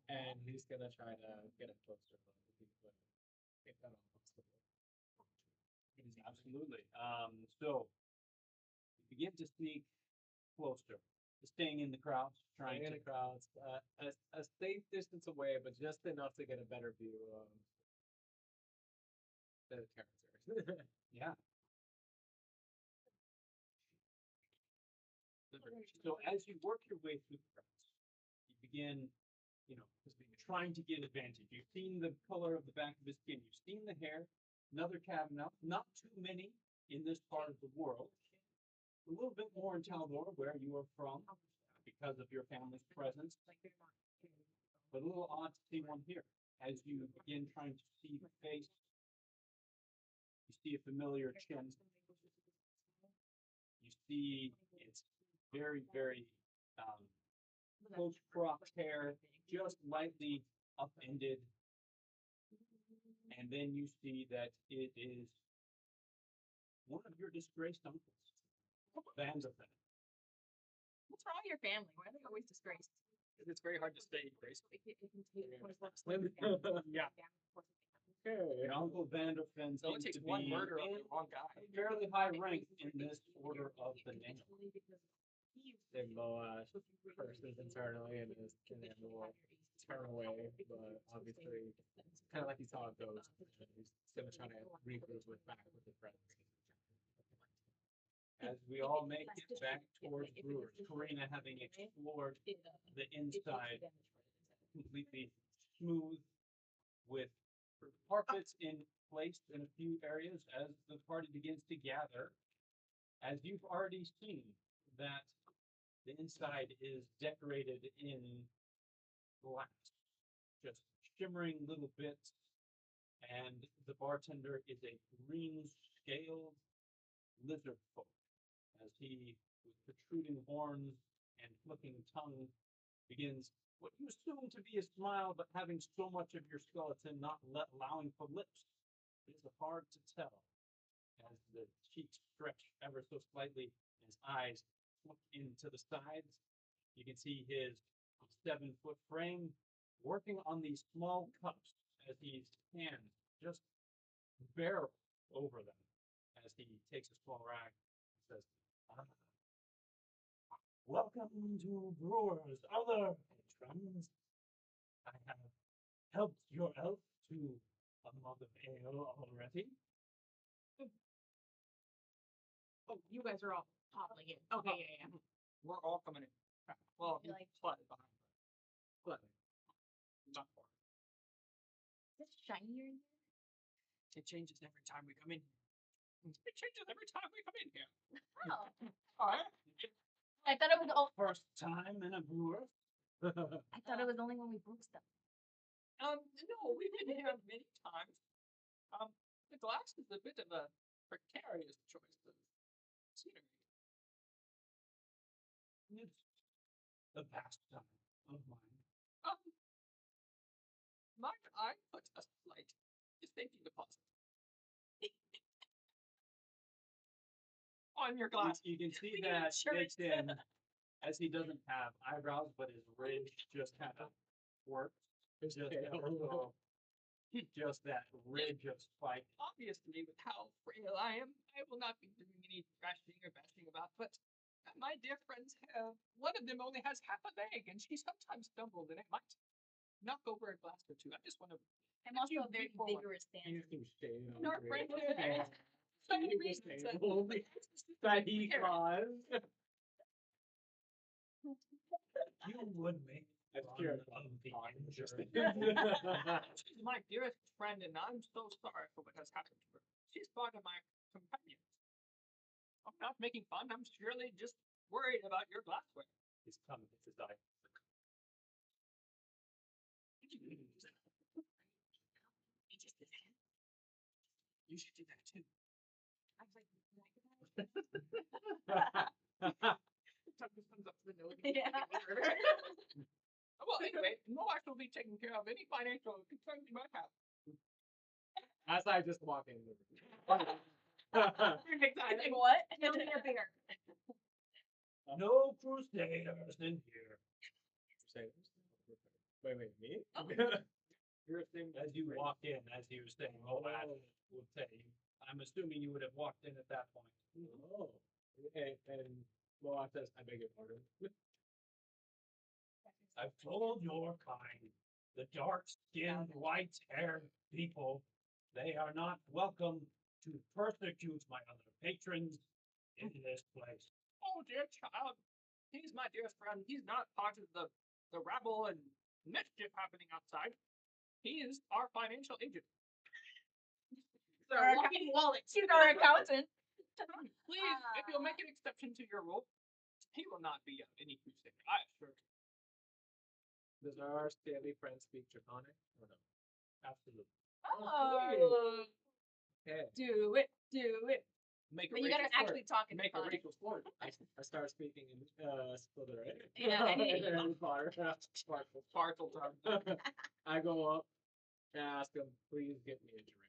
And he's gonna try to get it closer, but if that all possible. Absolutely. So you begin to sneak closer, staying in the crowds, trying in to. the crowds, a safe distance away, but just enough to get a better view of the characters. Yeah. So as you work your way through the crowds, you begin, trying to get advantage. You've seen the color of the back of his skin. You've seen the hair. Another cabin elf. Not too many in this part of the world. A little bit more in Taldor, where you are from, because of your family's presence. But a little odd to see one here. As you begin trying to see the face, you see a familiar chin. You see it's very, very close cropped hair, just lightly upended. And then you see that it is one of your disgraced uncles, Azathoth. What's wrong with your family? Why are they always disgraced? It's very hard to stay graceful. Yeah. Your uncle Vanderfen It only seems takes to one be murder of in the wrong guy. a fairly high rank in this order of the name. Stenbo curses internally and then will turn away, but obviously, kind of like he saw a ghost. He's gonna try to regroup back with his friends. As we all make it back towards Brewers, Karina having explored the inside completely smooth with carpets in place in a few areas as the party begins to gather. As you've already seen that the inside is decorated in glass, just shimmering little bits, and the bartender is a green scaled lizard folk as he, with protruding horns and flicking tongue, begins what you assume to be a smile, but having so much of your skeleton not allowing for lips, it is hard to tell as the cheeks stretch ever so slightly and his eyes look into the sides. You can see his 7-foot frame working on these small cups as his hands just barrel over them as he takes a small rag and says, "Welcome to Brewers, other patrons. I have helped your elf to a mug of ale already." Oh, you guys are all toppling in. Okay, yeah. We're all coming in. Well, You're like- slightly behind. Slightly. Not far. Is it shinier in here? It changes every time we come in here. It changes every time we come in here. Oh. Alright. I thought it was First time in a brewer. I thought it was only when we broke stuff. No, we've been here many times. The glass is a bit of a precarious choice of scenery. It's a pastime of mine. Might I put a slight safety deposit on your glass? You can see We that insurance mixed in, as he doesn't have eyebrows, but his ridge just kind of works. Just just that ridge of spike. Obviously, with how frail I am, I will not be doing any thrashing or bashing about, but my dear friends have, one of them only has half a leg, and she sometimes stumbles, and it might knock over a glass or two. I just want to. I'm also you a very be forward. vigorous You dancer. can stay And our friend here, so many reasons that that he caused. You would make That's fun pure of the Just injured. she's my dearest friend, and I'm so sorry for what has happened to her. She's part of my companions. I'm not making fun. I'm surely just worried about your glassware. His tongue hits his eye. You should do that too. I was like, Tuck this comes up to the nose. Yeah. Well, anyway, Moash will be taking care of any financial concerns you might have. As I just walk in. Like what? "Tell me a beer." No crusaders in here. Wait, me? You're saying as you walk in, as he was saying, oh, I would say, I'm assuming you would have walked in at that point. Oh. And Moa says, I beg your pardon. I've told your kind, the dark-skinned, white-haired people, they are not welcome to persecute my other patrons in this place. Oh, dear child. He's my dearest friend. He's not part of the rabble and mischief happening outside. He is our financial agent. He's our walking wallet. She's our accountant. Please, if you'll make an exception to your rule, he will not be any crusade. I assure you. Does our scaly friend speak Draconic? Or no? Absolutely. Oh. Okay. Do it. Do it. Make a But you gotta racial actually talk in Make a fun. racial sport. I start speaking in Slytherin. Yeah. Harry Potter. Sparkle tongue. I go up and ask him, please get me a drink.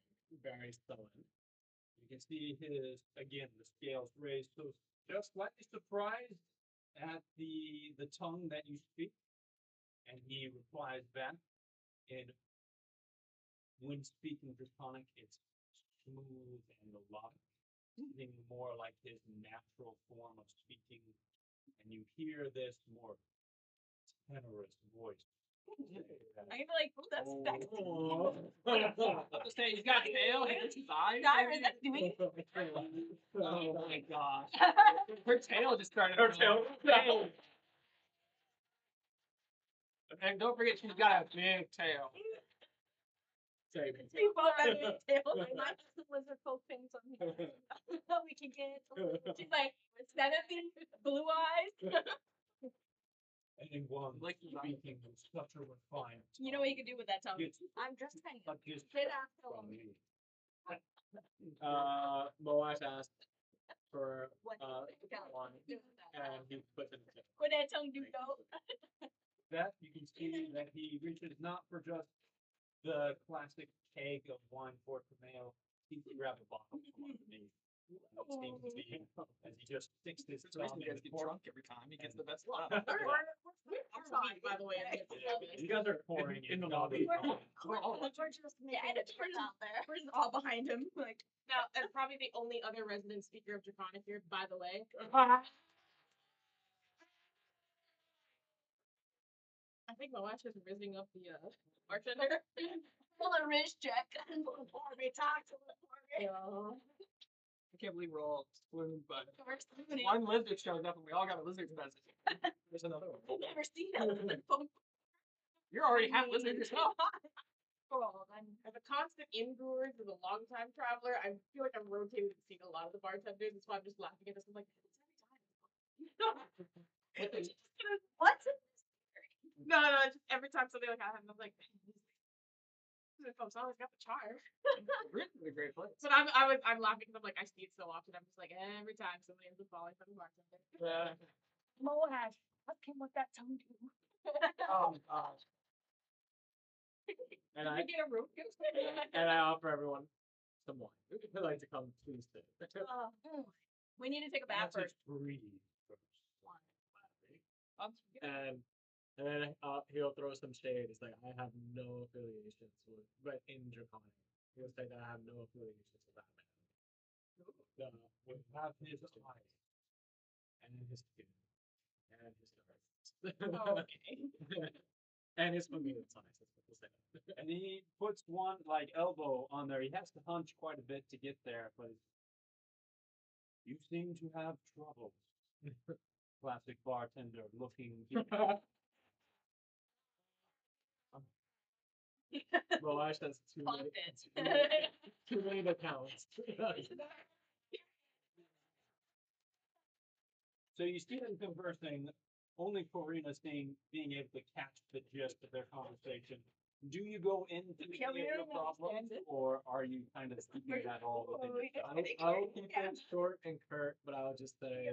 Very sullen. You can see his, again, the scales raised, so just slightly surprised at the tongue that you speak. And he replies back, and when speaking Draconic, it's smooth and melodic, something more like his natural form of speaking. And you hear this more tenorous voice. I'm gonna be like, oh, that's sexy. I'm just saying, he's got a tail, and his eyes. Tyra, is that doing? Oh my gosh. Her tail just started. Her tail. And don't forget, she's got a big tail. Same. We both have big tails. I might have some lizard folk things on here. We can get. She's like, instead of these blue eyes, Anyone Like, speaking of such a refined you know what you can do with that tongue. It's I'm just saying. a gift Sit after from me. Moash asked for What? one, and he put it in. What that tongue do, though? That you can see that he reaches not for just the classic keg of wine for the male. He can grab a bottle from underneath. It seems to be as he just sticks his There's a reason thumb you in guys the get cork. drunk every time. He gets the best stuff. I'm sorry, by the way. You guys are pouring In the goblet lobby. of wine. We're just making Yeah, a it's trip out there. We're just all behind him. Like, Now, and probably the only other resident speaker of Draconic here, by the way. I think Moash is rizzing up the bartender. pull a wrist check. We talked to the I can't believe we're all swooned, but We're swimming. one lizard shows up and we all got a lizard's message. There's another one. I've never seen a lizard folk. You're already half lizard yourself. As a constant in-brewer who's a long-time traveler, I feel like I've rotated and seen a lot of the bartenders, and so I'm just laughing at this. I'm like, it's every time. What's it? No, it's just every time something like that happens, I'm like, this folks always got the charm. We're in a great place. But I'm laughing because I'm like, I see it so often. I'm just like, every time somebody ends up falling from the bartender. Yeah. Moash, what can what that tongue do? Oh gosh. And I Get a rope. and I offer everyone some wine. If you'd like to come, please do. We need to take a bath That's first. his breathe first. And then he'll throw some shade. It's like I have no affiliations with, but in Draconic, he'll say that I have no affiliations with that man. We have his eyes. And his skin, and his stars, Okay. and his familiar size. That's what we'll say. And he puts one like elbow on there. He has to hunch quite a bit to get there, but you seem to have troubles. Classic bartender looking. Well, Ash has too many, Content. too many accounts. So you see them conversing, only Corina being able to catch the gist of their conversation. Do you go into any of your problems, or are you kind of keeping that all within yourself? I will keep it short and curt, but I'll just say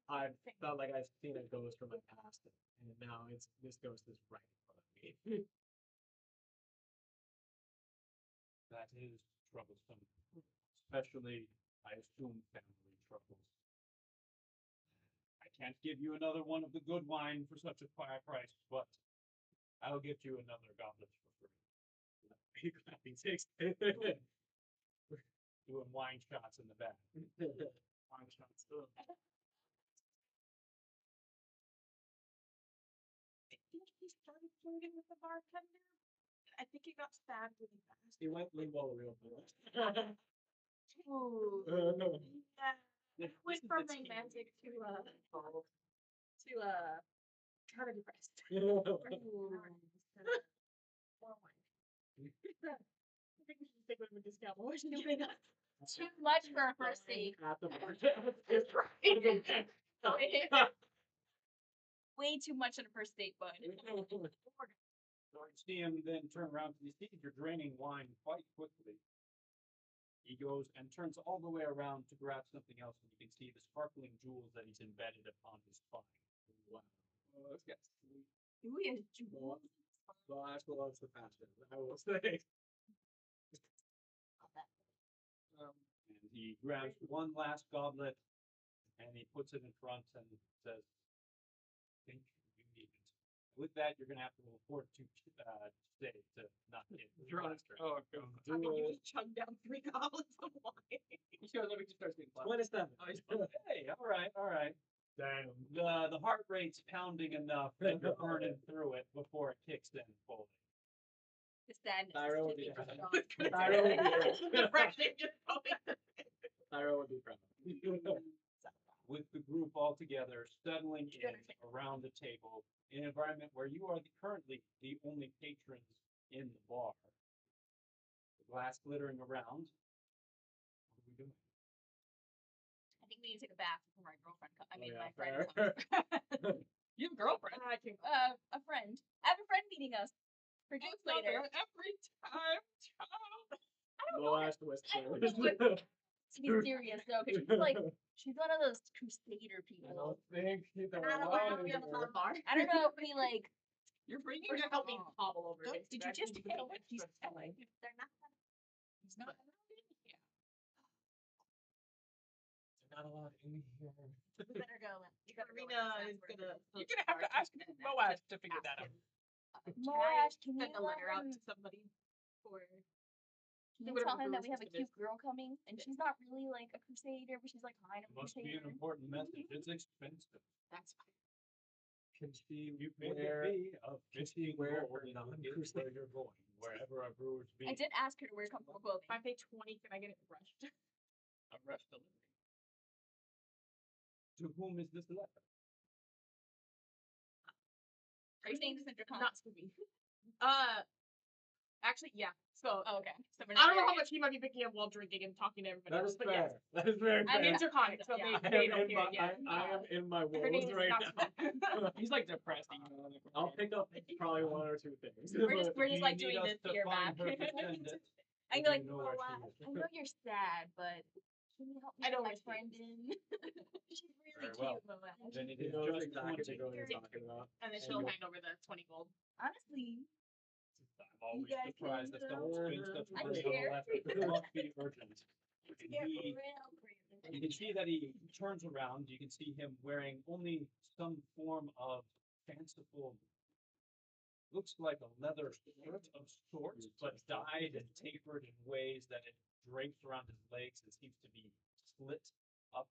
I felt like I've seen a ghost from my past, and now this ghost is right in front of me. That is troublesome, especially, I assume, family troubles. I can't give you another one of the good wine for such a high price, but I'll get you another goblet for free. Doing wine shots in the back. Wine shots. Ugh. I think he started flirting with the bartender. I think he got stabbed really fast. He went Limbo real fast. Ooh. Yeah. Went from romantic to kind of depressed. More wine. I think we should stick with him a discount. What was he doing? Too much for a first date. At the Way too much on a first date, bud. So you see him then turn around, and you see you're draining wine quite quickly. He goes and turns all the way around to grab something else, and you can see the sparkling jewels that he's embedded upon his spine. Wow. Oh, this guy's sweet. Ooh, he has jewels. Well, Ash loves the passion, I will say. And he grabs one last goblet, and he puts it in front and says, "Think you need it." With that, you're going to have to roll fortitude stay to not get Drunk. Oh, God. I mean, you just chugged down 3 goblets of wine. He shows up and just starts getting fun. 27. Oh, he's fun. Hey, all right, all right. Damn. The heart rate's pounding enough that you're burning through it before it kicks in fully. The sadness. Thyro would is be taking proud. control. Thyro would be Depression just going. Thyro would be proud. With the group all together, settling in around the table, in an environment where you are currently the only patrons in the bar. The glass glittering around. What are we doing? I think we need to take a bath before my girlfriend comes. I mean, Yeah, my friend fair. comes. You have a girlfriend. A friend. I have a friend meeting us for drinks later. Every time, child. Moash whisper. To be serious though, because she's like, she's one of those crusader I people. don't think she's I don't know why I'm allowed on the bar. I don't know if we like. You're bringing Or just help me hobble over. Did it. you That's just the tell thing. what she's telling? They're not. He's not allowed in here. They're not allowed in here. We better go. We gotta go Karina and is ask gonna. where You're gonna have to ask Moaz to figure that out. Moash, can Send you a letter out to somebody for. Can you whatever tell him that we brewer's have a system cute girl coming, and she's not really like a crusader, but she's like kind of It a must be an crusader. important message. It's expensive. That's fine. Can she You pay the wear? fee of Can she 15 wear gold her and you get non-crusader? where you're going, wherever a brewer's be. I did ask her to wear comfortable clothing. If I pay 20, can I get it rushed? A rush delivery. To whom is this letter? Are you saying this in Draconic? Not Scooby. Actually, yeah. So, Oh, okay. So we're I don't know not how much he might be picking up while drinking and talking to everybody That else, is but yes. fair. That is very I'm fair. interconic, so Yeah. they don't hear it yet. I am in my Her name world is right not now. He's like depressed. I'll pick up probably one or two things. We're just like Do you doing need this us to here find back. her descendant? I'm Do like, you know where she "Moash, is?" I know you're sad, but can you help me I know get my where she friend in? She's really Very cute, well. Moash. Then it He is knows just exactly 20. what you're talking about. And then she'll hand over the 20 gold. Honestly, I'm always guys surprised can, that someone spends such I money on a care. letter. It must be urgent. get He- real crazy. You can see that he turns around. You can see him wearing only some form of fanciful, looks like a leather shirt of sorts, but dyed and tapered in ways that it drapes around his legs and seems to be split up.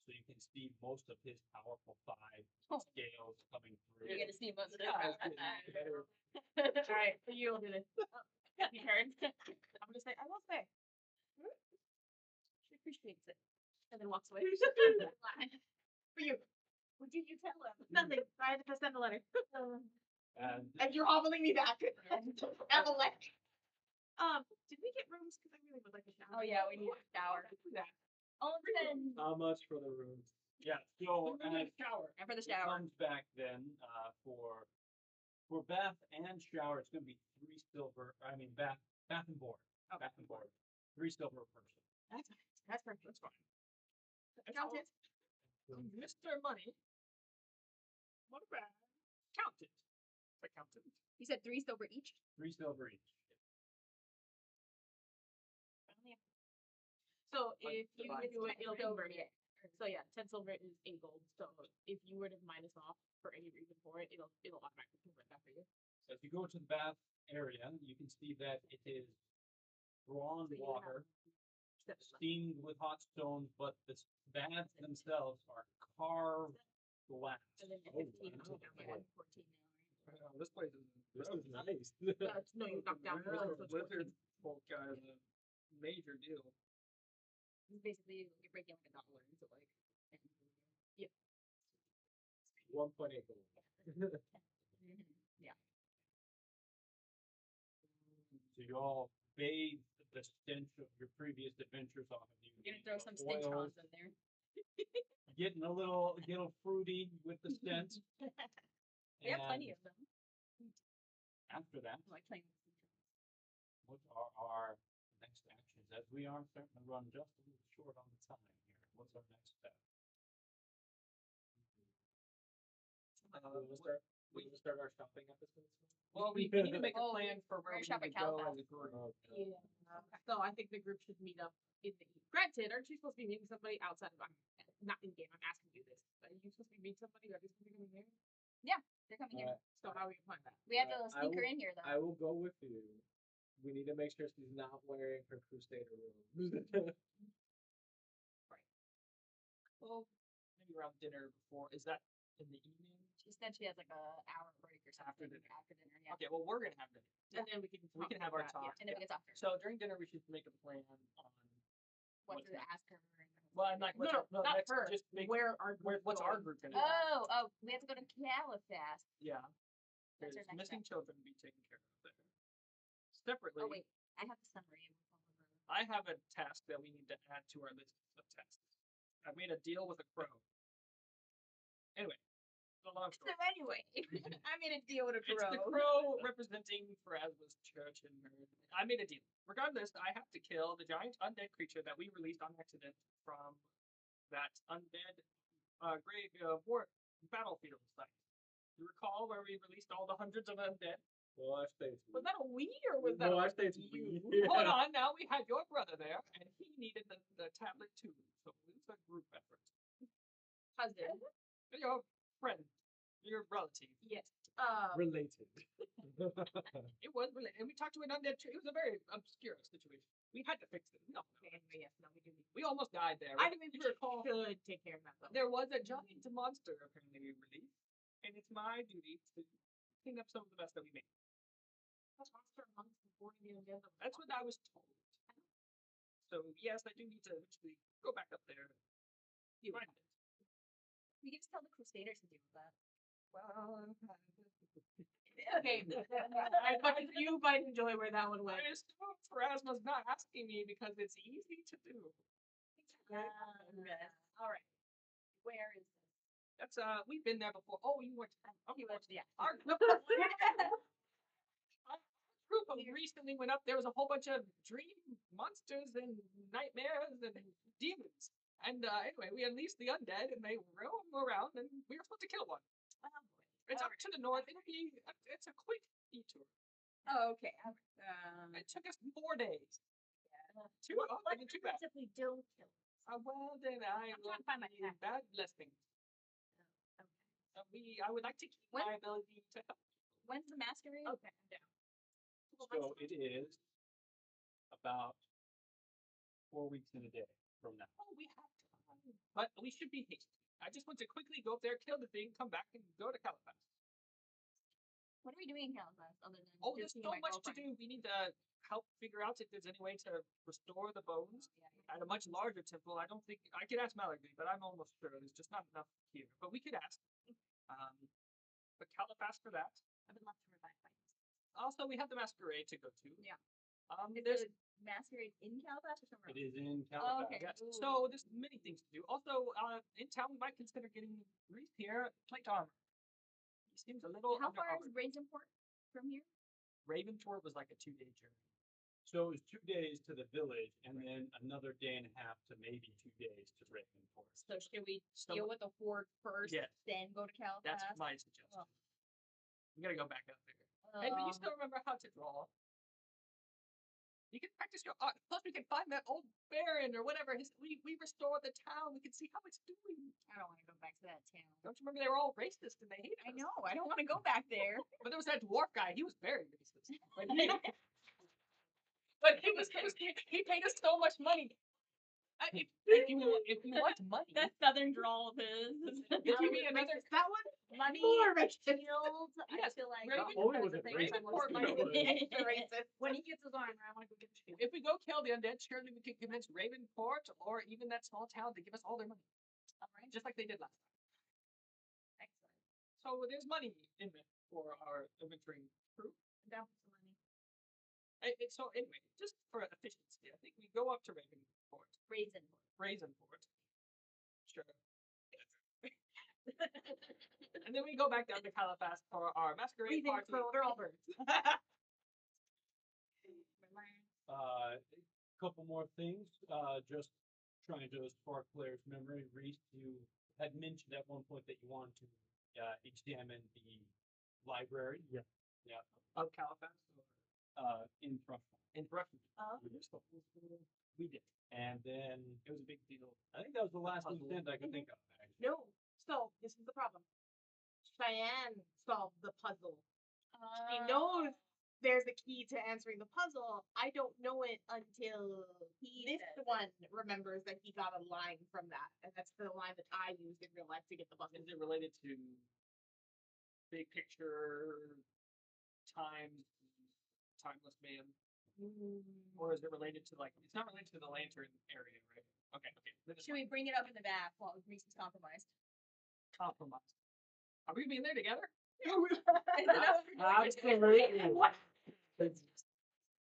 So you can see most of his powerful thigh Oh. scales coming through. You're gonna see most of it. Alright, for you, I'll do this. Happy turn. I'm gonna say, I will say. She appreciates it. And then walks away. For you. What did you tell him? Nothing. I had to send a letter. And And you're hobbling me back. I'm a letter. Did we get rooms? Because I really would like a shower. Oh yeah, we need a shower. Oh, then. How much for the rooms? yeah, so We need as a shower. And for the it shower. comes back then, for bath and shower, it's gonna be 3 silver. I mean bath and board. Oh. Bath and board. 3 silver per person. That's fine. That's perfect. That's fine. Count it. Mr. Money. What about accountant? Accountant. You said 3 silver each? 3 silver each. So if you divide do it, it'll silver, convert it. So yeah, 10 silver is 8 gold. So if you were to minus off for any reason for it, it'll automatically convert that for you. So if you go to the bath area, you can see that it is drawn So you water, Step aside. steamed with hot stones, but the baths themselves are carved glass. And then Oh, 15 wow. down by 14 now. This place is This is nice. No, you knocked down the Wizard, one, so it's Wizard 14. folk guy is a major deal. It's basically you're breaking like $1 into like. Yeah. 1.8 gold. Yeah. So you all bathe the stench of your previous adventures off of you. You're gonna throw The some stench oils, cons in there. getting a little fruity with the stench. We have plenty And of them. after that, I like playing with stench cons. what are our next actions? As we are starting to run just a little short on the time here. What's our next step? We will start our shopping episode. Well, we need to make a Oh, plan for we're where gonna we shop at would go Calabash. as a group. Yeah. So I think the group should meet up in the. Granted, aren't you supposed to be meeting somebody outside of not in game? I'm asking you this. Are you supposed to be meeting somebody? Are they supposed to be coming here? They're coming here. So how are we gonna find that? We have to I sneak her will- in here though. I will go with you. We need to make sure she's not wearing her crusader robes. Well, maybe around dinner before. Is that in the evening? She said she has like a hour break or something After dinner. After dinner, yeah. Okay, well we're gonna have dinner, And then we can have our about talk. And if it gets after, So during dinner, we should make a plan on what what's to next. ask her. And Well, I'm like, No, not let's her. just make Where our group what's our going. group gonna do? Oh, we have to go to Califast. Yeah, That's there's our next missing step. children to be taken care of there. Separately, Oh wait, I have the summary of all of the. I have a task that we need to add to our list of tasks. I made a deal with a crow. Anyway, the long So story. anyway, I made a deal with a It's crow. the crow representing Pharasma's church and her. I made a deal. Regardless, I have to kill the giant undead creature that we released on accident from that undead grave war battlefield site. You recall where we released all the hundreds of undead? Well, I stayed. Was that a we or was that No, a I stayed. you? Hold on, now we had your brother there, and he needed the tablet too. So it's a group effort. Cousin. Your friend, your relative. Yes. Related. It was related, and we talked to an undead tree. It was a very obscure situation. We had to fix it. We don't know. Okay, anyway, yes, no, we do. We almost died there. I think we If you recall, should take care of that though. there was a giant monster apparently we released, and it's my duty to clean up some of the mess that we made. Monster months before the end of the That's what I was told. So yes, I do need to eventually go back up there. And find it. We can just tell the Crusaders to deal with that. Well, Okay, but you might enjoy where that one went. I assume Pharasma's not asking me because it's easy to do. All right. Where is it? That's we've been there before. Oh, you went. Okay, Yeah. our group of recently went up. There was a whole bunch of dream monsters and nightmares and demons. And anyway, we unleashed the undead, and they roam around, and we were supposed to kill one. It's up to the north. It's a quick detour. Oh, okay. It took us 4 days. Two. What Too bad. happens if we don't kill? Well, then I I'm will trying to find my be pack. bad blessings. Okay. I would like to keep When- my ability to help. When's the masquerade? Okay. So it is about 4 weeks in a day from now. Oh, we have time. But we should be hasty. I just want to quickly go up there, kill the thing, come back, and go to Califast. What are we doing in Califast other than Oh, there's just so seeing my much to girlfriend? do. We need to help figure out if there's any way to restore the bones at a much larger temple. I don't think I could ask Malagry, but I'm almost sure there's just not enough here. But we could ask. But Califast for that. I would love to revive fights. Also, we have the masquerade to go to. Yeah. There's There's masquerade in Califast or somewhere It else? is in Oh, Califast. okay. yes. So there's many things to do. Also, in town we might consider getting Reese here plate armor. He seems a little How far is under-armored. Raisinport from here? Raventor was like a 2-day journey. So it was 2 days to the village, and then another day and a half to maybe 2 days to Ravenport. So should we So- deal with the horde first, Yes. then go to Califast? That's my suggestion. Oh. We gotta go back up there. Hey, but you Um, still remember how to draw. You can practice your art. Plus, we can find that old baron or whatever. We restored the town. We can see how it's doing. I don't want to go back to that town. Don't you remember they were all racist and they hated I us? know. I don't want to go back there. But there was that dwarf guy. He was very racist. But he paid us so much money. If you want money, That southern drawl of his. give me another. That one? Money, More racist. shield. Yes, I feel like Raven- Not only was the it thing racist, I'm most Ravenport might interested be in. Racist. When he gets his armor, I want to go get the shield. If we go kill the undead, surely we can convince Ravenport or even that small town to give us all their money. All right, just like they did last time. Excellent. So there's money in it for our adventuring crew. I'm down for some money. So anyway, just for efficiency, I think we go up to Ravenport, Ravenport. Sure. And then we go back down to Califast for our masquerade party. They're all birds. A couple more things. Just trying to spark players' memory. Reese, you had mentioned at one point that you wanted to examine the library. Yeah. Yeah. Of Califast. In Thrushmoor. In Russian. Oh. We did. And then It was a big deal. I think that was the last puzzle. incident I could think of. Actually. No. So this is the problem. Cheyenne solved the puzzle. She knows there's the key to answering the puzzle. I don't know it until this one remembers that he got a line from that, and that's the line that I used in real life to get the puzzle. Is it related to big picture, timeless man? Or is it related to, like, it's not related to the lantern area, right? Okay. Should we bring it up in the back while Reese is compromised? Compromise. Are we gonna be in there together? Absolutely.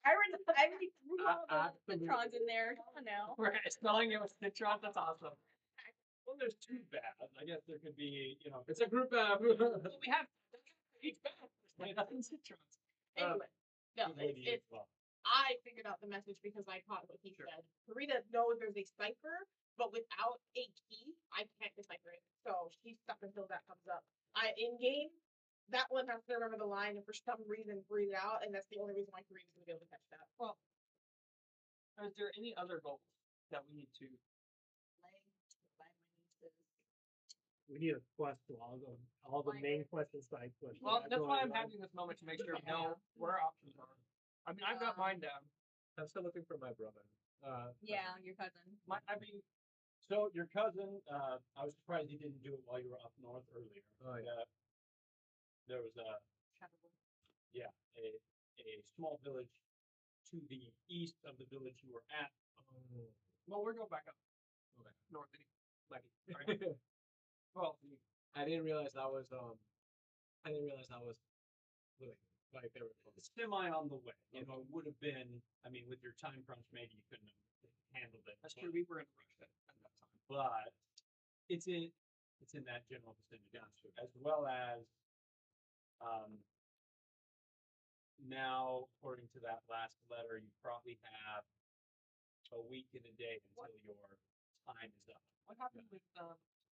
I already threw all the trons in there. Come on now. We're spelling it with citron. That's awesome. Well, there's two baths. I guess there could be, It's a group bath. Well, we have each bath. There's nothing citrons. Anyway, no, it's I figured out the message because I caught what he said. Karina knows there's a cipher, but without a key, I can't decipher it. So she's stuck until that comes up. In game, that one has to remember the line and for some reason breathe it out, and that's the only reason why Karina's gonna be able to catch that. Well, is there any other goals that we need to? We need a quest log of all the main quests and side quests. Well, that's why I'm having this moment to make sure we know where our options are. I mean, I've got mine down. I'm still looking for my brother. Yeah, your cousin. So your cousin, I was surprised he didn't do it while you were up north earlier. Oh, yeah. There was a small village to the east of the village you were at. Well, we're going back up. Okay. North. Right. Well, I didn't realize that was really my favorite place. It's semi on the way. It would have been. I mean, with your time crunch, maybe you couldn't have handled it. that's true. We were in a rush at that time. But it's in that general vicinity, as well as now, according to that last letter, you probably have a week and a day until your time is up. What happened with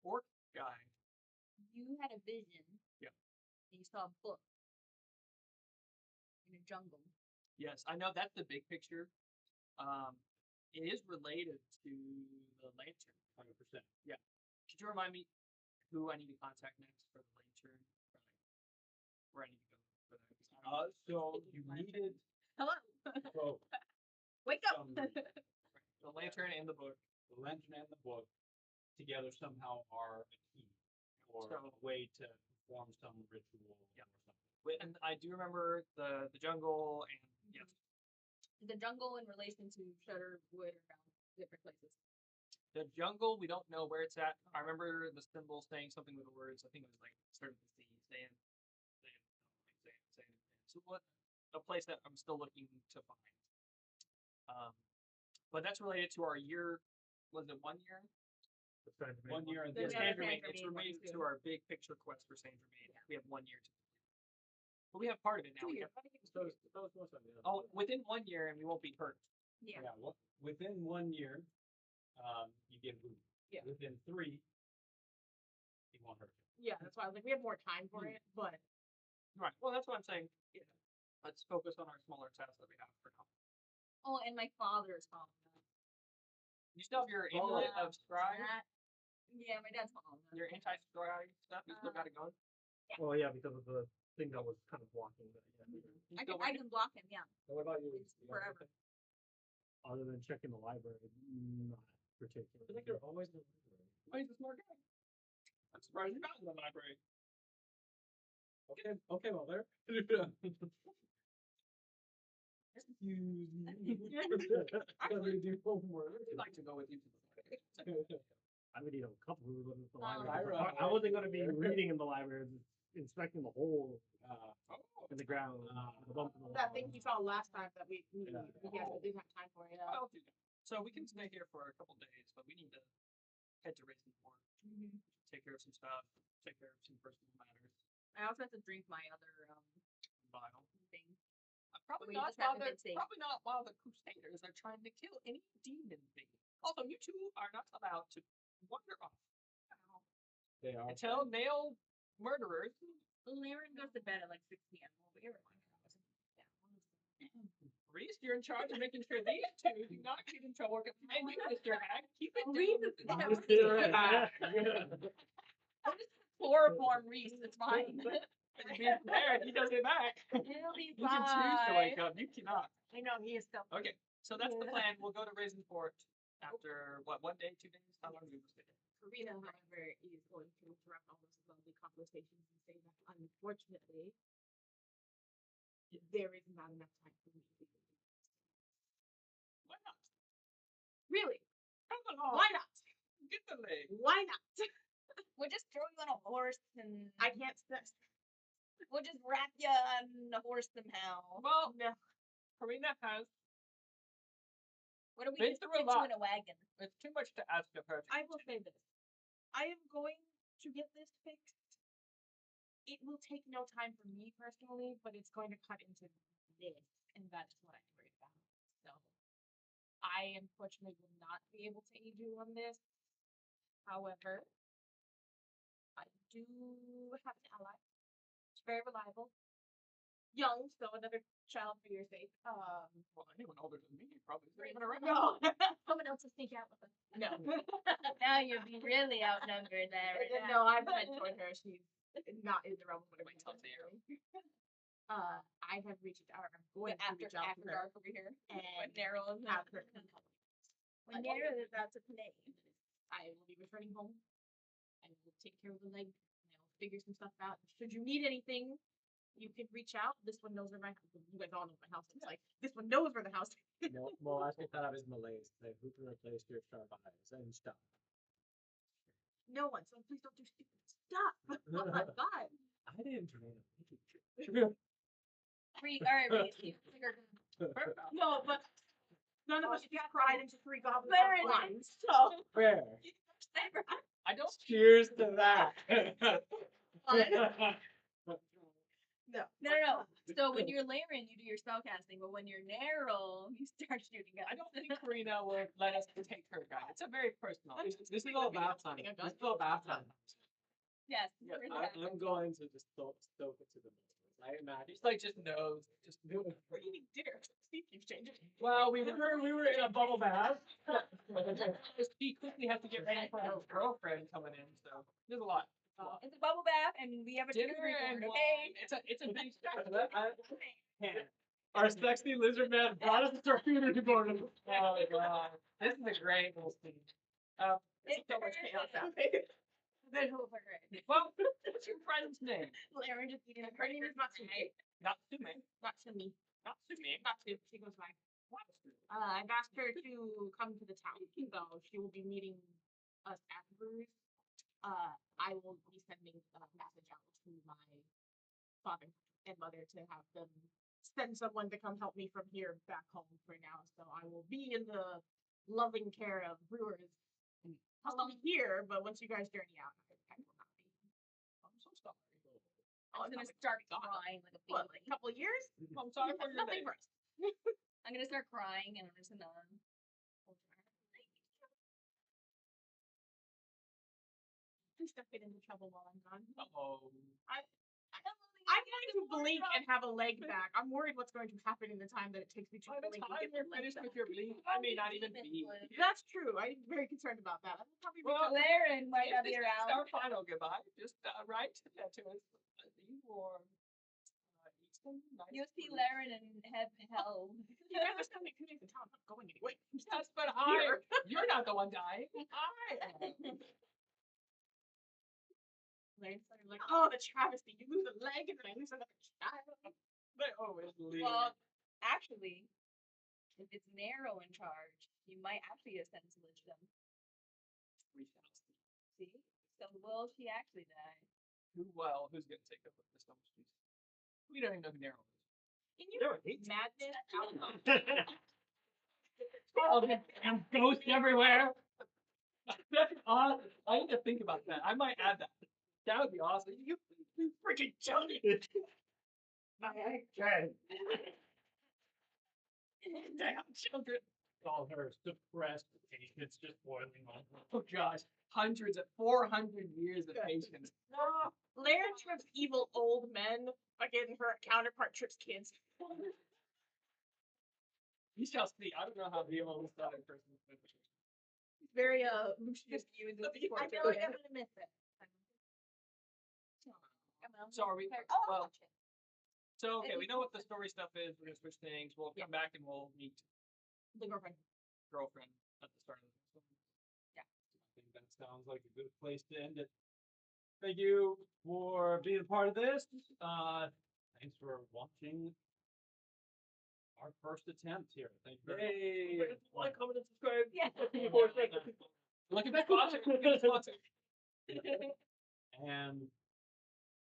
orc guy? You had a vision. Yeah. And you saw a book in a jungle. Yes, I know that's the big picture. It is related to the lantern. 100%. Yeah. Could you remind me who I need to contact next for the lantern? Or where I need to go for that? So you needed Hello. both Wake up. The lantern and the book. the lantern and the book together somehow are a key or So- a way to perform some ritual Yeah. or something. And I do remember the jungle and yes. The jungle in relation to Shudderwood or down different places. The jungle, we don't know where it's at. I remember the symbol saying something with the words. I think it was like started with the sand. So what? A place that I'm still looking to find. But that's related to our year. Was it 1 year? 1 year and The It's other San Germain. San It's Germain one, related too. to our big picture quest for San Germain. We have 1 year to complete. But we have part of it now. 2 We years. have- Oh, within 1 year, and we won't be hurt. Yeah. Within 1 year, you get booty. Yeah. Within 3, he won't hurt you. Yeah, that's why I was like, we have more time for it, but Right. Well, that's what I'm saying. Yeah. Let's focus on our smaller tasks that we have for now. Oh, and my father's following that. You still have your amulet Yeah. of scry, Yeah, my dad's following that. your anti-scry stuff. You still got it going. Well, yeah, because of the thing that was kind of blocking that. Yeah. You I still can working? block him, yeah. What about you? It's forever. Other than checking the library, not I particularly. feel like you're always in the library. Oh, he's a smart guy. I'm surprised you're not in the library. Okay, well there. Excuse me. Actually, do homework. I'd like to go with you to the library. I would need a couple of them at the Um, library. I wasn't going to be reading in the library, inspecting the hole Oh, in the ground, the bump in the that wall. thing you saw last time that we Yeah. didn't have time for it. I'll do that. So we can stay here for a couple days, but we need to head to Racing Port. Take care of some stuff. Take care of some personal matters. I also have to drink my other Vital. thing. Probably We not just haven't while the been safe. probably not while the Crusaders are trying to kill any demon thing. Also, you two are not allowed to wander off They are. until nail murderers. Laren goes to bed at like 6 p.m. Well, we were Reese, you're in charge of making sure these two do not get in trouble. And you, Mr. Hag, keep it Reese down. is chloroform Reese. It's fine. And being there, he does it back. It'll be You can choose to wake fine. up. You cannot. I know he is still. Okay, so that's the plan. We'll go to Raisinport after what? 1 day, 2 days? How long do we stay? Karina, however, is going to interrupt all those lovely conversations and say that unfortunately, there is not enough time for me to be able to do this. Why not? Really? Come along. Why not? Get the leg. Why not? We'll just throw you on a horse and I can't st- we'll just wrap you on a horse somehow. Well, No. Karina has. What do we been just through a put you lot. in a wagon? It's too much to ask of her. I will say this. I am going to get this fixed. It will take no time for me personally, but it's going to cut into this, and that's what I'm worried about. So, I unfortunately will not be able to aid you on this. However, I do have an ally. It's very reliable. Young, so another child for your sake. Well, anyone older than me probably isn't even around. No. Someone else to sneak out with us. No. Now you'll be really outnumbered there. No, I've mentored her. She's not in the realm of what I might tell Zero. I have reached out. I'm going to After reach out to after her dark over here. and What narrow is have that? her. When Nero is out to play. I will be returning home. I will take care of the leg. And I will figure some stuff out. Should you need anything, you can reach out. This one knows where my house is. You guys all know my house. It's like this one knows where the house is. Azathoth is Malays. They who can replace your sharp eyes and stuff. No one. So please don't do stupid stuff. Oh my god. I didn't train him. Alright, Reese. No, but none of us get cried into 3 goblins Fair at enough. once. So Fair. I don't. Cheers to that. No. So when you're Laren, you do your spellcasting, but when you're narrow, you start shooting guns. I don't think Karina will let us take her guy. It's a very personal. This is all bath time. This is all bath time. Yes. Yeah, we're the I'm going to just stoke it to the max. I imagine. Just like just knows. Just what do you mean dinner? Steve keeps changing. well, we were in a bubble bath. She quickly has to get ready for her girlfriend coming in. So there's a lot. It's a bubble bath, and we have a Dinner chicken and report, wine. okay? It's a big Our sexy lizard man brought us a charcuterie board. Oh god, this is a great little scene. It's so much chaos out Good hope for her. Well, what's your friend's name? Laren just eating. Her name is Matsume. Not Sume. Not Sumi. Not Sume. Matsu. She goes by. I've asked her to come to the town, so she will be meeting us at the brewery. I will be sending a message out to my father and mother to have them send someone to come help me from here back home for now. So I will be in the loving care of brewers. I'll still be here, but once you guys journey out, I will not be. I'm so sorry. I'm gonna start crying like a What, baby. like a couple of years? I'm sorry for That's your nothing day. for us. I'm gonna start crying, and I'm just gonna. Please don't get into trouble while I'm gone. Oh. I'm going to blink and have a leg back. I'm worried what's going to happen in the time that it takes me to By the blink and time get you're the leg finished back. with your bleed, I may not even be. That's true. I'm very concerned about that. I will probably reach Well, out to Laren might not If be this is around. our final goodbye, just write that to us. You or Easton. You'll see Laren in hell. you guys are spending 2 days in town. I'm not going anyway. Yes, but Here. you're not the one dying. I am. Lane's like, oh, the travesty. You lose a leg and then I lose another child. They always leave. Well, actually, if it's narrow in charge, you might actually ascend to lichdom. We shall see. See? So will she actually die? Who's gonna take over the Stone Streets? We don't even know who Narrow is. Can you madness out And ghosts everywhere. That's awesome. I need to think about that. I might add that. That would be awesome. You freaking joking. Damn children. All her suppressed patience just boiling on. Oh gosh. Hundreds of 400 years of patience. Laren trips evil old men, fucking her counterpart trips kids. We shall see. I don't know how the evil is done in person. Very Just you and the I feel like I'm gonna miss it. Come So are we? Oh, Well, watch it. so okay, we know what the story stuff is. We're gonna switch things. We'll come back and we'll meet The girlfriend. girlfriend at the start of this one. I think that sounds like a good place to end it. Thank you for being a part of this. Thanks for watching our first attempt here. Thank you very much. Like, comment, and subscribe. Yeah. Look at the sponsor. Look at the sponsor. And